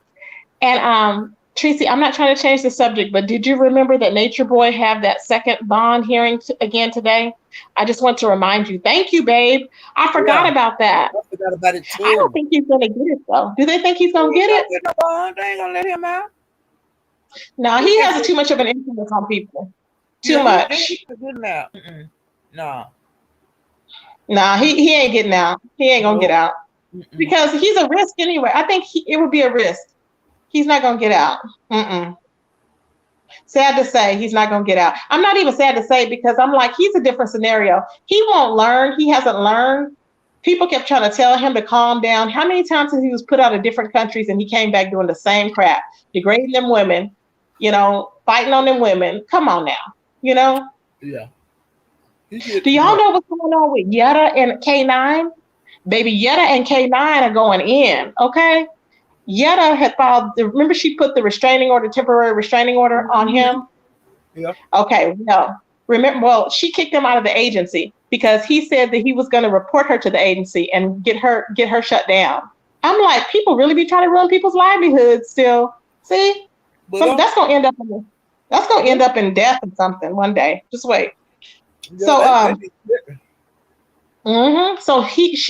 And Tracy, I'm not trying to change the subject, but did you remember that Nature Boy have that second bond hearing again today? I just want to remind you. Thank you, babe. I forgot Yeah, about that. I forgot about it I don't too. think he's gonna get it though. Do they think he's He gonna ain't get gonna it? get no bond. They ain't gonna let him out. No, He he gets has it. too much of an influence on people. Too Yeah, they much. ain't getting out. Nah, Nah, he ain't getting out. He ain't gonna get nope. out Mm-mm. because he's a risk anyway. I think it would be a risk. He's not gonna get out. Mm-mm. Sad to say, he's not going to get out. I'm not even sad to say because I'm like, he's a different scenario. He won't learn. He hasn't learned. People kept trying to tell him to calm down. How many times has he was put out of different countries and he came back doing the same crap, degrading them women, fighting on them women? Come on now, you know? Yeah, he did Do too y'all much. know what's going on with Yetta and K9? Baby, Yetta and K9 are going in, okay? Yetta had filed, remember she put the temporary restraining order on him? Yeah, Okay, well, she kicked him out of the agency because he said that he was going to report her to the agency and get her shut down. I'm like, people really be trying to ruin people's livelihoods still. See, but that's gonna end up in death or something one day. Just wait. yeah, So they be tripping. so he's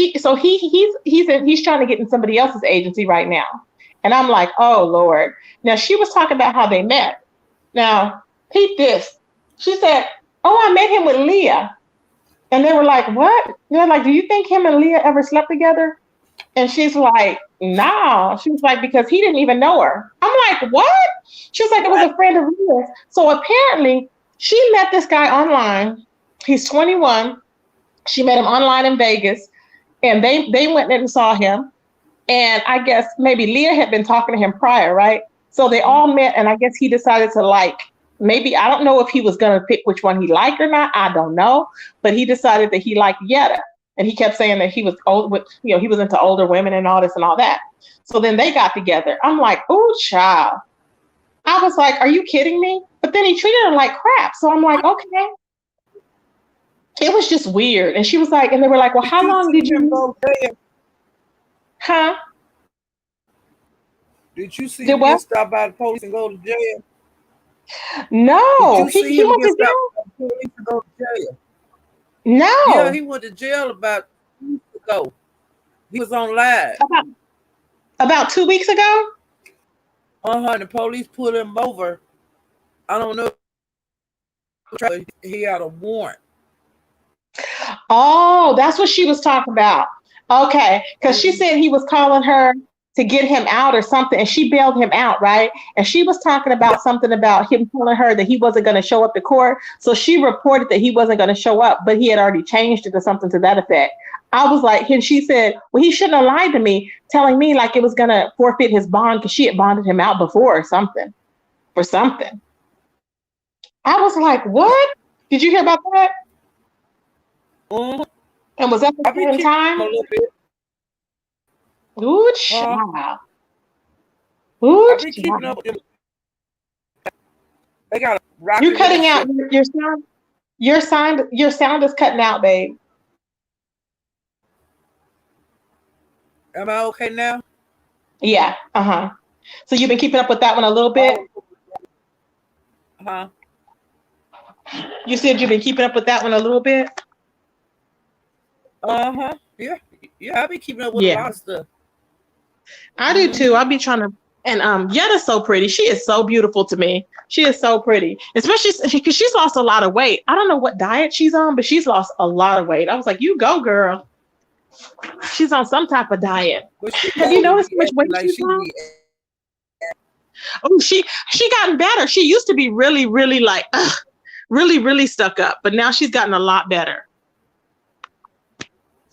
trying to get in somebody else's agency right now, and I'm like, oh Lord. Now she was talking about how they met. Now, peep this. She said, oh, I met him with Leah. And they were like, what? They're like, do you think him and Leah ever slept together? And she's like, no. She was like, because he didn't even know her. I'm like, what? She was like, it was What? a friend of Leah's. So apparently, she met this guy online. He's 21. She met him online in Vegas. And they went and saw him. And I guess maybe Leah had been talking to him prior, right? So they all met, and I guess he decided to maybe, I don't know if he was going to pick which one he liked or not. I don't know. But he decided that he liked Yetta. And he kept saying that he was old he was into older women and all this and all that. So then they got together. I'm like, oh, child. I was like, are you kidding me? But then he treated her like crap. So I'm like, okay. It was just weird. And she was like, and they were like, well, Did how you long see did him you, go jail? huh? Did you see Did him what? get stopped by the police and go to jail? Did No, you he, see he him went get to stopped jail. by the police and go to jail? Yeah, No. he went to jail about 2 weeks ago. He was on live. About about 2 weeks ago. And the police pulled him over. I don't know. He had a warrant. Oh, that's what she was talking about. Okay, because she said he was calling her to get him out or something, and she bailed him out, right? And she was talking Yeah, about something about him telling her that he wasn't going to show up to court. So she reported that he wasn't going to show up, but he had already changed it to something to that effect. I was like, and she said, well, he shouldn't have lied to me, telling me like it was going to forfeit his bond because she had bonded him out before or something, for something. I was like, what? Did you hear about that? mhm. And was that the I be same keeping him a time? little bit. Ooh, Uh, child. Ooh, I be keeping child. up with them. They got a rocky You're cutting out relationship. your sound. Your sound is cutting out, babe. Am I okay now? Yeah. So you've been keeping up with that one a little bit? Huh? You said you've been keeping up with that one a little bit? Yeah. Yeah, I've been keeping up with a Yeah. lot of stuff. I do too. I'll be trying to. And Yetta's so pretty. She is so beautiful to me. She is so pretty, especially because she's lost a lot of weight. I don't know what diet she's on, but she's lost a lot of weight. I was like, "You go, girl." She's on some type of diet. Have you noticed how much weight Like she's she on? be, Oh, she gotten better. She used to be really, really like, really, really stuck up, but now she's gotten a lot better.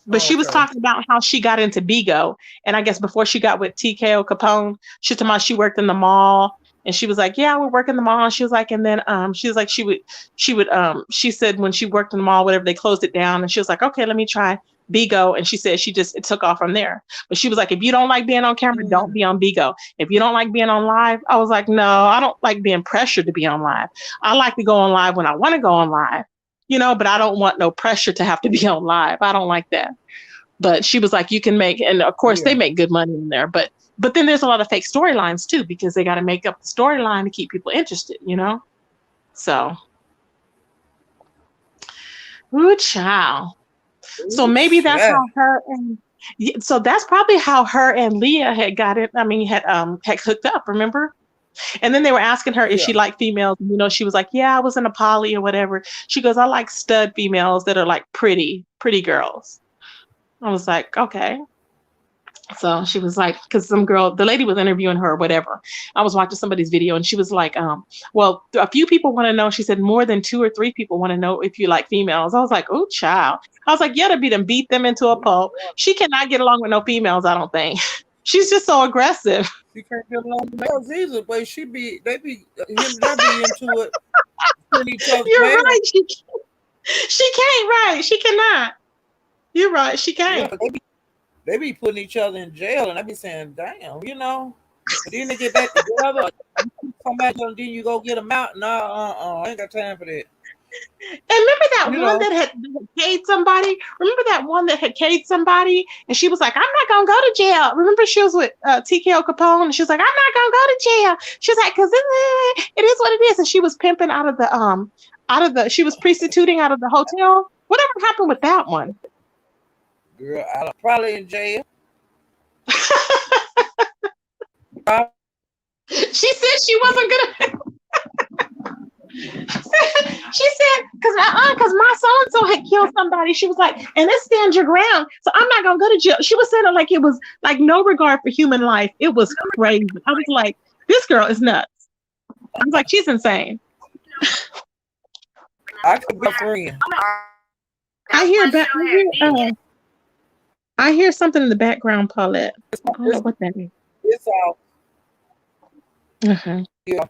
But she was talking about how she got into Bigo, and I guess before she got with TKO Capone, she told me she worked in the mall, and she was like, "Yeah, we work in the mall." And she was like, and then she was like, she said when she worked in the mall, whatever, they closed it down, and she was like, "Okay, let me try Bigo," and she said it took off from there. But she was like, "If you don't like being on camera, don't be on Bigo. If you don't like being on live," I was like, "No, I don't like being pressured to be on live. I like to go on live when I want to go on live." But I don't want no pressure to have to be on live. I don't like that. But she was like, you can make, and of course they make good money in there, but then there's a lot of fake storylines too, because they got to make up the storyline to keep people interested, So, ooh, child. So maybe that's how so that's probably how her and Leah had got it. I mean, had hooked up, remember? And then they were asking her if she liked females. She was like, yeah, I was in a poly or whatever. She goes, I like stud females that are like pretty girls. I was like, okay. So she was like, because the lady was interviewing her or whatever. I was watching somebody's video and she was like, well, a few people want to know. She said more than 2 or 3 people want to know if you like females. I was like, oh, child. I was like, yeah, to beat them into a pulp. She cannot get along with no females, I don't think. She's just so aggressive. She can't get along with males either, but they be into it. You're right. She can't, right? She cannot. You're right. She can't. Yeah, they be putting each other in jail, and I be saying, damn, But then they get back together, come back, and then you go get them out. No, I ain't got time for that. And remember that one that had paid somebody? Remember that one that had paid somebody? And she was like, I'm not going to go to jail. Remember she was with TKO Capone? And she was like, I'm not going to go to jail. She was like, because it is what it is. And she was pimping out of the, she was prostituting out of the hotel. Whatever happened with that one? Girl, I'm probably in jail. She said she wasn't gonna. She said, because my so-and-so had killed somebody. She was like, and let's stand your ground. So I'm not gonna go to jail. She was saying it like it was like no regard for human life. It was crazy. I was like, this girl is nuts. I was like, she's insane. I could be a friend. I hear something in the background, Paulette. I don't know what that is. It's all. Yeah.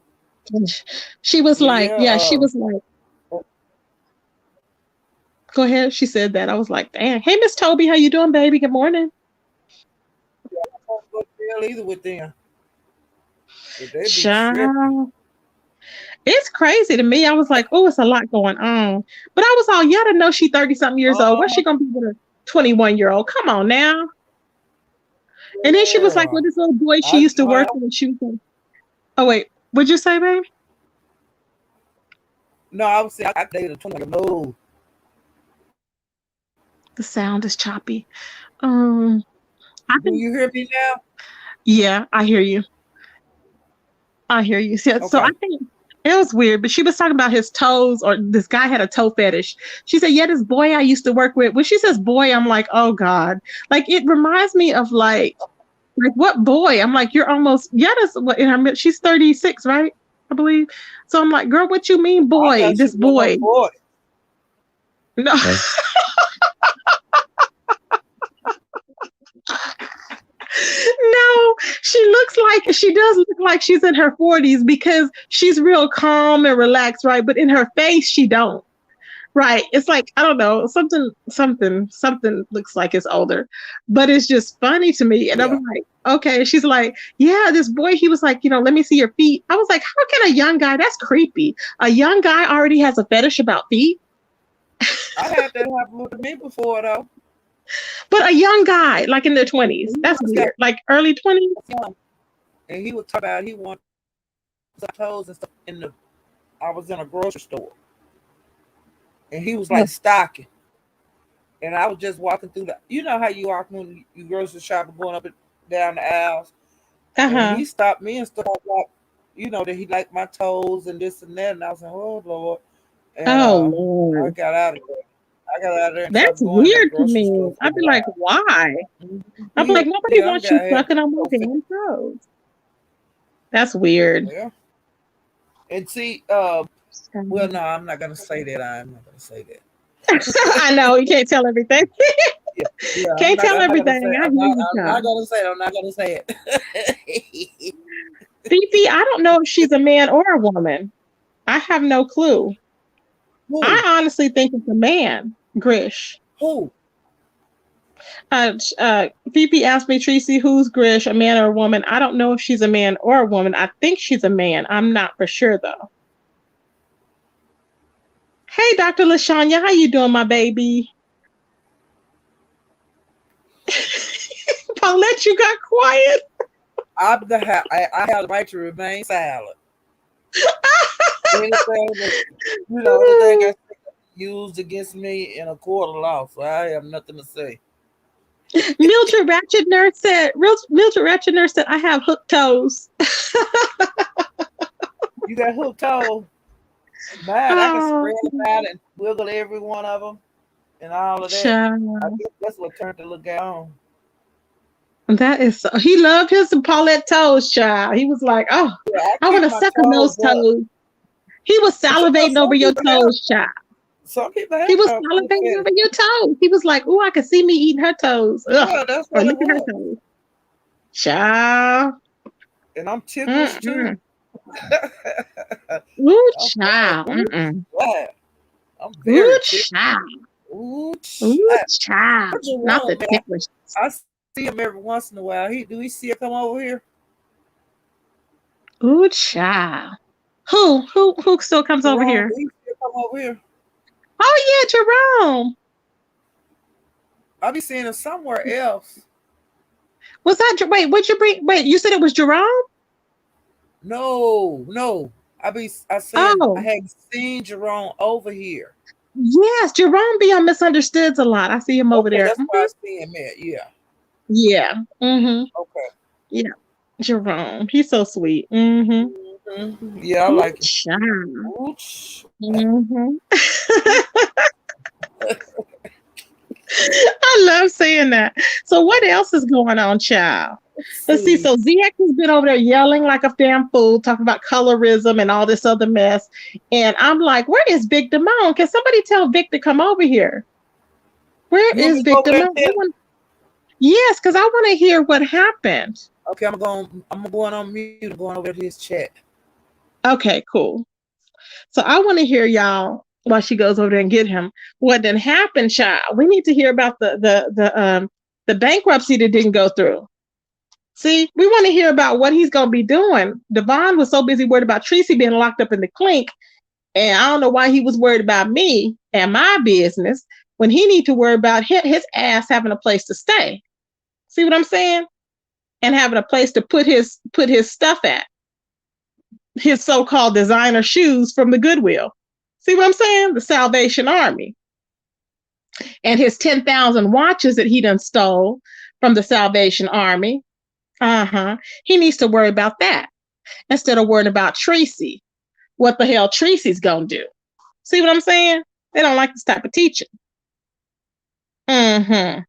She was like, she was like, go ahead. She said that. I was like, damn. Hey, Miss Toby, how you doing, baby? Good morning. Yeah, I don't go to jail either with them. It's crazy to me. I was like, oh, it's a lot going on. But I was all, to know she 30-something years old. What's she going to be with a 21-year-old? Come on now. And then she was like, well, this little boy she used to work with. She was like, oh, wait. What'd you say, baby? No, I was saying I dated a 20-year-old. The sound is choppy. Do you hear me now? Yeah, I hear you. So, okay. So I think it was weird, but she was talking about his toes, or this guy had a toe fetish. She said, yeah, this boy I used to work with. When she says boy, I'm like, oh God. Like, it reminds me of like what boy? I'm like, you're almost, that's what she's 36, right? I believe. So I'm like, girl, what you mean, boy? This boy. No. No, she does look like she's in her 40s because she's real calm and relaxed, right? But in her face, she don't. Right. It's like, I don't know, something looks like it's older, but it's just funny to me. And I was like, okay. She's like, yeah, this boy, he was like, let me see your feet. I was like, how can a young guy, that's creepy. A young guy already has a fetish about feet. I had that happen with me before though. But a young guy, like in their 20s. He That's just got weird. Like early 20s. young, and he would talk about he wanted some toes and stuff in the. I was in a grocery store, and he was like stocking, and I was just walking through the. You know how you walk when you grocery shopping, going up and down the aisles, and Uh-huh. he stopped me and stuff like, that he liked my toes and this and that, and I was like, oh Lord, and Oh I Lord. got out of there. I got out of there and That's stopped going to that weird to grocery store me. for a I'd be like, while. why? I'd be He like, a nobody young wants you guy had sucking on my no face. damn toes. That's weird. Yeah. And see, well, no, I'm not gonna say that. I'm not gonna say that. I know you can't tell everything. Yeah, yeah. Can't tell I'm not gonna say. everything. I hear you, I'm not child. gonna say it. I'm not gonna say it. Fifi, I don't know if she's a man or a woman. I have no clue. Who? I honestly think it's a man, Grish. Who? Fifi asked me, Tracy, who's Grish, a man or a woman? I don't know if she's a man or a woman. I think she's a man. I'm not for sure though. Hey, Dr. Lashanya, how you doing, my baby? Paulette, you got quiet. I have the right to remain silent. Anything that anything that's used against me in a court of law, so I have nothing to say. Mildred Ratchet Nurse said, I have hooked toes. You got hooked toes. Man, I can Oh, spread them out and wiggle every one of them and all of that. I child. guess that's what turned the little guy on. That is so, he loved his Paulette toes, child. He was like, oh, Yeah, I I want keep to my suck on those toes up. toes. He was But salivating over some your people have toes, child. He was foot salivating over fetish. your toes. He was like, oh, I can see me eating her toes. Ugh. Yeah, that's Or what look it at her was. toes. Child. And I'm ticklish too. Mm-mm. Ooh, I'm like, child. ooh, Mm-mm. wow. I'm Ooh, very ticklish. child. Ooh, Ooh, child. child. Where's Not the Jerome, man? ticklish. I see him every once in a while. Do we see him come over here? Ooh, child. Who still comes over Jerome, here? do he still come over here? Oh yeah, Jerome. I be seeing him somewhere else. Was that wait? What'd you bring? Wait, you said it was Jerome? No, no. I saying I Oh, hadn't seen Jerome over here. yes, Jerome be on Misunderstoods a lot. I see him over Okay, there. that's why I see him at. Yeah. Yeah. Okay. Yeah. Jerome. He's so sweet. Mm-hmm. Yeah, I Ooh, like him. child. Ooch. Mm-hmm. I love saying that. So what else is going on, child? Let's Let's see. see. So ZX has been over there yelling like a damn fool, talking about colorism and all this other mess. And I'm like, where is Vic Damone? Can somebody tell Vic to come over here? Where You want is me to go Vic over there and Damone? tell him? Yes, because I want to hear what happened. Okay, I'm going on mute and going over to his chat. Okay, cool. So I want to hear y'all while she goes over there and get him. What did happen, child? We need to hear about the bankruptcy that didn't go through. See, we want to hear about what he's gonna be doing. Devon was so busy worried about Tracy being locked up in the clink, and I don't know why he was worried about me and my business when he need to worry about his ass having a place to stay. See what I'm saying? And having a place to put his stuff at. His so-called designer shoes from the Goodwill. See what I'm saying? The Salvation Army. And his 10,000 watches that he done stole from the Salvation Army. Uh-huh. He needs to worry about that instead of worrying about Tracy. What the hell Tracy's gonna do? See what I'm saying? They don't like this type of teaching. Mm-hmm.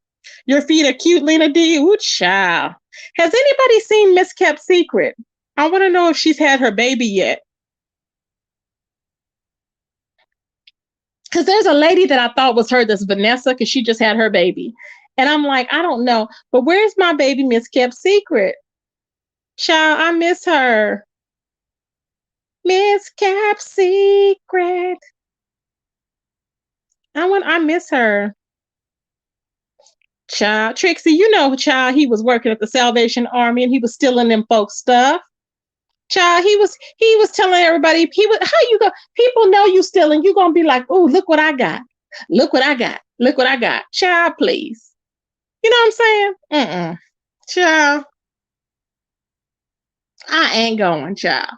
Your feet are cute, Lena D. Ooh, child. Has anybody seen Miss Kept Secret? I want to know if she's had her baby yet. Because there's a lady that I thought was her that's Vanessa, because she just had her baby. And I'm like, I don't know. But where's my baby Miss Kept Secret? Child, I miss her. Miss Kept Secret. I miss her. Child. Trixie, child, he was working at the Salvation Army and he was stealing them folks' stuff. Child, he was telling everybody, how you go, people know you stealing, you gonna be like, oh, look what I got. Look what I got. Look what I got. Child, please. You know what I'm saying? Mm-mm. Child, I ain't going, child.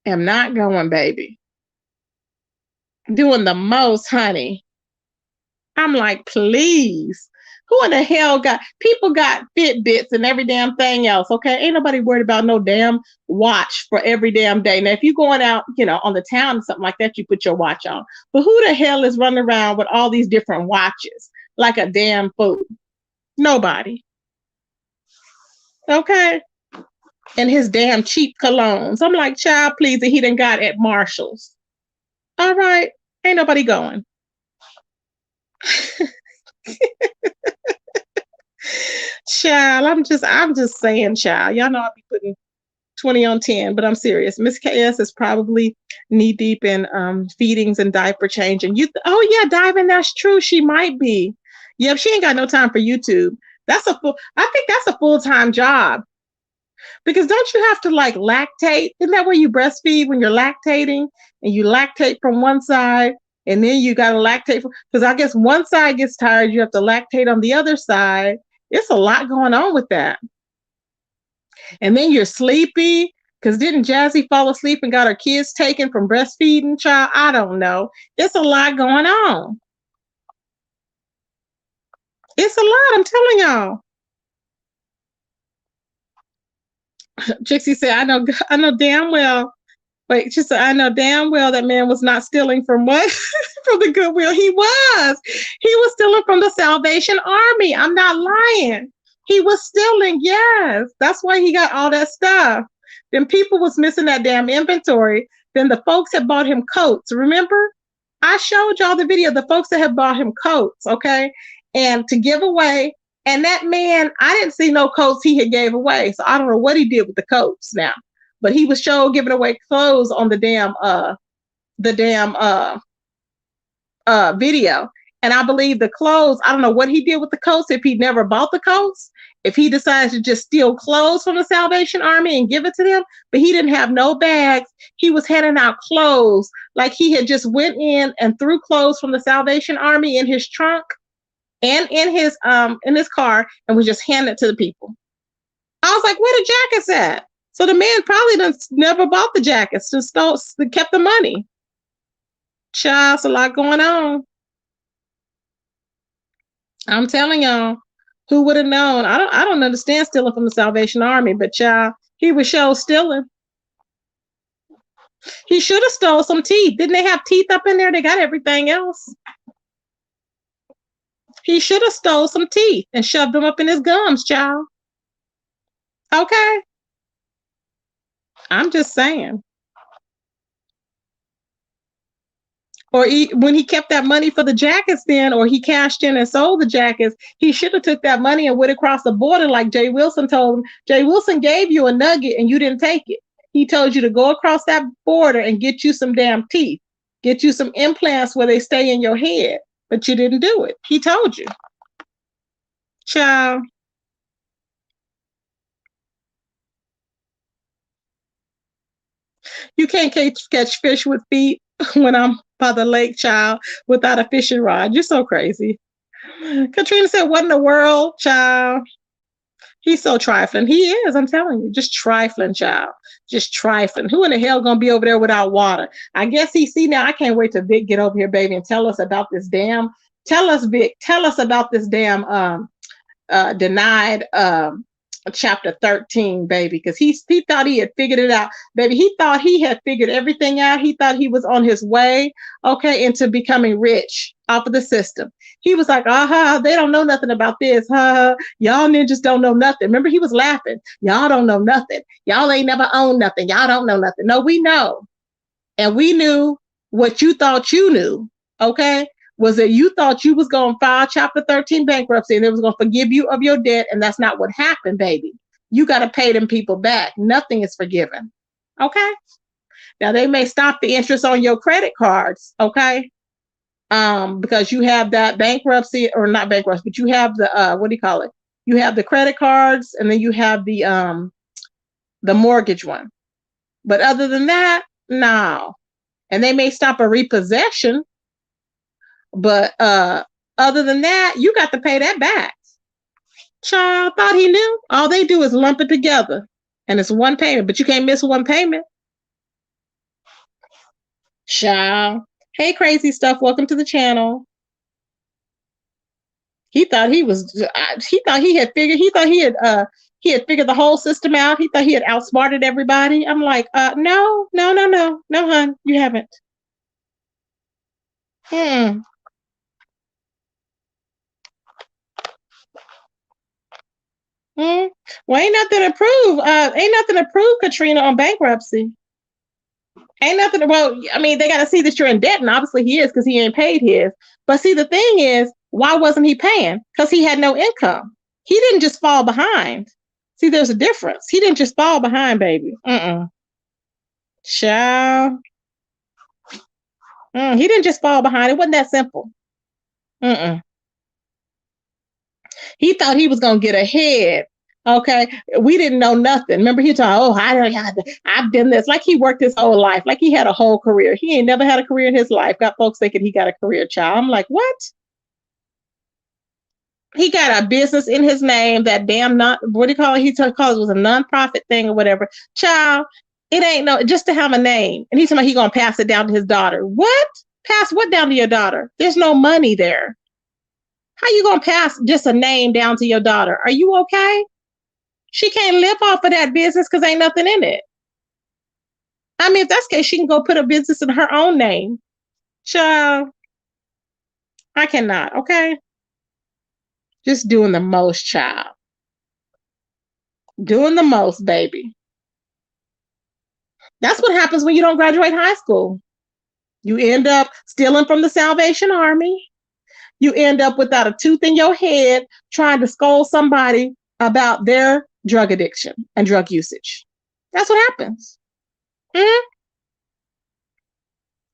Am not going, baby. Doing the most, honey. I'm like, please. Who in the hell got people got Fitbits and every damn thing else? Okay. Ain't nobody worried about no damn watch for every damn day. Now, if you're going out, on the town or something like that, you put your watch on. But who the hell is running around with all these different watches like a damn fool? Nobody. Okay. And his damn cheap colognes. I'm like, child, please, that he done got at Marshall's. All right. Ain't nobody going. Child, I'm just saying, child. Y'all know I'll be putting 20 on 10, but I'm serious. Miss KS is probably knee deep in feedings and diaper changing. Oh yeah, diving, that's true. She might be. Yep, she ain't got no time for YouTube. I think that's a full-time job. Because don't you have to like lactate? Isn't that where you breastfeed when you're lactating and you lactate from one side and then you got to lactate because I guess one side gets tired, you have to lactate on the other side. It's a lot going on with that. And then you're sleepy because didn't Jazzy fall asleep and got her kids taken from breastfeeding, child? I don't know. It's a lot going on. It's a lot, I'm telling y'all. Trixie said, I know damn well. Wait, she said, I know damn well that man was not stealing from what? From the Goodwill. He was. He was stealing from the Salvation Army. I'm not lying. He was stealing, yes. That's why he got all that stuff. Then people was missing that damn inventory. Then the folks had bought him coats. Remember? I showed y'all the video, the folks that had bought him coats, okay? And to give away. And that man, I didn't see no coats he had gave away. So I don't know what he did with the coats now. But he was giving away clothes on the damn video. And I believe the clothes, I don't know what he did with the coats, if he never bought the coats, if he decides to just steal clothes from the Salvation Army and give it to them, but he didn't have no bags. He was handing out clothes like he had just went in and threw clothes from the Salvation Army in his trunk and in his car and was just handing it to the people. I was like, where the jackets at? So the man probably never bought the jackets, just kept the money. Child, it's a lot going on. I'm telling y'all, who would have known? I don't understand stealing from the Salvation Army, but child, he was stealing. He should have stole some teeth. Didn't they have teeth up in there? They got everything else. He should have stole some teeth and shoved them up in his gums, child. Okay. I'm just saying. Or when he kept that money for the jackets then, or he cashed in and sold the jackets, he should have took that money and went across the border like Jay Wilson told him. Jay Wilson gave you a nugget and you didn't take it. He told you to go across that border and get you some damn teeth, get you some implants where they stay in your head, but you didn't do it. He told you. Child. You can't catch fish with feet when I'm by the lake, child, without a fishing rod. You're so crazy. Katrina said, what in the world, child? He's so trifling. He is, I'm telling you, just trifling, child. Just trifling. Who in the hell gonna be over there without water? I guess now I can't wait till Vic get over here, baby, and tell us about this damn. Tell us, Vic, tell us about this damn denied chapter 13, baby, because he thought he had figured it out, baby. He thought he had figured everything out. He thought he was on his way, okay, into becoming rich off of the system. He was like, they don't know nothing about this. Y'all ninjas don't know nothing. Remember, he was laughing. Y'all don't know nothing. Y'all ain't never owned nothing. Y'all don't know nothing. No, we know. And we knew what you thought you knew, okay? Was that you thought you was going to file Chapter 13 bankruptcy and it was going to forgive you of your debt, and that's not what happened, baby. You got to pay them people back. Nothing is forgiven, okay? Now, they may stop the interest on your credit cards, okay? Because you have that bankruptcy, or not bankruptcy, but you have the, what do you call it? You have the credit cards, and then you have the mortgage one. But other than that, no. And they may stop a repossession, but other than that, you got to pay that back. Child thought he knew. All they do is lump it together. And it's one payment, but you can't miss one payment. Child. Hey, crazy stuff. Welcome to the channel. He thought he was. He thought he had figured. He had figured the whole system out. He thought he had outsmarted everybody. I'm like, no, no, no, no, no, hun, you haven't. Hmm. Hmm. Well, ain't nothing to prove. Ain't nothing to prove, Katrina, on bankruptcy. Ain't nothing. Well, I mean, they got to see that you're in debt, and obviously he is because he ain't paid his. But see, the thing is, why wasn't he paying? Because he had no income. He didn't just fall behind. See, there's a difference. He didn't just fall behind, baby. Child. He didn't just fall behind. It wasn't that simple. He thought he was gonna get ahead. Okay, we didn't know nothing. Remember, he thought, "Oh, I've done this." Like he worked his whole life, like he had a whole career. He ain't never had a career in his life. Got folks thinking he got a career, child. I'm like, what? He got a business in his name. That damn not what do you call it? Called it was a nonprofit thing or whatever. Child, it ain't no just to have a name. And he's talking about he gonna pass it down to his daughter. What? Pass what down to your daughter? There's no money there. How you gonna pass just a name down to your daughter? Are you okay? She can't live off of that business because ain't nothing in it. I mean, if that's the case, she can go put a business in her own name. Child, I cannot, okay? Just doing the most, child. Doing the most, baby. That's what happens when you don't graduate high school. You end up stealing from the Salvation Army. You end up without a tooth in your head trying to scold somebody about their drug addiction and drug usage. That's what happens. Mm-hmm.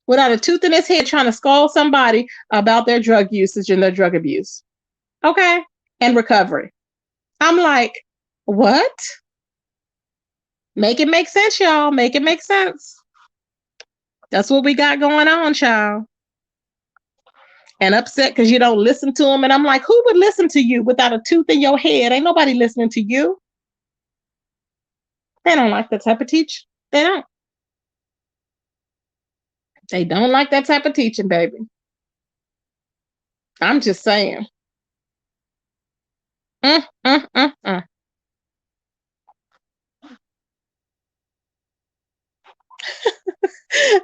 Without a tooth in his head trying to scold somebody about their drug usage and their drug abuse. Okay? And recovery. I'm like, what? Make it make sense, y'all. Make it make sense. That's what we got going on, child. And upset because you don't listen to them. And I'm like, who would listen to you without a tooth in your head? Ain't nobody listening to you. They don't like that type of teach. They don't. They don't like that type of teaching, baby. I'm just saying. Mm, mm, mm, mm.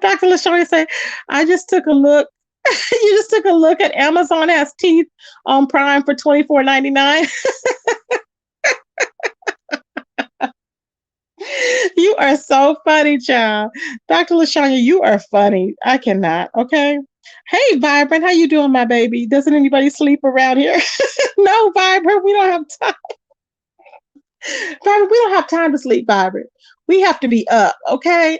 Dr. LaShawn say, I just took a look. You just took a look at Amazon has teeth on Prime for $24.99. You are so funny, child. Dr. LaShawn, you are funny. I cannot. Okay. Hey, Vibrant, how you doing, my baby? Doesn't anybody sleep around here? No, Vibrant, we don't have time. Vibrant, we don't have time to sleep, Vibrant. We have to be up, okay?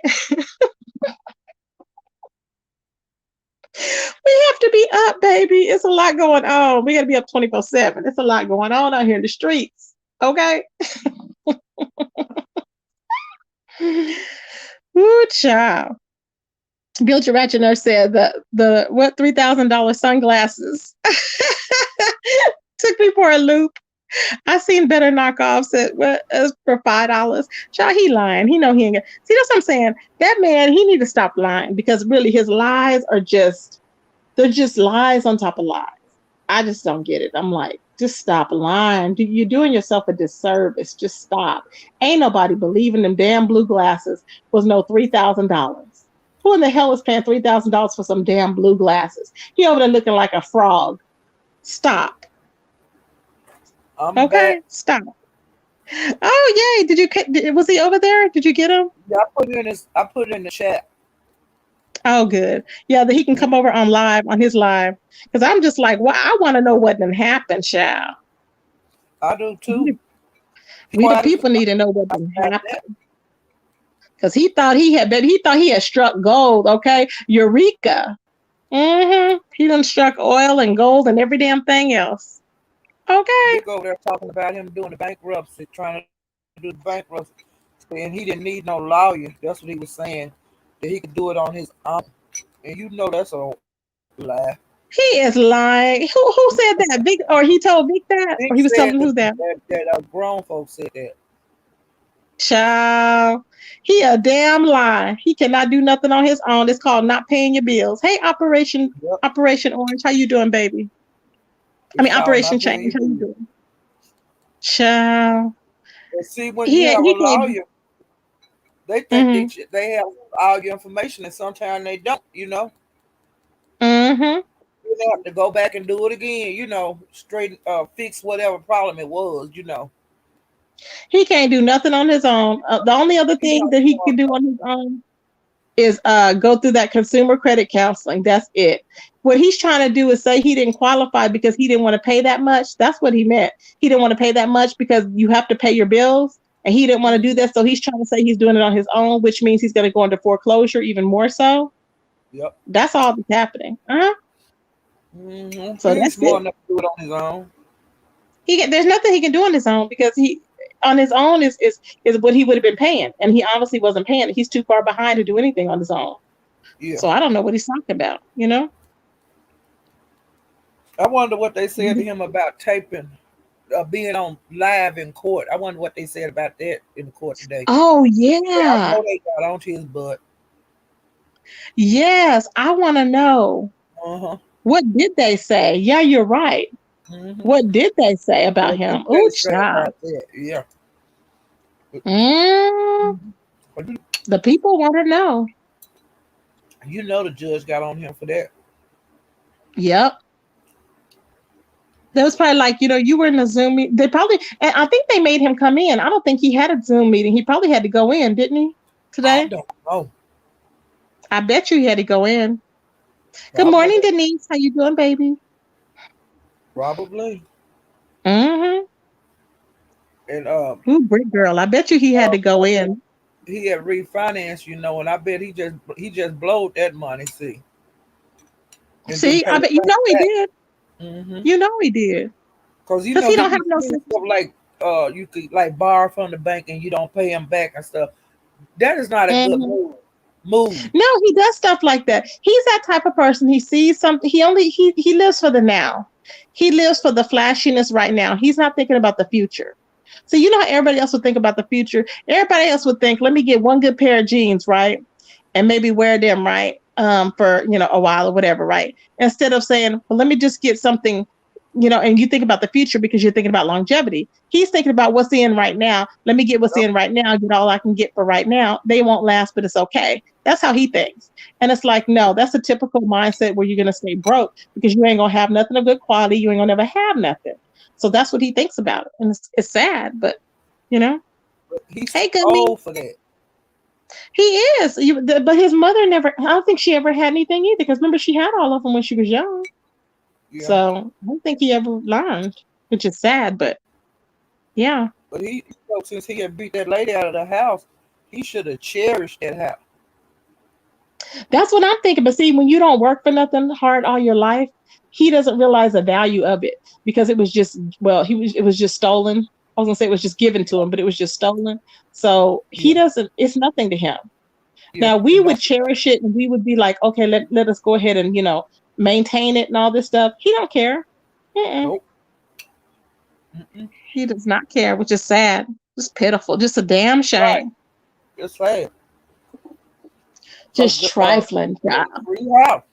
We have to be up, baby. It's a lot going on. We got to be up 24/7. It's a lot going on out here in the streets, okay? Ooh, child. Bill Ratchener said the what $3,000 sunglasses took me for a loop. I seen better knockoffs for $5. Child, he lying. He know he ain't get. See, that's what I'm saying. That man, he need to stop lying because really his lies are they're just lies on top of lies. I just don't get it. I'm like, just stop lying. You're doing yourself a disservice. Just stop. Ain't nobody believing them damn blue glasses was no $3,000. Who in the hell is paying $3,000 for some damn blue glasses? He over there looking like a frog. Stop. I'm okay, back. stop. Oh yay! Was he over there? Did you get him? Yeah, I put it in the chat. Oh, good. Yeah, that he can come over on his live. Because I'm just like, well, I want to know what done happened, child. I do too. We the people need to know what done happened. Because he thought he had struck gold, okay? Eureka. He done struck oil and gold and every damn thing else. Okay. He go over there talking about him doing the bankruptcy, trying to do the bankruptcy. And he didn't need no lawyer. That's what he was saying. That he could do it on his own. And you know that's a lie. He is lying. Who said that? Vic, or he told Vic that, or Vic he was said telling who that? that grown folks said that. Child, he a damn lie. He cannot do nothing on his own. It's called not paying your bills. Hey, Yep. Operation Orange, how you doing, baby? I It's mean, called Operation not paying Change, your how you bills. doing? Child, But see, when you have a he can't. lawyer, they think Mm-hmm. they have all your information, and sometimes they don't. Mm-hmm. You have to go back and do it again. Straight fix whatever problem it was. He can't do nothing on his own. The only other He thing not that he can smart do enough. on his own is go through that consumer credit counseling. That's it. What he's trying to do is say he didn't qualify because he didn't want to pay that much. That's what he meant. He didn't want to pay that much because you have to pay your bills, and he didn't want to do Hmm. that. So he's trying to say he's doing it on his own, which means he's going to go into foreclosure even more so. Yep. That's all that's happening. So He's that's smart it. enough to do it on his own. There's nothing he can do on his own because he on his own is what he would have been paying, and he obviously wasn't paying it. He's too far behind to do anything on his own. Yeah. So I don't know what he's talking about. I wonder what they said to him about taping, being on live in court. I wonder what they said about that in the court today. Oh I yeah, know they got onto his butt. yes. I want to know, Uh huh. what did they say? Yeah, you're right. Hmm. What did they say about What him? did Oh, they say child. about that? Yeah. Mm, Mhm. But the people want to know. the judge got on him for that. Yep. That was probably like, you were in a Zoom meeting. They probably, and I think they made him come in. I don't think he had a Zoom meeting. He probably had to go in, didn't he? I Today? don't know. I bet you he had to go in. Good morning, Probably. Denise. How you doing, baby? Probably. Mm-hmm. And Ooh, brick girl. I bet you he had to go I bet in. he had refinanced, and I bet he just blowed that money, see, and then See, paid I it bet right he back. did. Mm-hmm. He did. Because Because he he don't have be no doing sense. stuff like you could like borrow from the bank and you don't pay him back and stuff. That is not a good Mhm. move. No, he does stuff like that. He's that type of person. He sees something. He lives for the now. He lives for the flashiness right now. He's not thinking about the future. So you know how everybody else would think about the future. Everybody else would think, let me get one good pair of jeans, right, and maybe wear them right for a while or whatever, right. Instead of saying, well, let me just get something, and you think about the future because you're thinking about longevity. He's thinking about what's in right now. Let me get what's Yep. in right now, get all I can get for right now. They won't last, but it's okay. That's how he thinks. And it's like, no, that's a typical mindset where you're going to stay broke because you ain't going to have nothing of good quality. You ain't going to never have nothing. So that's what he thinks about it. And it's sad, but you know, But he's hey, good me. old for that. He is. But his mother never, I don't think she ever had anything either because remember, she had all of them when she was young. Yeah. So I don't think he ever learned, which is sad, but yeah. But since he had beat that lady out of the house, he should have cherished that house. That's what I'm thinking. But see, when you don't work for nothing hard all your life, he doesn't realize the value of it because it was just, well, it was just stolen. I was gonna say it was just given to him, but it was just stolen. So he Yeah. doesn't, it's nothing to him. Yeah. Now we It don't. would cherish it and we would be like, okay, let us go ahead and, maintain it and all this stuff. He don't care. Mm-mm. Nope. Mm-mm. He does not care, which is sad. Just pitiful. Just a damn Right. shame. It's sad. Because Just trifling. it Yeah. was a free house.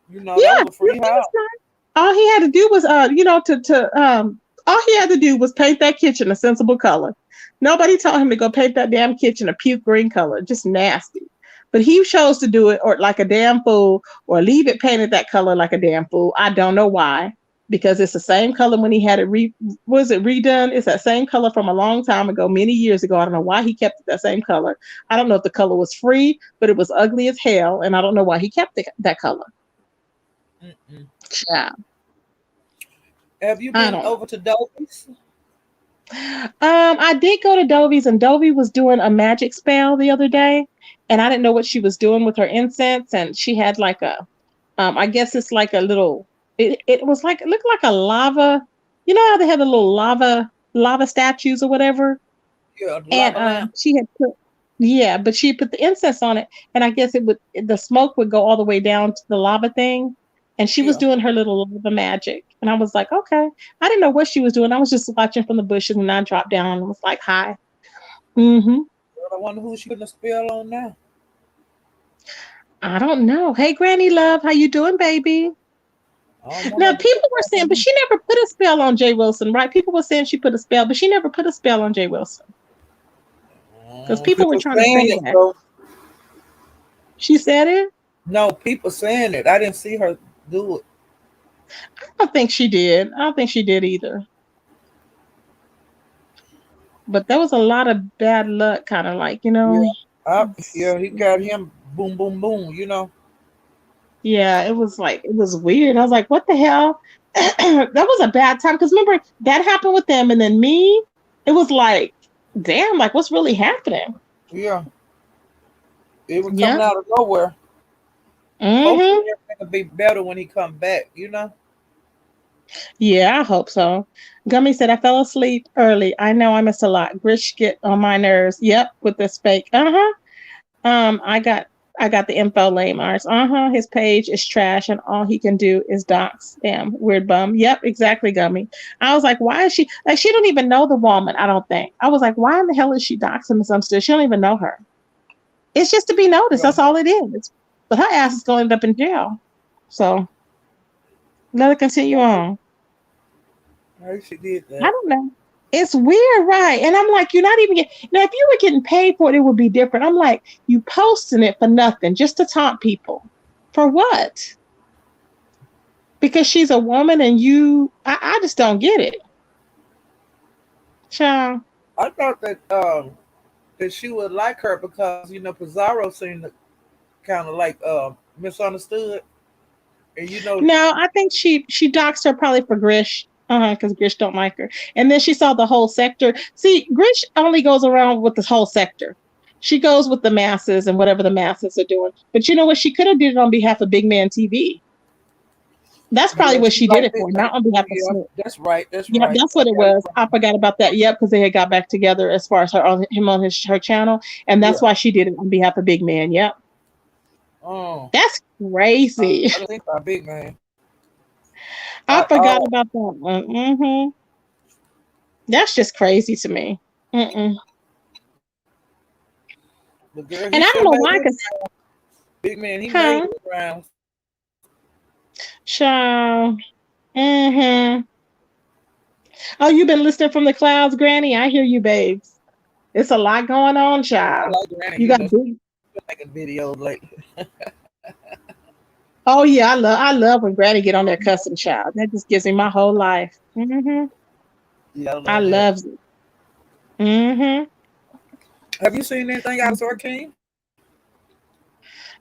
That was Yeah, a free house. it's not. All he had to do was all he had to do was paint that kitchen a sensible color. Nobody told him to go paint that damn kitchen a puke green color, just nasty. But he chose to do it or like a damn fool or leave it painted that color like a damn fool. I don't know why. Because it's the same color when he had it was it redone? It's that same color from a long time ago, many years ago. I don't know why he kept it that same color. I don't know if the color was free, but it was ugly as hell, and I don't know why he kept that color. Mm-mm. Yeah, Have you I been don't know. over to Dovis? I did go to Dovie's, and Dovie was doing a magic spell the other day, and I didn't know what she was doing with her incense, and she had like I guess it's like a little, it was like, it looked like a lava, you know how they have the little lava statues or whatever, Yeah, the and lava lamp. she had put, Yeah, but she put the incense on it, and I guess the smoke would go all the way down to the lava thing, and she was Yeah. doing her little lava magic, and I was like, okay, I didn't know what she was doing. I was just watching from the bushes, and I dropped down and was like, hi. Mm-hmm. Well, I wonder who she putting a spell on now. I don't know. Hey, Granny Love, how you doing, baby? I don't want Now, no people were saying, but damn. she never put a spell on Jay Wilson, right? People were saying she put a spell, but she never put a spell on Jay Wilson because people were People trying to saying say it that though. she said it. No, people saying it. I didn't see her do it. I don't think she did. I don't think she did either. But there was a lot of bad luck, kind of like, Yeah. Yeah, it's- he got him boom, boom, boom, you know. yeah, it was like, it was weird. I was like, what the hell? That was a bad time. Because remember, that happened with them. And then me, it was like, damn, like, what's really happening? Yeah. It was coming Yeah. out of nowhere. Hopefully Mm-hmm. everything will be better when he come back, you know? Yeah, I hope so. Gummy said, I fell asleep early. I know I missed a lot. Grish get on my nerves. Yep, with this fake. Uh-huh. I got the info lame ours. Uh-huh. His page is trash and all he can do is dox. Damn, weird bum. Yep, exactly, Gummy. I was like, why is she like she don't even know the woman, I don't think. I was like, why in the hell is she doxing some still? She don't even know her. It's just to be noticed. Yeah. That's all it is. But her ass is gonna end up in jail. So let her continue on. Maybe she did I that. don't know. It's weird, right? And I'm like, you're not even getting now. If you were getting paid for it, it would be different. I'm like, you posting it for nothing, just to taunt people. For what? Because she's a woman and I just don't get it. Child. I thought that she would like her because, you know, Pizarro seemed to kind of like misunderstood. And you know, No, I think she doxed her probably for Grish. Because Grish don't like her. And then she saw the whole sector. See, Grish only goes around with the whole sector. She goes with the masses and whatever the masses are doing. But you know what? She could have did it on behalf of Big Man TV. That's probably yeah, what she she did like it that. for, not on behalf of Yeah, Snoop. that's right. That's Yep, right. that's I what it got it was. I from. forgot about that. Yep, because they had got back together as far as him on her channel, and that's Yeah. why she did it on behalf of Big Man. Yep, Um, that's crazy. I didn't think about Big Man I at forgot all. about that one. That's just crazy to me. Mm-mm. But girl, he And I sure don't know made why, his cause Big Man. He made huh, his rounds. child. Mm-hmm. Oh, you've been listening from the clouds, Granny. I hear you, babes. It's a lot going on, I child. like Granny. You You got know, big. she's making videos lately. Oh yeah, I love when Granny get on that cussing, child. That just gives me my whole life. Yeah, I I love that. love it. hmm Have you seen anything out of Sir King?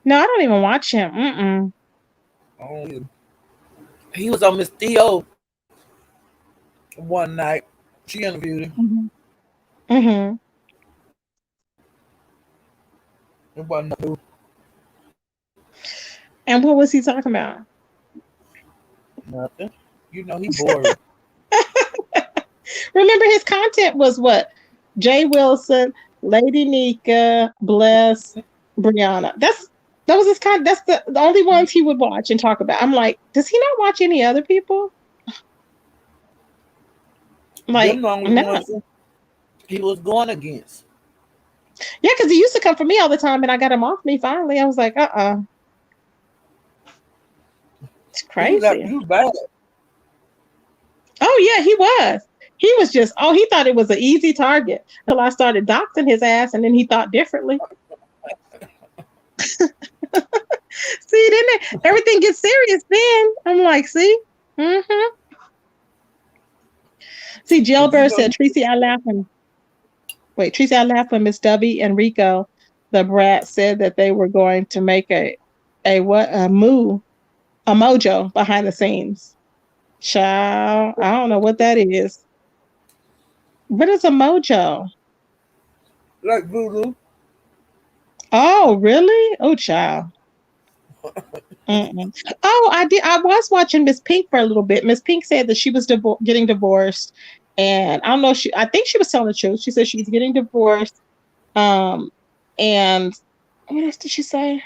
No, I don't even watch him. Mm-mm. Oh, he was on Miss Theo one night. She interviewed him. hmm hmm It wasn't no And what was he talking about? nothing. You know, he boring. Remember, his content was what? Jay Wilson, Lady Nika, Bless, Brianna. That was his kind. That's the only ones he would watch and talk about. I'm like, does he not watch any other people? Them Like, the only no. ones he was going against. Yeah, because he used to come for me all the time, and I got him off me finally. I was like, it's He crazy. was bad. Oh yeah, he was. He was just he thought it was an easy target until I started doxing his ass, and then he thought differently. See, everything gets serious then. I'm like, see? Mm-hmm. See, But you Jailbird know, said, Tracy, I laughed when Miss Dubby and Rico, the brat, said that they were going to make a mojo behind the scenes. Child, I don't know what that is. What is a mojo? like voodoo. Oh, really? Oh, child. Mm-mm. Oh, I did. I was watching Miss Pink for a little bit. Miss Pink said that she was getting divorced, and I don't know. I think she was telling the truth. She said she was getting divorced, um, And what else did she say?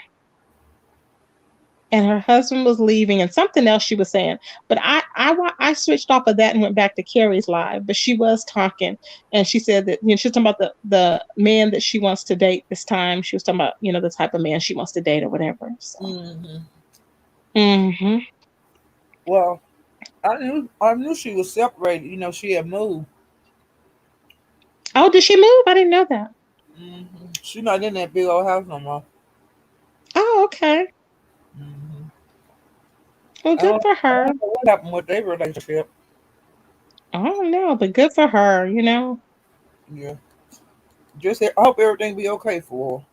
And her husband was leaving, and something else she was saying. But I switched off of that and went back to Carrie's live. But she was talking, and she said that she was talking about the man that she wants to date this time. She was talking about the type of man she wants to date or whatever. So. Mm-hmm. Well, I knew she was separated. She had moved. Oh, did she move? I didn't know that. She's not in that big old house no more. Oh, okay. Mm-hmm. Well, good for I her. don't know what happened with their relationship. I don't know, but good for her. Yeah. I hope everything be okay for her.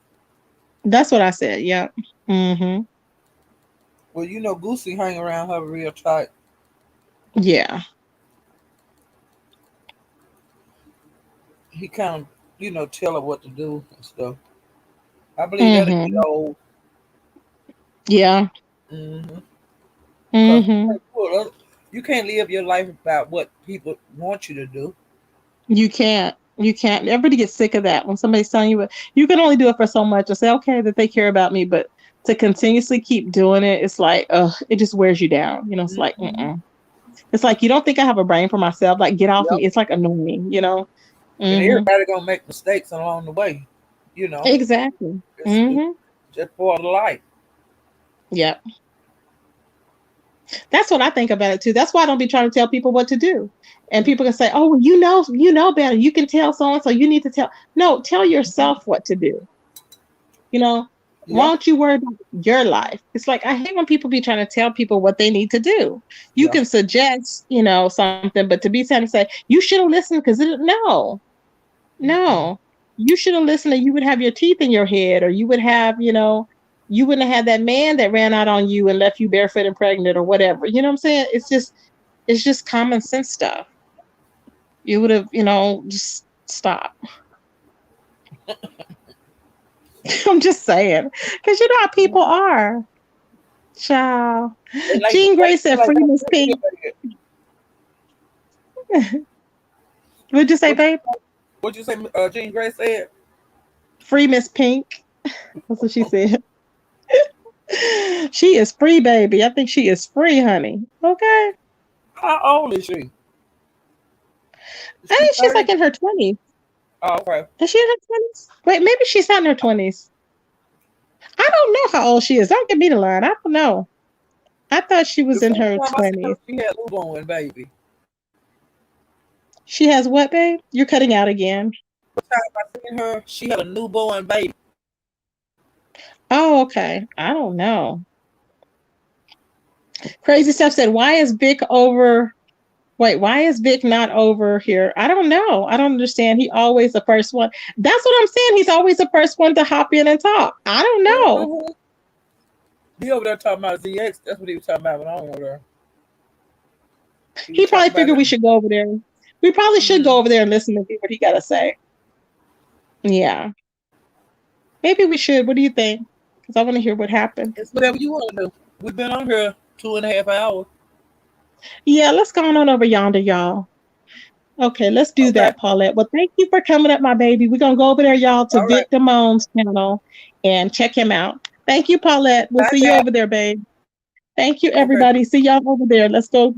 That's what I said. Yeah. Mm-hmm. Well, Goosey hang around her real tight. Yeah. He kind of, tell her what to do and stuff. I believe that'll get Mm-hmm. old. Yeah. Mm-hmm. Because Mm-hmm. you can't live your life about what people want you to do. You can't. You can't. Everybody gets sick of that when somebody's telling you you can only do it for so much and say, okay, that they care about me, but to continuously keep doing it, it's like, it just wears you down. It's like, Mm-hmm. it's like you don't think I have a brain for myself. Like, get off Yep. me. It's like annoying. And Mm-hmm. everybody gonna make mistakes along the way. You know, Exactly. it's Mm-hmm. just part of life. Yep. That's what I think about it too. That's why I don't be trying to tell people what to do. And people can say, "Oh, well, you know better. You can tell so and so. You need to tell." No, tell Mm-hmm. yourself what to do. You know, why Yeah. don't you worry about your life? It's like I hate when people be trying to tell people what they need to do. You Yeah. can suggest, something, but to be trying to say you should have listened because Mm-mm. no, you should have listened, and you would have your teeth in your head, or you would have, you wouldn't have had that man that ran out on you and left you barefoot and pregnant or whatever. You know what I'm saying? It's just common sense stuff. You would have, just stop. I'm just saying. Because you know how people are. Child. They like Jean Grey they said like free Miss Pink. What'd you say, what babe? what you say? Jean Grey said. Free Miss Pink. That's what she said. She is free, baby. I think she is free, honey. Okay. How old is she? Is I she think she's 30? like in her 20s. Oh, okay. Is she in her 20s? Wait, maybe she's not in her 20s. I don't know how old she is. Don't get me the line. I don't know. I thought she The was in first her time I seen her, 20s. she had newborn baby. She has what, babe? You're cutting out again. The time I seen her, she had a newborn baby. Oh, okay. I don't know. Crazy Stuff said, why is Vic over? Wait, why is Vic not over here? I don't know. I don't understand. He always the first one. That's what I'm saying. He's always the first one to hop in and talk. I don't know. Mm-hmm. He over there talking about ZX. That's what he was talking about when I was over there. He was He talking probably about figured we him. should go over there. We probably should go Mm-hmm. over there and listen to see what he got to say. Yeah. Maybe we should. What do you think? Because I want to hear what happened. It's whatever you want to do. We've been on here 2.5 hours. Yeah, let's go on over yonder, y'all. Okay, let's do Okay. that, Paulette. Well, thank you for coming up, my baby. We're going to go over there, y'all, to All right. Vic Damone's channel and check him out. Thank you, Paulette. We'll Bye, see you guys. over there, babe. Thank you, Okay. everybody. See y'all over there. Let's go.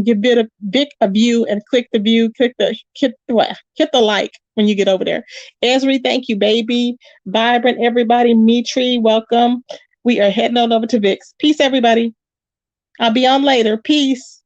Give Vic a view and click the view. Hit the like when you get over there. Esri, thank you, baby. Vibrant, everybody. Mitri, welcome. We are heading on over to Vic's. Peace, everybody. I'll be on later. Peace.